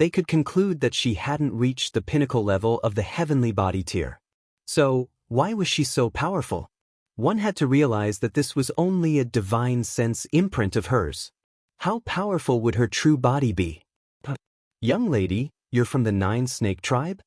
They could conclude that she hadn't reached the pinnacle level of the heavenly body tier. So, why was she so powerful? One had to realize that this was only a divine sense imprint of hers. How powerful would her true body be? Young lady, you're from the 9-Snake tribe?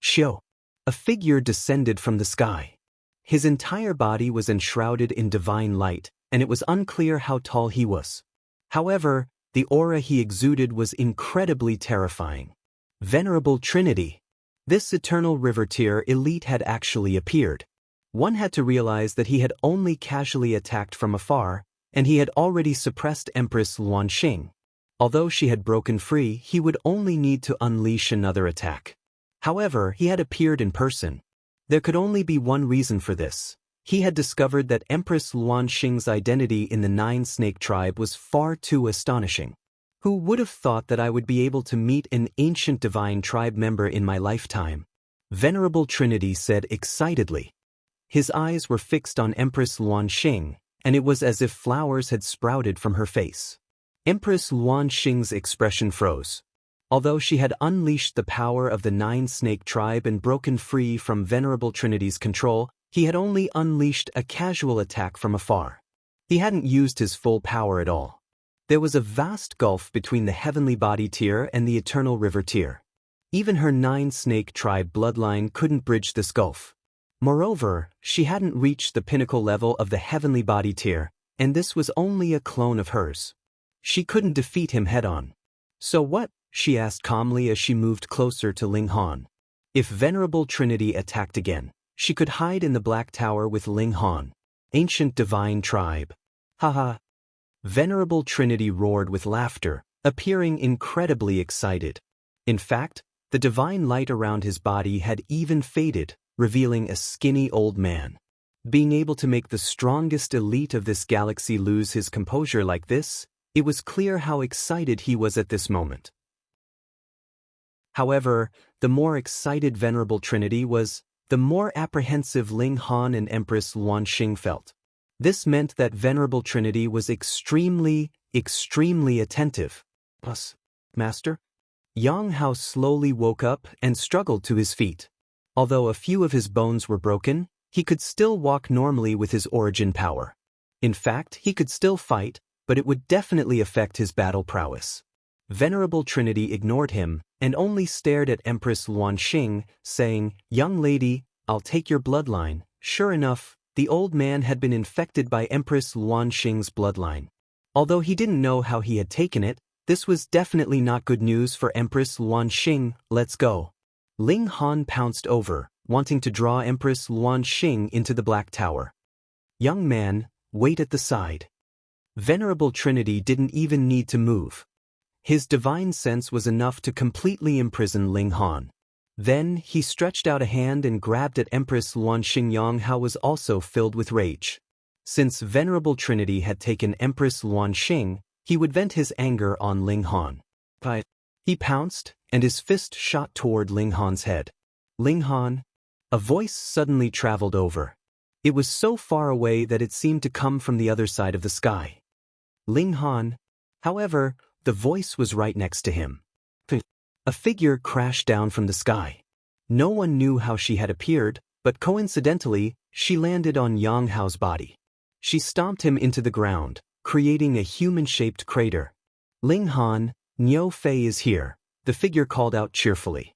Shio. A figure descended from the sky. His entire body was enshrouded in divine light, and it was unclear how tall he was. However, the aura he exuded was incredibly terrifying. Venerable Trinity. This eternal river tier elite had actually appeared. One had to realize that he had only casually attacked from afar, and he had already suppressed Empress Luan Xing. Although she had broken free, he would only need to unleash another attack. However, he had appeared in person. There could only be one reason for this. He had discovered that Empress Luan Xing's identity in the 9-Snake tribe was far too astonishing. Who would have thought that I would be able to meet an ancient divine tribe member in my lifetime? Venerable Trinity said excitedly. His eyes were fixed on Empress Luan Xing, and it was as if flowers had sprouted from her face. Empress Luan Xing's expression froze. Although she had unleashed the power of the 9-Snake tribe and broken free from Venerable Trinity's control, he had only unleashed a casual attack from afar. He hadn't used his full power at all. There was a vast gulf between the heavenly body tier and the eternal river tier. Even her 9-Snake tribe bloodline couldn't bridge this gulf. Moreover, she hadn't reached the pinnacle level of the heavenly body tier, and this was only a clone of hers. She couldn't defeat him head-on. So what? She asked calmly as she moved closer to Ling Han. If Venerable Trinity attacked again, she could hide in the Black Tower with Ling Han. Ancient divine tribe. Haha. Venerable Trinity roared with laughter, appearing incredibly excited. In fact, the divine light around his body had even faded, revealing a skinny old man. Being able to make the strongest elite of this galaxy lose his composure like this, it was clear how excited he was at this moment. However, the more excited Venerable Trinity was, the more apprehensive Ling Han and Empress Luan Xing felt. This meant that Venerable Trinity was extremely attentive. Master? Yang Hao slowly woke up and struggled to his feet. Although a few of his bones were broken, he could still walk normally with his origin power. In fact, he could still fight, but it would definitely affect his battle prowess. Venerable Trinity ignored him and only stared at Empress Luan Xing, saying, "Young lady, I'll take your bloodline." Sure enough, the old man had been infected by Empress Luan Xing's bloodline. Although he didn't know how he had taken it, this was definitely not good news for Empress Luan Xing. Let's go. Ling Han pounced over, wanting to draw Empress Luan Xing into the Black Tower. Young man, wait at the side. Venerable Trinity didn't even need to move. His divine sense was enough to completely imprison Ling Han. Then, he stretched out a hand and grabbed at Empress Luan Xing. Yang Hao was also filled with rage. Since Venerable Trinity had taken Empress Luan Xing, he would vent his anger on Ling Han. He pounced, and his fist shot toward Ling Han's head. Ling Han? A voice suddenly traveled over. It was so far away that it seemed to come from the other side of the sky. Ling Han. However, the voice was right next to him. A figure crashed down from the sky. No one knew how she had appeared, but coincidentally, she landed on Yang Hao's body. She stomped him into the ground, creating a human-shaped crater. Ling Han, Niu Fei is here, the figure called out cheerfully.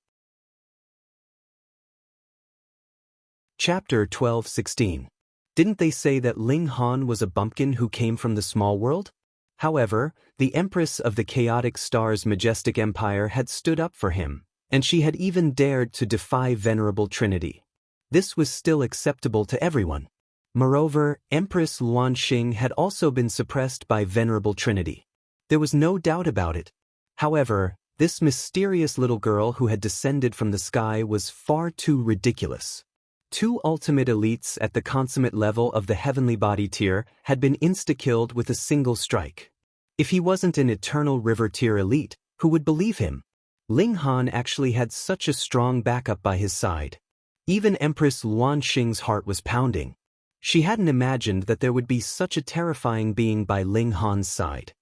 Chapter 12:16. Didn't they say that Ling Han was a bumpkin who came from the small world? However, the Empress of the Chaotic Star's majestic empire had stood up for him, and she had even dared to defy Venerable Trinity. This was still acceptable to everyone. Moreover, Empress Luan Xing had also been suppressed by Venerable Trinity. There was no doubt about it. However, this mysterious little girl who had descended from the sky was far too ridiculous. Two ultimate elites at the consummate level of the heavenly body tier had been insta-killed with a single strike. If he wasn't an eternal river tier elite, who would believe him? Ling Han actually had such a strong backup by his side. Even Empress Luan Xing's heart was pounding. She hadn't imagined that there would be such a terrifying being by Ling Han's side.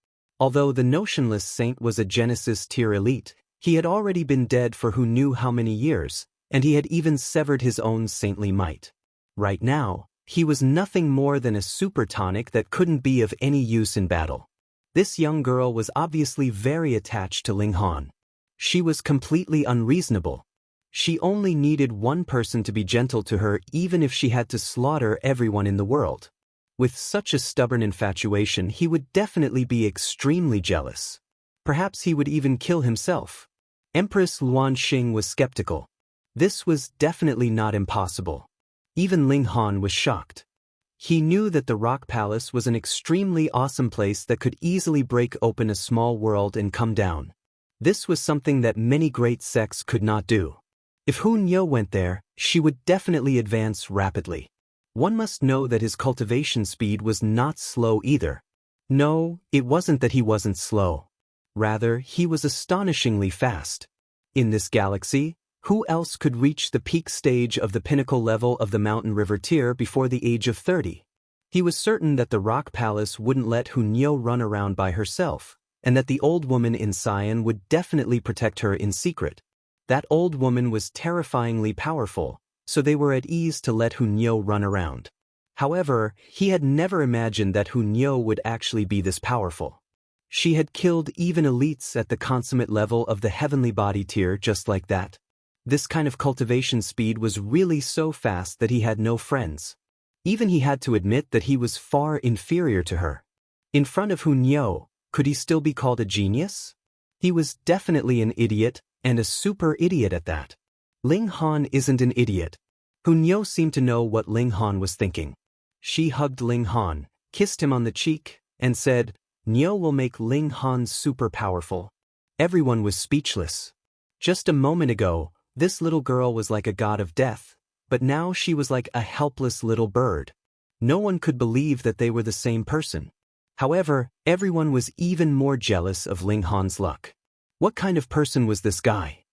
Although the notionless saint was a Genesis tier elite, he had already been dead for who knew how many years, and he had even severed his own saintly might. Right now, he was nothing more than a super tonic that couldn't be of any use in battle. This young girl was obviously very attached to Ling Han. She was completely unreasonable. She only needed one person to be gentle to her even if she had to slaughter everyone in the world. With such a stubborn infatuation, he would definitely be extremely jealous. Perhaps he would even kill himself. Empress Luan Xing was skeptical. This was definitely not impossible. Even Ling Han was shocked. He knew that the Rock Palace was an extremely awesome place that could easily break open a small world and come down. This was something that many great sects could not do. If Hu Niu went there, she would definitely advance rapidly. One must know that his cultivation speed was not slow either. No, it wasn't that he wasn't slow. Rather, he was astonishingly fast. In this galaxy, who else could reach the peak stage of the pinnacle level of the mountain river tier before the age of 30? He was certain that the Rock Palace wouldn't let Hu Niu run around by herself, and that the old woman in Sion would definitely protect her in secret. That old woman was terrifyingly powerful, so they were at ease to let Hu Niu run around. However, he had never imagined that Hu Niu would actually be this powerful. She had killed even elites at the consummate level of the heavenly body tier just like that. This kind of cultivation speed was really so fast that he had no friends. Even he had to admit that he was far inferior to her. In front of Hu Niu, could he still be called a genius? He was definitely an idiot, and a super idiot at that. Ling Han isn't an idiot. Hu Niu seemed to know what Ling Han was thinking. She hugged Ling Han, kissed him on the cheek, and said, "Niu will make Ling Han super powerful." Everyone was speechless. Just a moment ago, this little girl was like a god of death, but now she was like a helpless little bird. No one could believe that they were the same person. However, everyone was even more jealous of Ling Han's luck. What kind of person was this guy?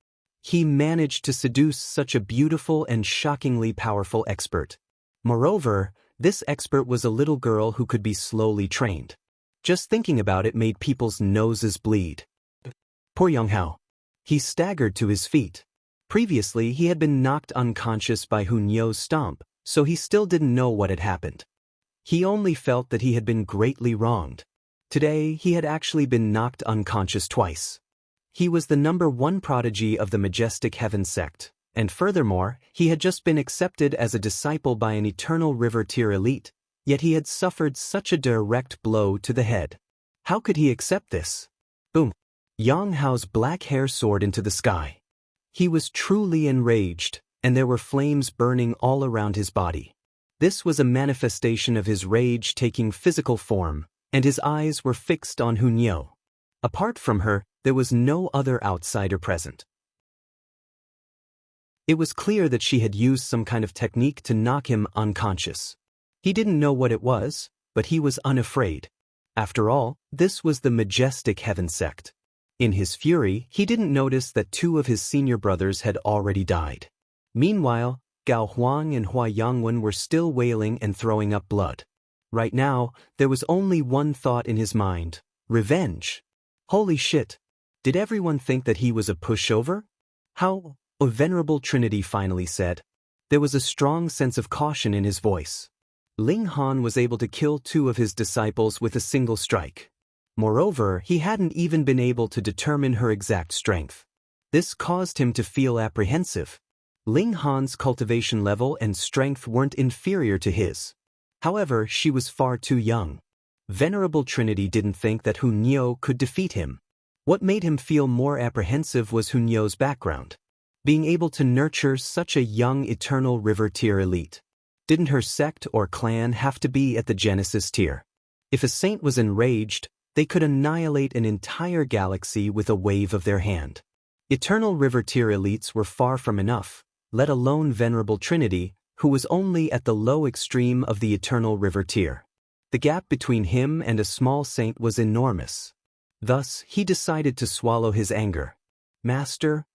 He managed to seduce such a beautiful and shockingly powerful expert. Moreover, this expert was a little girl who could be slowly trained. Just thinking about it made people's noses bleed. Poor Yang Hao. He staggered to his feet. Previously, he had been knocked unconscious by Hu Niu's stomp, so he still didn't know what had happened. He only felt that he had been greatly wronged. Today, he had actually been knocked unconscious twice. He was the #1 prodigy of the Majestic Heaven sect, and furthermore, he had just been accepted as a disciple by an eternal river tier elite, yet he had suffered such a direct blow to the head. How could he accept this? Boom! Yang Hao's black hair soared into the sky. He was truly enraged, and there were flames burning all around his body. This was a manifestation of his rage taking physical form, and his eyes were fixed on Hu Niu. Apart from her, there was no other outsider present. It was clear that she had used some kind of technique to knock him unconscious. He didn't know what it was, but he was unafraid. After all, this was the majestic heaven sect. In his fury, he didn't notice that 2 of his senior brothers had already died. Meanwhile, Gao Huang and Hua Yangwen were still wailing and throwing up blood. Right now, there was only one thought in his mind: revenge. Holy shit! Did everyone think that he was a pushover? How? A Venerable Trinity finally said. There was a strong sense of caution in his voice. Ling Han was able to kill 2 of his disciples with a single strike. Moreover, he hadn't even been able to determine her exact strength. This caused him to feel apprehensive. Ling Han's cultivation level and strength weren't inferior to his. However, she was far too young. Venerable Trinity didn't think that Hunyao could defeat him. What made him feel more apprehensive was Hunyao's background. Being able to nurture such a young Eternal River tier elite. Didn't her sect or clan have to be at the Genesis tier? If a saint was enraged, they could annihilate an entire galaxy with a wave of their hand. Eternal River tier elites were far from enough, let alone Venerable Trinity, who was only at the low extreme of the Eternal River tier. The gap between him and a small saint was enormous. Thus, he decided to swallow his anger. Master?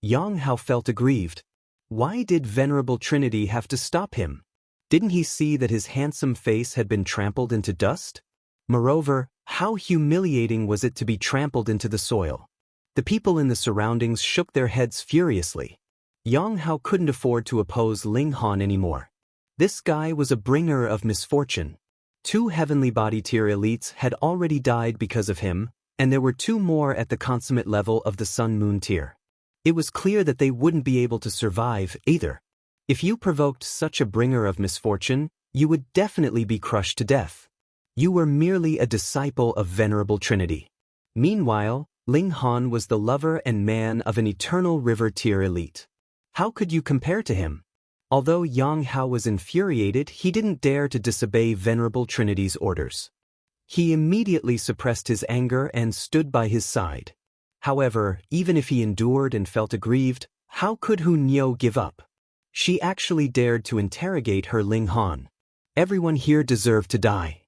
Yang Hao felt aggrieved. Why did Venerable Trinity have to stop him? Didn't he see that his handsome face had been trampled into dust? Moreover, how humiliating was it to be trampled into the soil? The people in the surroundings shook their heads furiously. Yang Hao couldn't afford to oppose Ling Han anymore. This guy was a bringer of misfortune. 2 heavenly body tier elites had already died because of him, and there were 2 more at the consummate level of the Sun-Moon tier. It was clear that they wouldn't be able to survive either. If you provoked such a bringer of misfortune, you would definitely be crushed to death. You were merely a disciple of Venerable Trinity. Meanwhile, Ling Han was the lover and man of an Eternal River tier elite. How could you compare to him? Although Yang Hao was infuriated, he didn't dare to disobey Venerable Trinity's orders. He immediately suppressed his anger and stood by his side. However, even if he endured and felt aggrieved, how could Hunyao give up? She actually dared to interrogate her Ling Han. Everyone here deserved to die.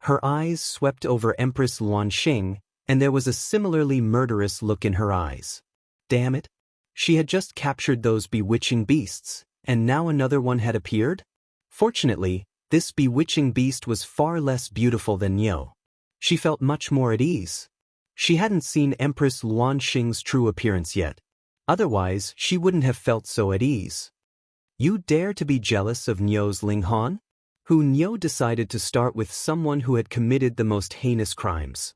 Her eyes swept over Empress Luanxing, and there was a similarly murderous look in her eyes. Damn it! She had just captured those bewitching beasts, and now another one had appeared? Fortunately, this bewitching beast was far less beautiful than Niu. She felt much more at ease. She hadn't seen Empress Luanxing's true appearance yet. Otherwise, she wouldn't have felt so at ease. You dare to be jealous of Niu's Ling Han? Niu decided to start with someone who had committed the most heinous crimes.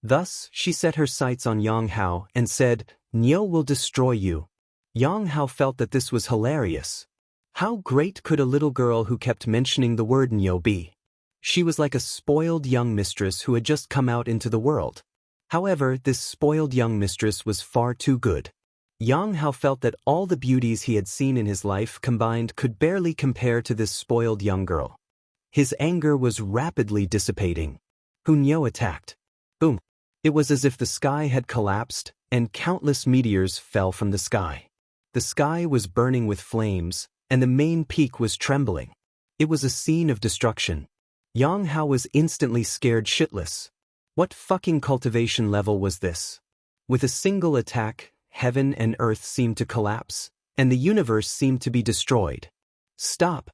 Thus, she set her sights on Yang Hao and said, Niu will destroy you. Yang Hao felt that this was hilarious. How great could a little girl who kept mentioning the word Niu be? She was like a spoiled young mistress who had just come out into the world. However, this spoiled young mistress was far too good. Yang Hao felt that all the beauties he had seen in his life combined could barely compare to this spoiled young girl. His anger was rapidly dissipating. Hunyao attacked. Boom! It was as if the sky had collapsed, and countless meteors fell from the sky. The sky was burning with flames, and the main peak was trembling. It was a scene of destruction. Yang Hao was instantly scared shitless. What fucking cultivation level was this? With a single attack, heaven and earth seemed to collapse, and the universe seemed to be destroyed. Stop!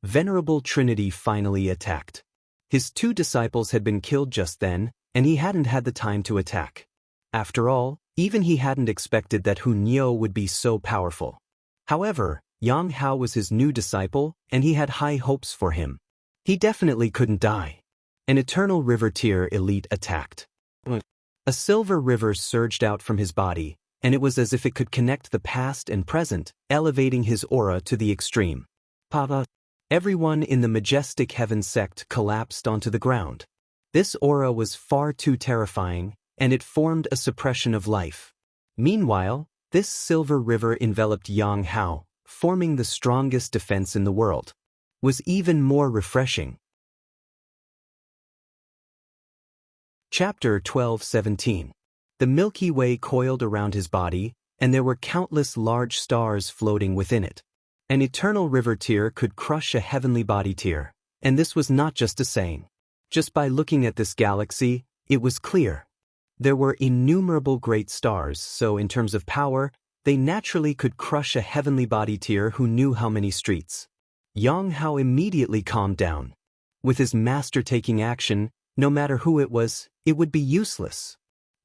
Venerable Trinity finally attacked. His 2 disciples had been killed just then, and he hadn't had the time to attack. After all, even he hadn't expected that Hunyao would be so powerful. However, Yang Hao was his new disciple, and he had high hopes for him. He definitely couldn't die. An Eternal River tier elite attacked. A silver river surged out from his body, and it was as if it could connect the past and present, elevating his aura to the extreme. Papa! Everyone in the majestic heaven sect collapsed onto the ground. This aura was far too terrifying, and it formed a suppression of life. Meanwhile, this silver river enveloped Yang Hao, forming the strongest defense in the world. Was even more refreshing. Chapter 12:17. The Milky Way coiled around his body, and there were countless large stars floating within it. An eternal river tear could crush a heavenly body tear, and this was not just a saying. Just by looking at this galaxy, it was clear. There were innumerable great stars, so in terms of power, they naturally could crush a heavenly body tear who knew how many streets. Yang Hao immediately calmed down. With his master taking action, no matter who it would be useless.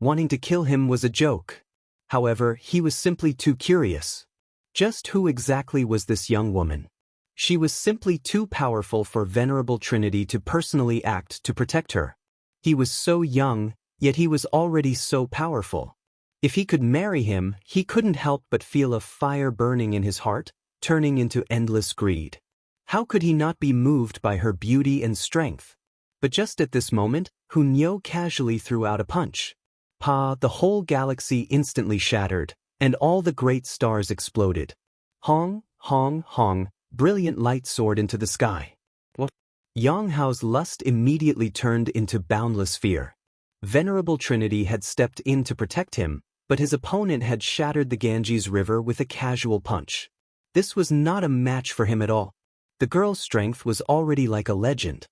Wanting to kill him was a joke. However, he was simply too curious. Just who exactly was this young woman? She was simply too powerful for Venerable Trinity to personally act to protect her. He was so young, yet he was already so powerful. If he could marry him, he couldn't help but feel a fire burning in his heart, turning into endless greed. How could he not be moved by her beauty and strength? But just at this moment, Hunyo casually threw out a punch. The whole galaxy instantly shattered, and all the great stars exploded. Hong, hong, hong, brilliant light soared into the sky. What? Yang Hao's lust immediately turned into boundless fear. Venerable Trinity had stepped in to protect him, but his opponent had shattered the Ganges River with a casual punch. This was not a match for him at all. The girl's strength was already like a legend.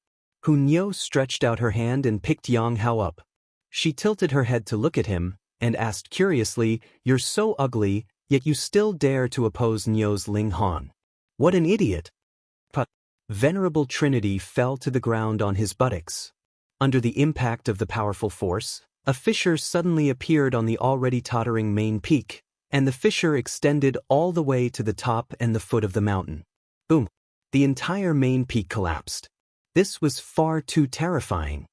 Hunyo stretched out her hand and picked Yang Hao up. She tilted her head to look at him, and asked curiously, "You're so ugly, yet you still dare to oppose Nyo's Ling Han. What an idiot!" Venerable Trinity fell to the ground on his buttocks. Under the impact of the powerful force, a fissure suddenly appeared on the already tottering main peak, and the fissure extended all the way to the top and the foot of the mountain. Boom! The entire main peak collapsed. This was far too terrifying.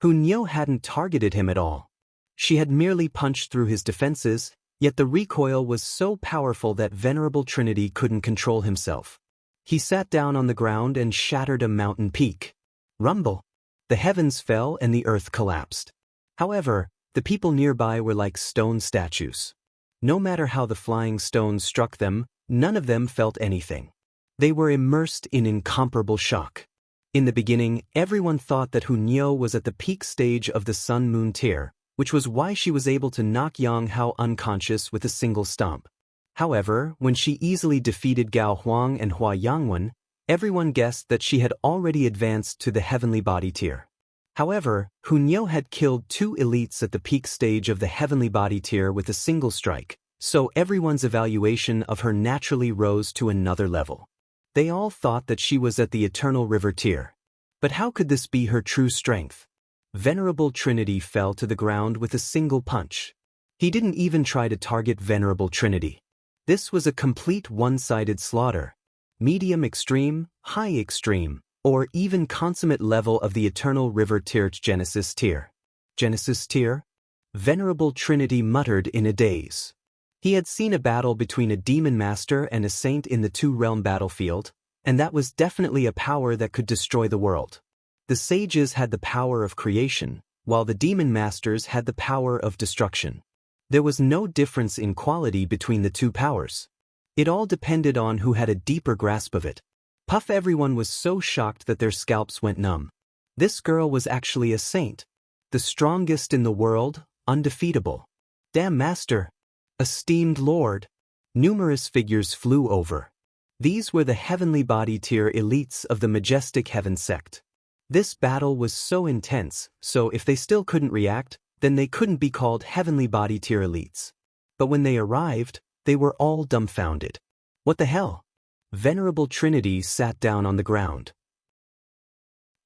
Hunyo hadn't targeted him at all. She had merely punched through his defenses, yet the recoil was so powerful that Venerable Trinity couldn't control himself. He sat down on the ground and shattered a mountain peak. Rumble! The heavens fell and the earth collapsed. However, the people nearby were like stone statues. No matter how the flying stones struck them, none of them felt anything. They were immersed in incomparable shock. In the beginning, everyone thought that Hunyo was at the peak stage of the Sun-Moon tear, which was why she was able to knock Yang Hao unconscious with a single stomp. However, when she easily defeated Gao Huang and Hua Yangwen, everyone guessed that she had already advanced to the heavenly body tier. However, Hunyo had killed 2 elites at the peak stage of the heavenly body tier with a single strike, so everyone's evaluation of her naturally rose to another level. They all thought that she was at the eternal river tier. But how could this be her true strength? Venerable Trinity fell to the ground with a single punch. He didn't even try to target Venerable Trinity. This was a complete one-sided slaughter. Medium extreme, high extreme, or even consummate level of the eternal river tier Genesis tier. Genesis tier? Venerable Trinity muttered in a daze. He had seen a battle between a demon master and a saint in the 2-realm battlefield, and that was definitely a power that could destroy the world. The sages had the power of creation, while the demon masters had the power of destruction. There was no difference in quality between the 2 powers. It all depended on who had a deeper grasp of it. Everyone was so shocked that their scalps went numb. This girl was actually a saint. The strongest in the world, undefeatable. Damn master! Esteemed lord! Numerous figures flew over. These were the heavenly body tier elites of the majestic heaven sect. This battle was so intense, so if they still couldn't react, then they couldn't be called heavenly body tier elites. But when they arrived, they were all dumbfounded. What the hell? Venerable Trinity sat down on the ground.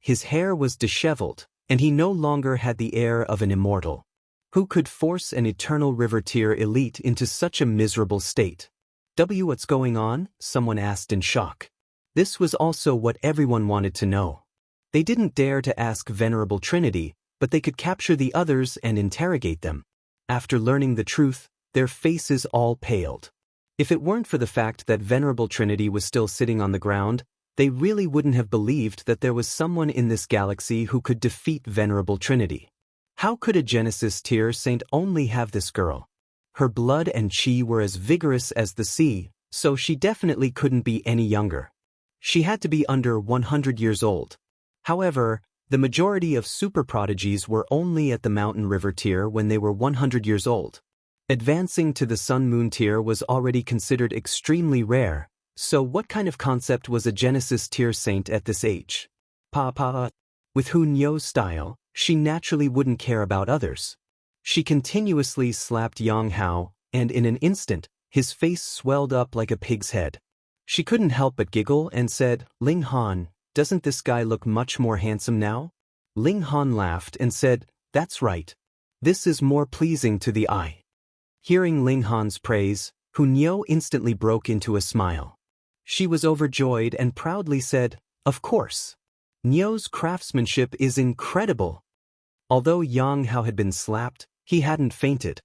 His hair was disheveled, and he no longer had the air of an immortal. Who could force an eternal river tier elite into such a miserable state? What's going on? Someone asked in shock. This was also what everyone wanted to know. They didn't dare to ask Venerable Trinity, but they could capture the others and interrogate them. After learning the truth, their faces all paled. If it weren't for the fact that Venerable Trinity was still sitting on the ground, they really wouldn't have believed that there was someone in this galaxy who could defeat Venerable Trinity. How could a Genesis tier saint only have this girl? Her blood and chi were as vigorous as the sea, so she definitely couldn't be any younger. She had to be under 100 years old. However, the majority of super prodigies were only at the mountain river tier when they were 100 years old. Advancing to the Sun-Moon tier was already considered extremely rare, so what kind of concept was a Genesis tier saint at this age? With Hunyo's style, she naturally wouldn't care about others. She continuously slapped Yang Hao, and in an instant, his face swelled up like a pig's head. She couldn't help but giggle and said, "Ling Han, doesn't this guy look much more handsome now?" Ling Han laughed and said, "That's right. This is more pleasing to the eye." Hearing Ling Han's praise, Hunyo instantly broke into a smile. She was overjoyed and proudly said, "Of course. Nyo's craftsmanship is incredible." Although Yang Hao had been slapped, he hadn't fainted.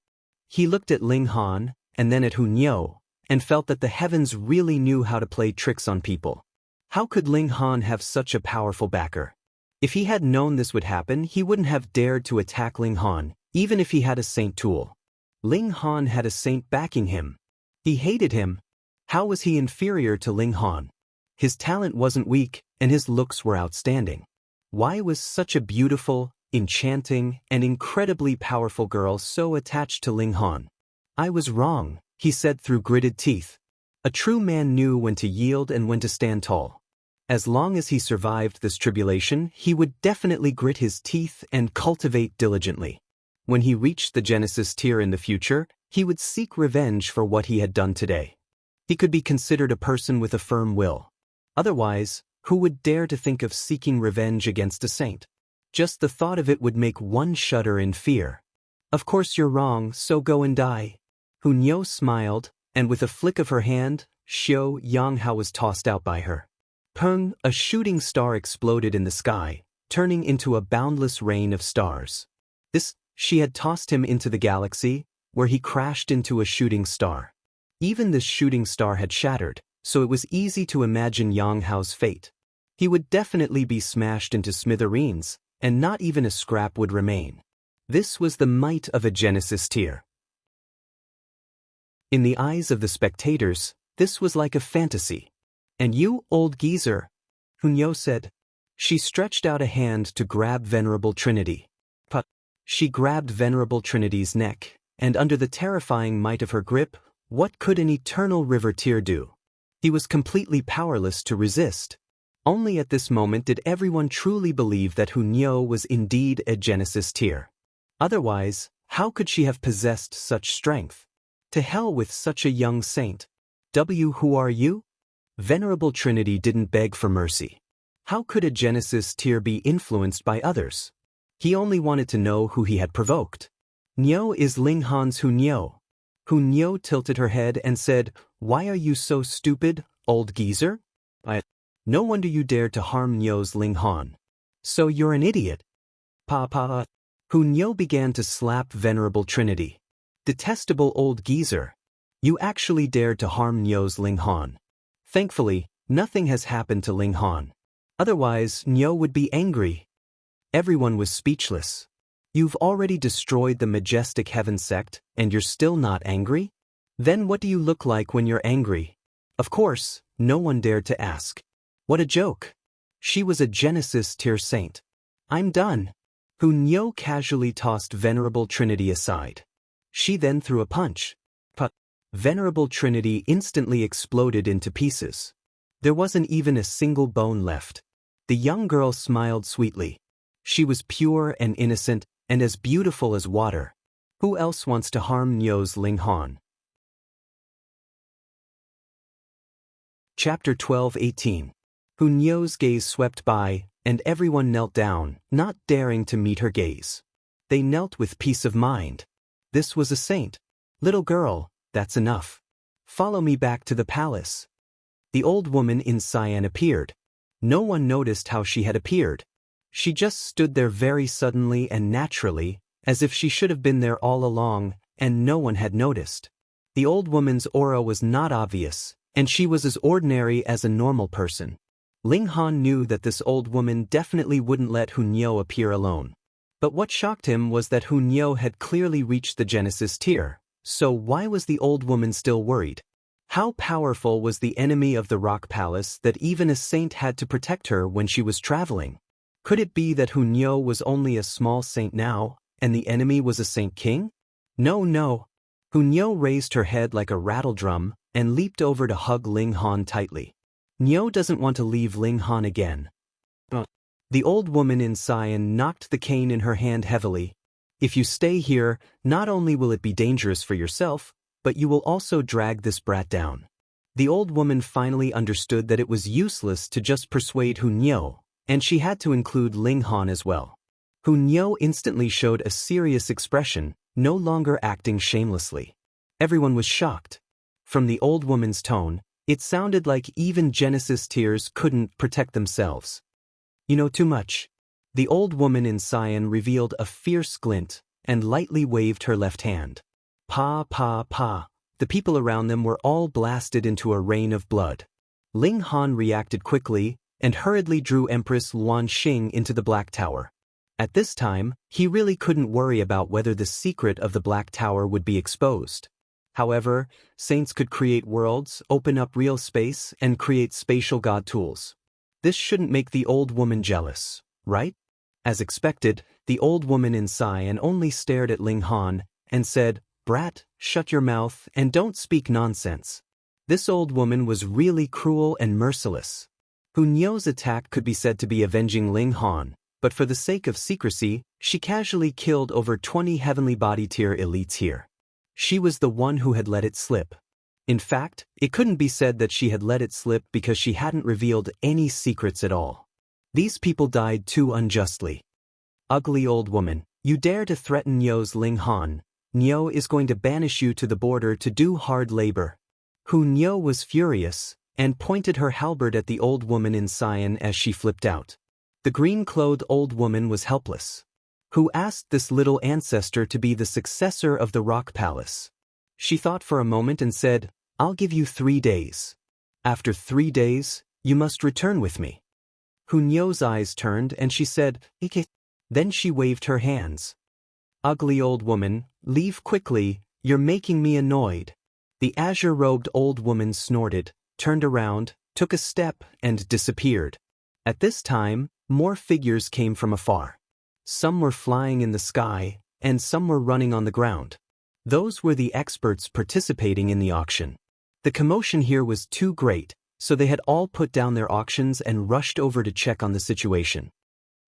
He looked at Ling Han, and then at Hunyo, and felt that the heavens really knew how to play tricks on people. How could Ling Han have such a powerful backer? If he had known this would happen, he wouldn't have dared to attack Ling Han, even if he had a saint tool. Ling Han had a saint backing him. He hated him. How was he inferior to Ling Han? His talent wasn't weak, and his looks were outstanding. Why was such a beautiful, enchanting, and incredibly powerful girl so attached to Ling Han? "I was wrong," he said through gritted teeth. A true man knew when to yield and when to stand tall. As long as he survived this tribulation, he would definitely grit his teeth and cultivate diligently. When he reached the Genesis tier in the future, he would seek revenge for what he had done today. He could be considered a person with a firm will. Otherwise, who would dare to think of seeking revenge against a saint? Just the thought of it would make one shudder in fear. "Of course you're wrong, so go and die." Hunyo smiled, and with a flick of her hand, Xiao Yang Hao was tossed out by her. Peng, a shooting star exploded in the sky, turning into a boundless rain of stars. She had tossed him into the galaxy, where he crashed into a shooting star. Even the shooting star had shattered, so it was easy to imagine Yang Hao's fate. He would definitely be smashed into smithereens, and not even a scrap would remain. This was the might of a Genesis tier. In the eyes of the spectators, this was like a fantasy. "And you, old geezer," Hunyo said. She stretched out a hand to grab Venerable Trinity. She grabbed Venerable Trinity's neck, and under the terrifying might of her grip, what could an eternal river tier do? He was completely powerless to resist. Only at this moment did everyone truly believe that Hunyo was indeed a Genesis tier. Otherwise, how could she have possessed such strength? To hell with such a young saint. Who are you? Venerable Trinity didn't beg for mercy. How could a Genesis tier be influenced by others? He only wanted to know who he had provoked. "Nyo is Ling Han's Hunyo." Hunyo tilted her head and said, "Why are you so stupid, old geezer? No wonder you dared to harm Nyo's Ling Han. So you're an idiot." Hunyo began to slap Venerable Trinity. "Detestable old geezer. You actually dared to harm Nyo's Ling Han. Thankfully, nothing has happened to Ling Han. Otherwise, Nyo would be angry." Everyone was speechless. "You've already destroyed the majestic heaven sect, and you're still not angry? Then what do you look like when you're angry?" Of course, no one dared to ask. What a joke. She was a Genesis tier saint. "I'm done." Hunyo casually tossed Venerable Trinity aside. She then threw a punch. Venerable Trinity instantly exploded into pieces. There wasn't even a single bone left. The young girl smiled sweetly. She was pure and innocent, and as beautiful as water. Who else wants to harm Nyo's Ling Han? Chapter 12:18. Hunyo's gaze swept by, and everyone knelt down, not daring to meet her gaze. They knelt with peace of mind. This was a saint. "Little girl, that's enough. Follow me back to the palace." The old woman in cyan appeared. No one noticed how she had appeared. She just stood there very suddenly and naturally, as if she should have been there all along, and no one had noticed. The old woman's aura was not obvious, and she was as ordinary as a normal person. Ling Han knew that this old woman definitely wouldn't let Hunyo appear alone. But what shocked him was that Hunyo had clearly reached the Genesis tier, so why was the old woman still worried? How powerful was the enemy of the Rock Palace that even a saint had to protect her when she was traveling? Could it be that Hunyo was only a small saint now, and the enemy was a saint king? No. Nyo raised her head like a rattledrum and leaped over to hug Ling Han tightly. Nyo doesn't want to leave Ling Han again. The old woman in cyan knocked the cane in her hand heavily. If you stay here, not only will it be dangerous for yourself, but you will also drag this brat down. The old woman finally understood that it was useless to just persuade Nyo, and she had to include Ling Han as well. Nyo instantly showed a serious expression, no longer acting shamelessly. Everyone was shocked. From the old woman's tone, it sounded like even Genesis tears couldn't protect themselves. You know too much. The old woman in cyan revealed a fierce glint and lightly waved her left hand. Pa pa pa. The people around them were all blasted into a rain of blood. Ling Han reacted quickly and hurriedly drew Empress Luan Xing into the Black Tower. At this time, he really couldn't worry about whether the secret of the Black Tower would be exposed. However, saints could create worlds, open up real space, and create spatial god tools. This shouldn't make the old woman jealous, right? As expected, the old woman in cyan only stared at Ling Han and said, "Brat, shut your mouth and don't speak nonsense." This old woman was really cruel and merciless. Nyo's attack could be said to be avenging Ling Han, but for the sake of secrecy, she casually killed over 20 heavenly body tier elites here. She was the one who had let it slip. In fact, it couldn't be said that she had let it slip because she hadn't revealed any secrets at all. These people died too unjustly. Ugly old woman, you dare to threaten Nyo's Ling Han. Nyo is going to banish you to the border to do hard labor. Nyo was furious and pointed her halberd at the old woman in cyan as she flipped out. The green-clothed old woman was helpless. Who asked this little ancestor to be the successor of the Rock Palace? She thought for a moment and said, "I'll give you 3 days. After 3 days, you must return with me." Nyo's eyes turned and she said, "Ike." Then she waved her hands. Ugly old woman, leave quickly, you're making me annoyed. The azure-robed old woman snorted, turned around, took a step, and disappeared. At this time, more figures came from afar. Some were flying in the sky, and some were running on the ground. Those were the experts participating in the auction. The commotion here was too great, so they had all put down their auctions and rushed over to check on the situation.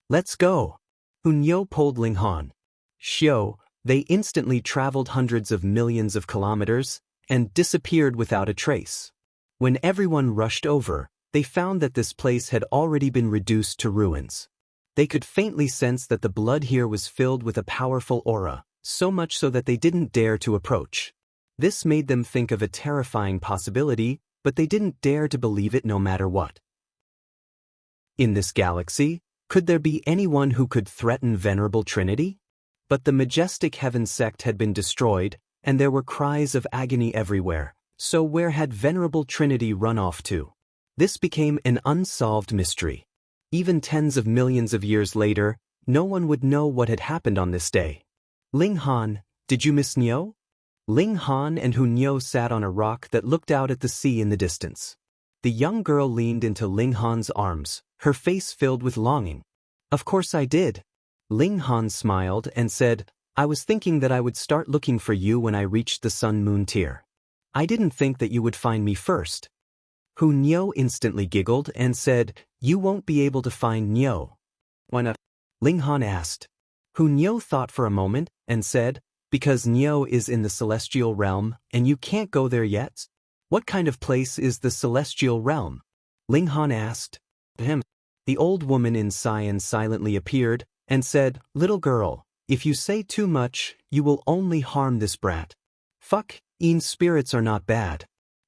"Let's go." Nyo pulled Ling Han. Xiao, they instantly traveled hundreds of millions of kilometers and disappeared without a trace. When everyone rushed over, they found that this place had already been reduced to ruins. They could faintly sense that the blood here was filled with a powerful aura, so much so that they didn't dare to approach. This made them think of a terrifying possibility, but they didn't dare to believe it no matter what. In this galaxy, could there be anyone who could threaten Venerable Trinity? But the majestic heaven sect had been destroyed, and there were cries of agony everywhere, so where had Venerable Trinity run off to? This became an unsolved mystery. Even tens of millions of years later, no one would know what had happened on this day. "Ling Han, did you miss Nyo?" Ling Han and Nyo sat on a rock that looked out at the sea in the distance. The young girl leaned into Ling Han's arms, her face filled with longing. "Of course I did." Ling Han smiled and said, "I was thinking that I would start looking for you when I reached the Sun-Moon tier. I didn't think that you would find me first." Nyo instantly giggled and said, "You won't be able to find Nyo." "Why not?" Ling Han asked. Nyo thought for a moment and said, "Because Nyo is in the celestial realm and you can't go there yet." "What kind of place is the celestial realm?" Ling Han asked. The old woman in cyan silently appeared and said, "Little girl, if you say too much, you will only harm this brat." Spirits are not bad."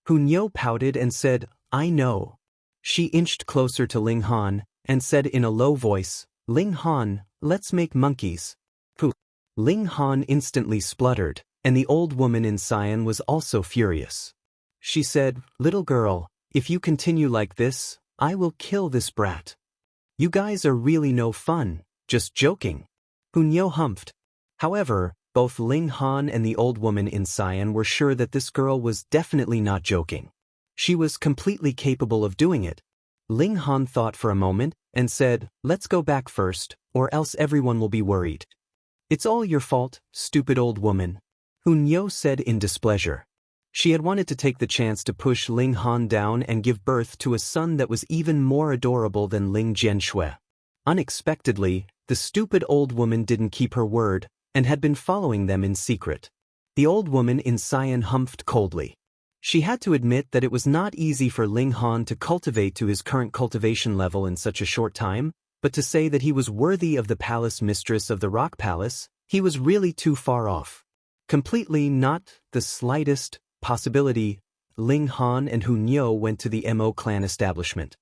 Nyo pouted and said, "I know." She inched closer to Ling Han and said in a low voice, "Ling Han, let's make monkeys." Ling Han instantly spluttered, and the old woman in cyan was also furious. She said, "Little girl, if you continue like this, I will kill this brat." "You guys are really no fun, just joking." Nyo humphed. However, both Ling Han and the old woman in cyan were sure that this girl was definitely not joking. She was completely capable of doing it. Ling Han thought for a moment and said, "Let's go back first, or else everyone will be worried." "It's all your fault, stupid old woman." Hunyo said in displeasure. She had wanted to take the chance to push Ling Han down and give birth to a son that was even more adorable than Ling Jianxue. Unexpectedly, the stupid old woman didn't keep her word and had been following them in secret. The old woman in cyan humphed coldly. She had to admit that it was not easy for Ling Han to cultivate to his current cultivation level in such a short time, but to say that he was worthy of the palace mistress of the Rock Palace, he was really too far off. Completely not the slightest possibility. Ling Han and Hunyo went to the Mo clan establishment.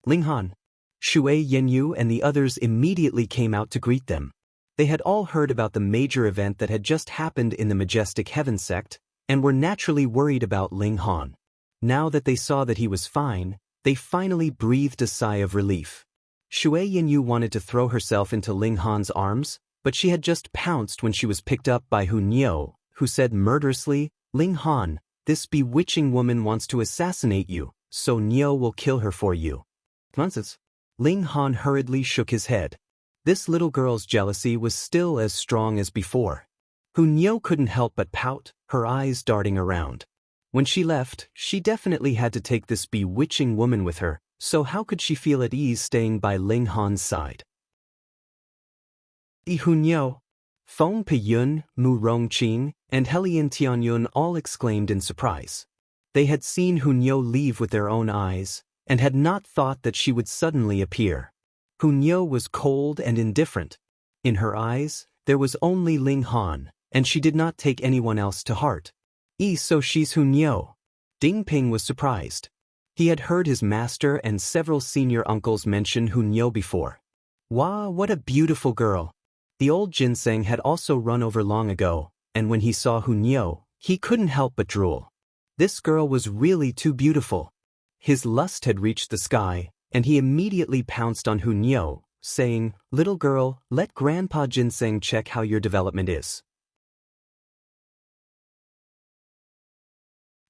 Ling Han, Shui Yenyu and the others immediately came out to greet them. They had all heard about the major event that had just happened in the Majestic Heaven sect, and were naturally worried about Ling Han. Now that they saw that he was fine, they finally breathed a sigh of relief. Shui Yenyu wanted to throw herself into Ling Han's arms, but she had just pounced when she was picked up by Hunyo, who said murderously, "Ling Han, this bewitching woman wants to assassinate you, so Nyo will kill her for you." Nonsense. Ling Han hurriedly shook his head. This little girl's jealousy was still as strong as before. Hunyo couldn't help but pout, her eyes darting around. When she left, she definitely had to take this bewitching woman with her, so how could she feel at ease staying by Ling Han's side? Hunyo, Feng Piyun, Mu Rongqing, and Helian Tianyun all exclaimed in surprise. They had seen Hunyo leave with their own eyes, and had not thought that she would suddenly appear. Hunyo was cold and indifferent. In her eyes, there was only Ling Han, and she did not take anyone else to heart. So she's Hunyo. Ding Ping was surprised. He had heard his master and several senior uncles mention Hunyo before. Wow, what a beautiful girl. The old ginseng had also run over long ago, and when he saw Hunyo, he couldn't help but drool. This girl was really too beautiful. His lust had reached the sky, and he immediately pounced on Hunyo, saying, "Little girl, let Grandpa Ginseng check how your development is."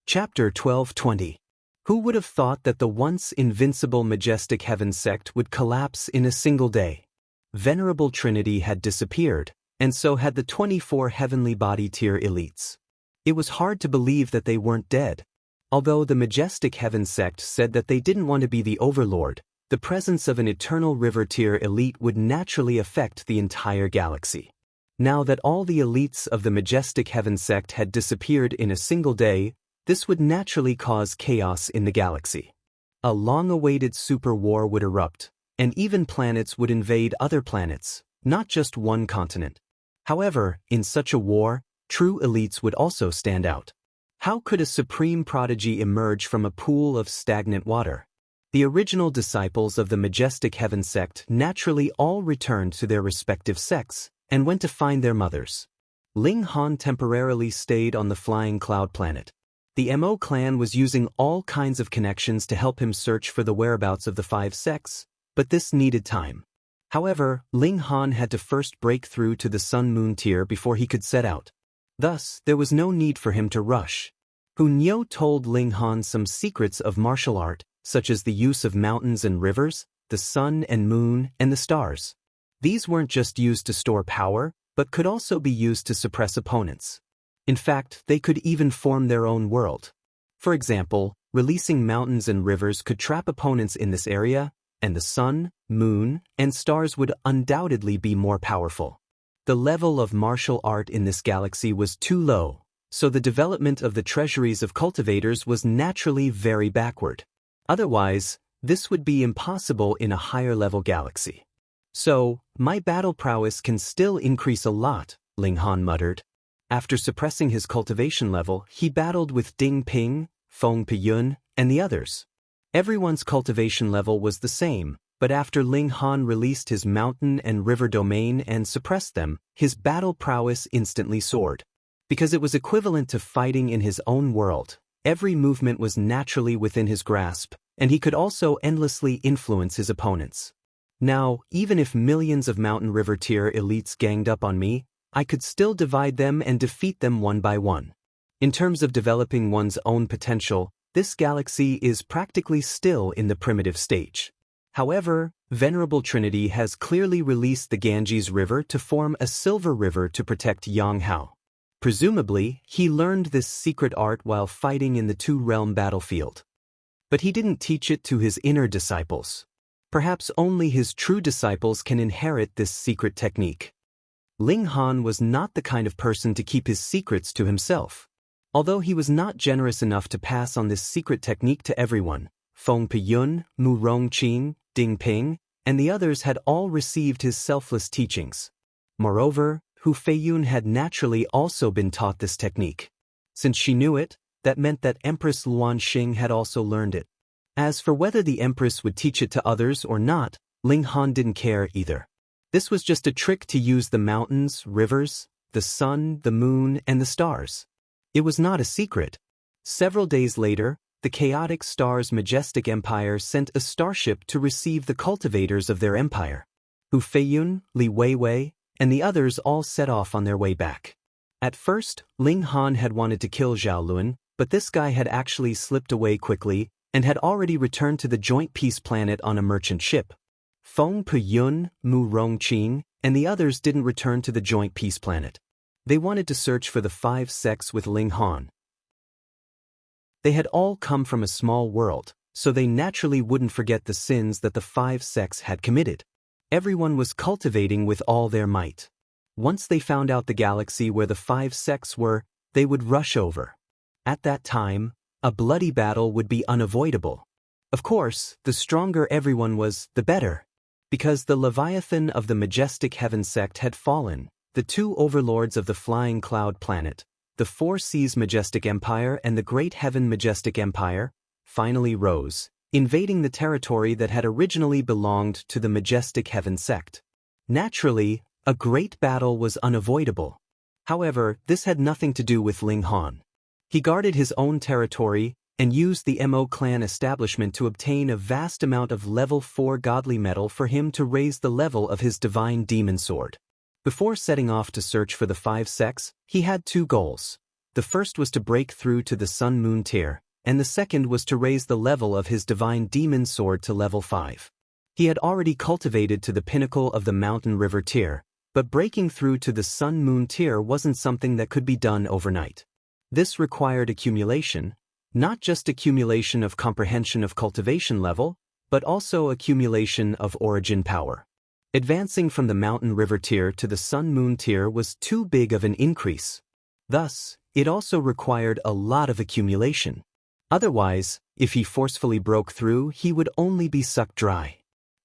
Chapter 12:20. Who would have thought that the once invincible Majestic Heaven sect would collapse in a single day? Venerable Trinity had disappeared, and so had the 24 heavenly body tier elites. It was hard to believe that they weren't dead. Although the Majestic Heaven sect said that they didn't want to be the overlord, the presence of an eternal river tier elite would naturally affect the entire galaxy. Now that all the elites of the Majestic Heaven sect had disappeared in a single day, this would naturally cause chaos in the galaxy. A long-awaited super war would erupt, and even planets would invade other planets, not just one continent. However, in such a war, true elites would also stand out. How could a supreme prodigy emerge from a pool of stagnant water? The original disciples of the Majestic Heaven sect naturally all returned to their respective sects and went to find their mothers. Ling Han temporarily stayed on the Flying Cloud planet. The Mo clan was using all kinds of connections to help him search for the whereabouts of the 5 sects, but this needed time. However, Ling Han had to first break through to the Sun-Moon tier before he could set out. Thus, there was no need for him to rush. Hunyo told Ling Han some secrets of martial art, such as the use of mountains and rivers, the sun and moon, and the stars. These weren't just used to store power, but could also be used to suppress opponents. In fact, they could even form their own world. For example, releasing mountains and rivers could trap opponents in this area, and the sun, moon, and stars would undoubtedly be more powerful. The level of martial art in this galaxy was too low, so the development of the treasuries of cultivators was naturally very backward. Otherwise, this would be impossible in a higher-level galaxy. So, my battle prowess can still increase a lot, Ling Han muttered. After suppressing his cultivation level, he battled with Ding Ping, Feng Piyun, and the others. Everyone's cultivation level was the same, but after Ling Han released his mountain and river domain and suppressed them, his battle prowess instantly soared. Because it was equivalent to fighting in his own world, every movement was naturally within his grasp, and he could also endlessly influence his opponents. Now, even if millions of mountain river tier elites ganged up on me, I could still divide them and defeat them one by one. In terms of developing one's own potential, this galaxy is practically still in the primitive stage. However, Venerable Trinity has clearly released the Ganges River to form a silver river to protect Yonghao. Presumably, he learned this secret art while fighting in the two-realm battlefield. But he didn't teach it to his inner disciples. Perhaps only his true disciples can inherit this secret technique. Ling Han was not the kind of person to keep his secrets to himself. Although he was not generous enough to pass on this secret technique to everyone, Feng Piyun, Mu Rongqing, Ding Ping, and the others had all received his selfless teachings. Moreover, Hu Feiyun had naturally also been taught this technique. Since she knew it, that meant that Empress Luanxing had also learned it. As for whether the Empress would teach it to others or not, Ling Han didn't care either. This was just a trick to use the mountains, rivers, the sun, the moon, and the stars. It was not a secret. Several days later, the chaotic star's majestic empire sent a starship to receive the cultivators of their empire. Hu Feiyun, Li Weiwei, and the others all set off on their way back. At first, Ling Han had wanted to kill Zhao Luan, but this guy had actually slipped away quickly and had already returned to the joint peace planet on a merchant ship. Feng Piyun, Mu Rongqing, and the others didn't return to the joint peace planet. They wanted to search for the 5 sects with Ling Han. They had all come from a small world, so they naturally wouldn't forget the sins that the 5 sects had committed. Everyone was cultivating with all their might. Once they found out the galaxy where the 5 sects were, they would rush over. At that time, a bloody battle would be unavoidable. Of course, the stronger everyone was, the better. Because the Leviathan of the Majestic Heaven sect had fallen, the 2 overlords of the Flying Cloud planet, the 4 Seas Majestic Empire and the Great Heaven Majestic Empire, finally rose, invading the territory that had originally belonged to the Majestic Heaven sect. Naturally, a great battle was unavoidable. However, this had nothing to do with Ling Han. He guarded his own territory and used the Mo clan establishment to obtain a vast amount of level 4 godly metal for him to raise the level of his divine demon sword. Before setting off to search for the 5 sects, he had 2 goals. The first was to break through to the Sun-Moon tier, and the second was to raise the level of his divine demon sword to level 5. He had already cultivated to the pinnacle of the Mountain River tier, but breaking through to the Sun-Moon tier wasn't something that could be done overnight. This required accumulation, not just accumulation of comprehension of cultivation level, but also accumulation of origin power. Advancing from the Mountain River tier to the Sun-Moon tier was too big of an increase. Thus, it also required a lot of accumulation. Otherwise, if he forcefully broke through, he would only be sucked dry.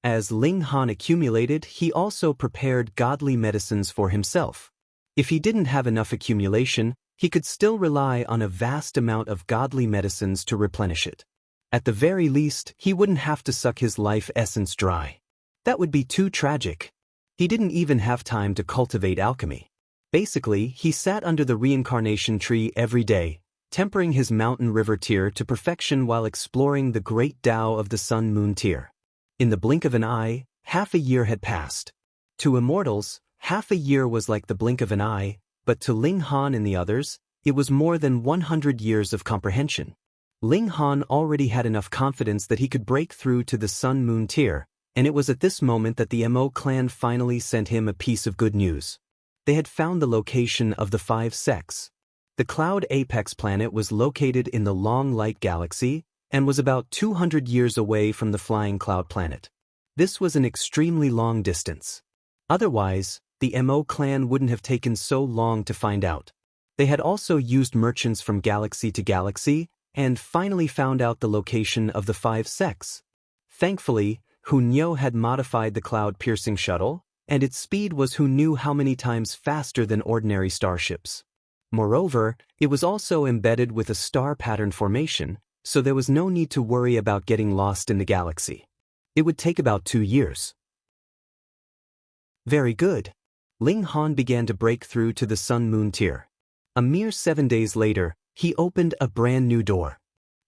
As Ling Han accumulated, he also prepared godly medicines for himself. If he didn't have enough accumulation, he could still rely on a vast amount of godly medicines to replenish it. At the very least, he wouldn't have to suck his life essence dry. That would be too tragic. He didn't even have time to cultivate alchemy. Basically, he sat under the reincarnation tree every day, tempering his Mountain River tier to perfection while exploring the great Tao of the Sun-Moon tier. In the blink of an eye, half a year had passed. To immortals, half a year was like the blink of an eye, but to Ling Han and the others, it was more than 100 years of comprehension. Ling Han already had enough confidence that he could break through to the Sun-Moon tier, and it was at this moment that the Mo clan finally sent him a piece of good news. They had found the location of the 5 sects. The Cloud Apex planet was located in the Long Light Galaxy and was about 200 years away from the Flying Cloud planet. This was an extremely long distance. Otherwise, the Mo clan wouldn't have taken so long to find out. They had also used merchants from galaxy to galaxy and finally found out the location of the 5 sects. Thankfully, Who Nyo had modified the cloud-piercing shuttle, and its speed was who knew how many times faster than ordinary starships. Moreover, it was also embedded with a star pattern formation, so there was no need to worry about getting lost in the galaxy. It would take about 2 years. Very good. Ling Han began to break through to the Sun-Moon tier. A mere 7 days later, he opened a brand new door.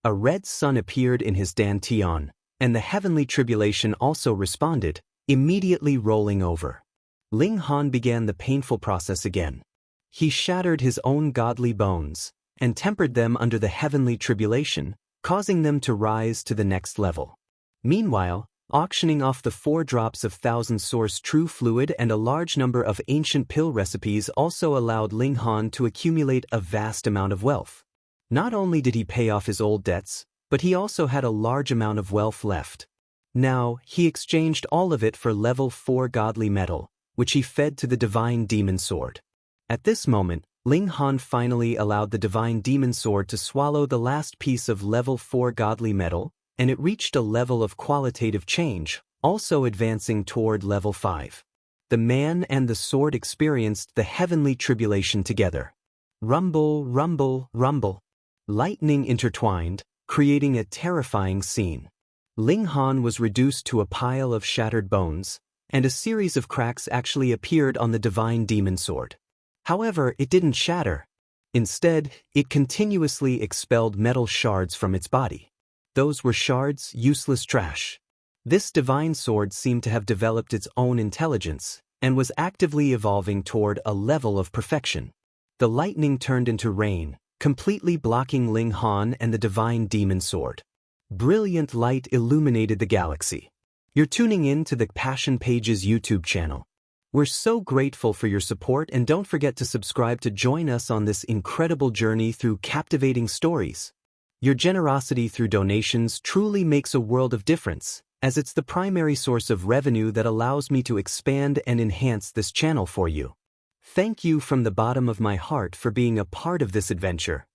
A red sun appeared in his dantian, and the heavenly tribulation also responded, immediately rolling over. Ling Han began the painful process again. He shattered his own godly bones, and tempered them under the heavenly tribulation, causing them to rise to the next level. Meanwhile, Auctioning off the 4 drops of Thousand Source True Fluid and a large number of ancient pill recipes also allowed Ling Han to accumulate a vast amount of wealth. Not only did he pay off his old debts, but he also had a large amount of wealth left. Now, he exchanged all of it for level 4 godly metal, which he fed to the divine demon sword. At this moment, Ling Han finally allowed the divine demon sword to swallow the last piece of level 4 godly metal, and it reached a level of qualitative change, also advancing toward level 5. The man and the sword experienced the heavenly tribulation together. Rumble, rumble, rumble. Lightning intertwined, creating a terrifying scene. Ling Han was reduced to a pile of shattered bones, and a series of cracks actually appeared on the divine demon sword. However, it didn't shatter. Instead, it continuously expelled metal shards from its body. Those were shards, useless trash. This divine sword seemed to have developed its own intelligence, and was actively evolving toward a level of perfection. The lightning turned into rain, completely blocking Ling Han and the divine demon sword. Brilliant light illuminated the galaxy. You're tuning in to the Passion Pages YouTube channel. We're so grateful for your support, and don't forget to subscribe to join us on this incredible journey through captivating stories. Your generosity through donations truly makes a world of difference, as it's the primary source of revenue that allows me to expand and enhance this channel for you. Thank you from the bottom of my heart for being a part of this adventure.